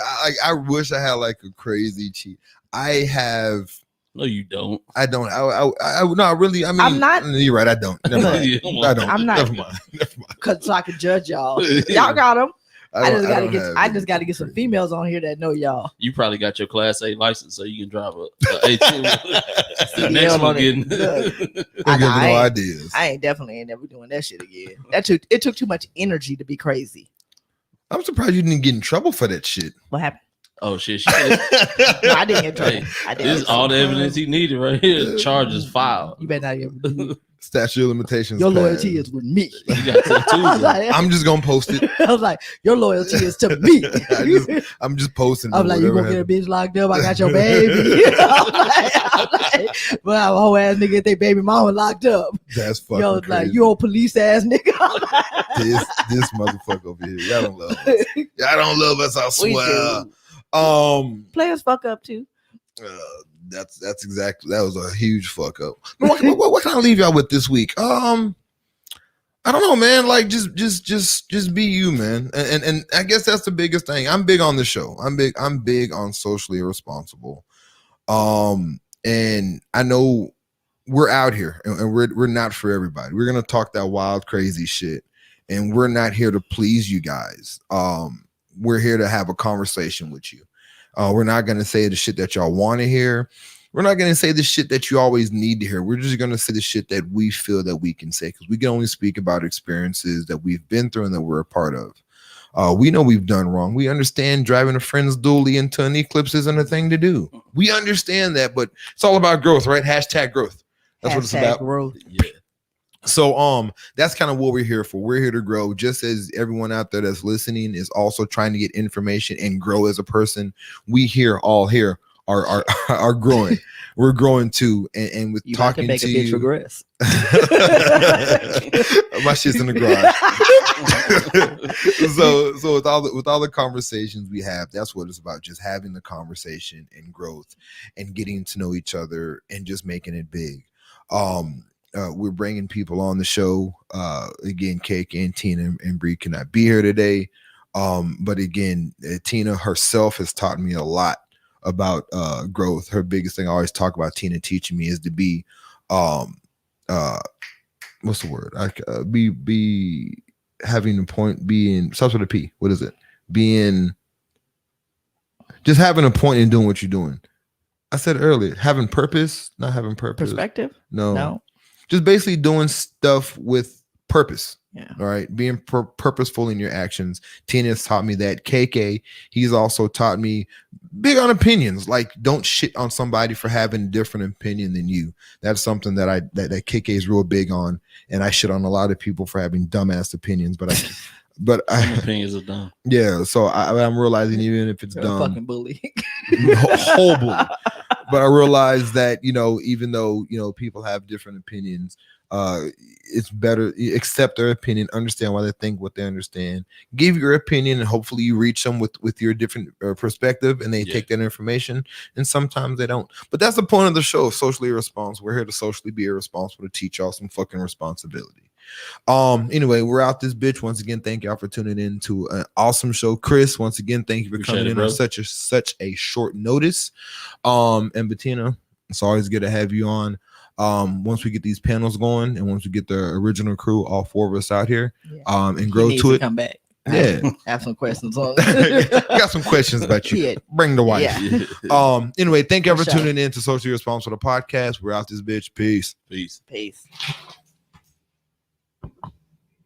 I had like a crazy cheat. I have. No, you don't. I don't. I no. Really. I mean, I'm not- You're right. I don't. Never mind. You don't I want don't. I'm not- Never mind. Never mind. Cause so I can judge y'all. Y'all got them. I just gotta don't get. have I just gotta get some anything females on here that know y'all. You probably got your Class A license, so you can drive a A2. The CDL next one on it. getting. crazy. I I give know, I no ain't- ideas. I ain't never doing that shit again. It took too much energy to be crazy. I'm surprised you didn't get in trouble for that shit. What happened? Oh shit! She said, No, I didn't get in trouble. Hey, I didn't. this is get in all the trouble. evidence he needed right here. Charges filed. You better not ever. Statute of limitations. Your passed. loyalty is with me. You got tattoos. I was like, I'm just gonna post it. I was like, your loyalty is to me. I'm just posting. I'm like, you whatever gonna get a happens. bitch locked up? I got your baby. I'm like, well, a whole ass nigga get their baby mama locked up. That's fucking Yo, crazy. like you old police ass nigga. this motherfucker over here. Y'all don't love us. Y'all don't love us. I We swear. do. Players fuck up too. That's exactly. That was a huge fuck up. What can I leave y'all with this week? I don't know, man. Like just be you, man. And I guess that's the biggest thing. I'm big on the show. I'm big on socially irresponsible. And I know we're out here and we're not for everybody. We're gonna talk that wild, crazy shit. And we're not here to please you guys. We're here to have a conversation with you. We're not gonna say the shit that y'all want to hear. We're not gonna say the shit that you always need to hear. We're just gonna say the shit that we feel that we can say because we can only speak about experiences that we've been through and that we're a part of. We know we've done wrong. We understand driving a friend's dually into an eclipse isn't a thing to do. We understand that, but it's all about growth, right? Hashtag growth. That's what it's about. Growth. Yeah. So that's kind of what we're here for. We're here to grow, just as everyone out there that's listening is also trying to get information and grow as a person. We all here are growing. We're growing too, and with You about to talking make to a bitch you. regress. My shit's in the garage. so with all the conversations we have, that's what it's about. Just having the conversation and growth and getting to know each other and just making it big. We're bringing people on the show. Again, Cake and Tina and Bree cannot be here today. But again, Tina herself has taught me a lot about growth. Her biggest thing I always talk about Tina teaching me is to be what's the word? Be having a point, being starts with a P. What is it? Just having a point in doing what you're doing. I said earlier, having purpose, not having purpose. Perspective? No. Just basically doing stuff with purpose. Yeah. All right. Being purposeful in your actions. Tina has taught me that. KK, he's also taught me big on opinions. Like, don't shit on somebody for having a different opinion than you. That's something that KK is real big on. And I shit on a lot of people for having dumbass opinions, but Some opinions are dumb. yeah. So I'm realizing even if it's You're a dumb, fucking bully. whole bully. But I realize that, even though, people have different opinions, it's better accept their opinion, understand why they think what they understand, give your opinion, and hopefully you reach them with your different perspective and they take that information. And sometimes they don't. But that's the point of the show, socially irresponsible. We're here to socially be irresponsible, to teach y'all some fucking responsibility. Anyway, we're out this bitch. Once again, thank y'all for tuning in to an awesome show. Chris, once again, thank you for Appreciate coming it, in bro. on such a short notice. And Bettina, it's always good to have you on. Once we get these panels going and once we get the original crew, all 4 of us out here, Yeah. and He grow needs to it. come back. Yeah. Have some questions on Got some questions about you. Yeah. Bring the wife. Yeah. Anyway, thank you For for sure. tuning in to Socially Responsible the podcast. We're out this bitch. Peace. Peace. Peace.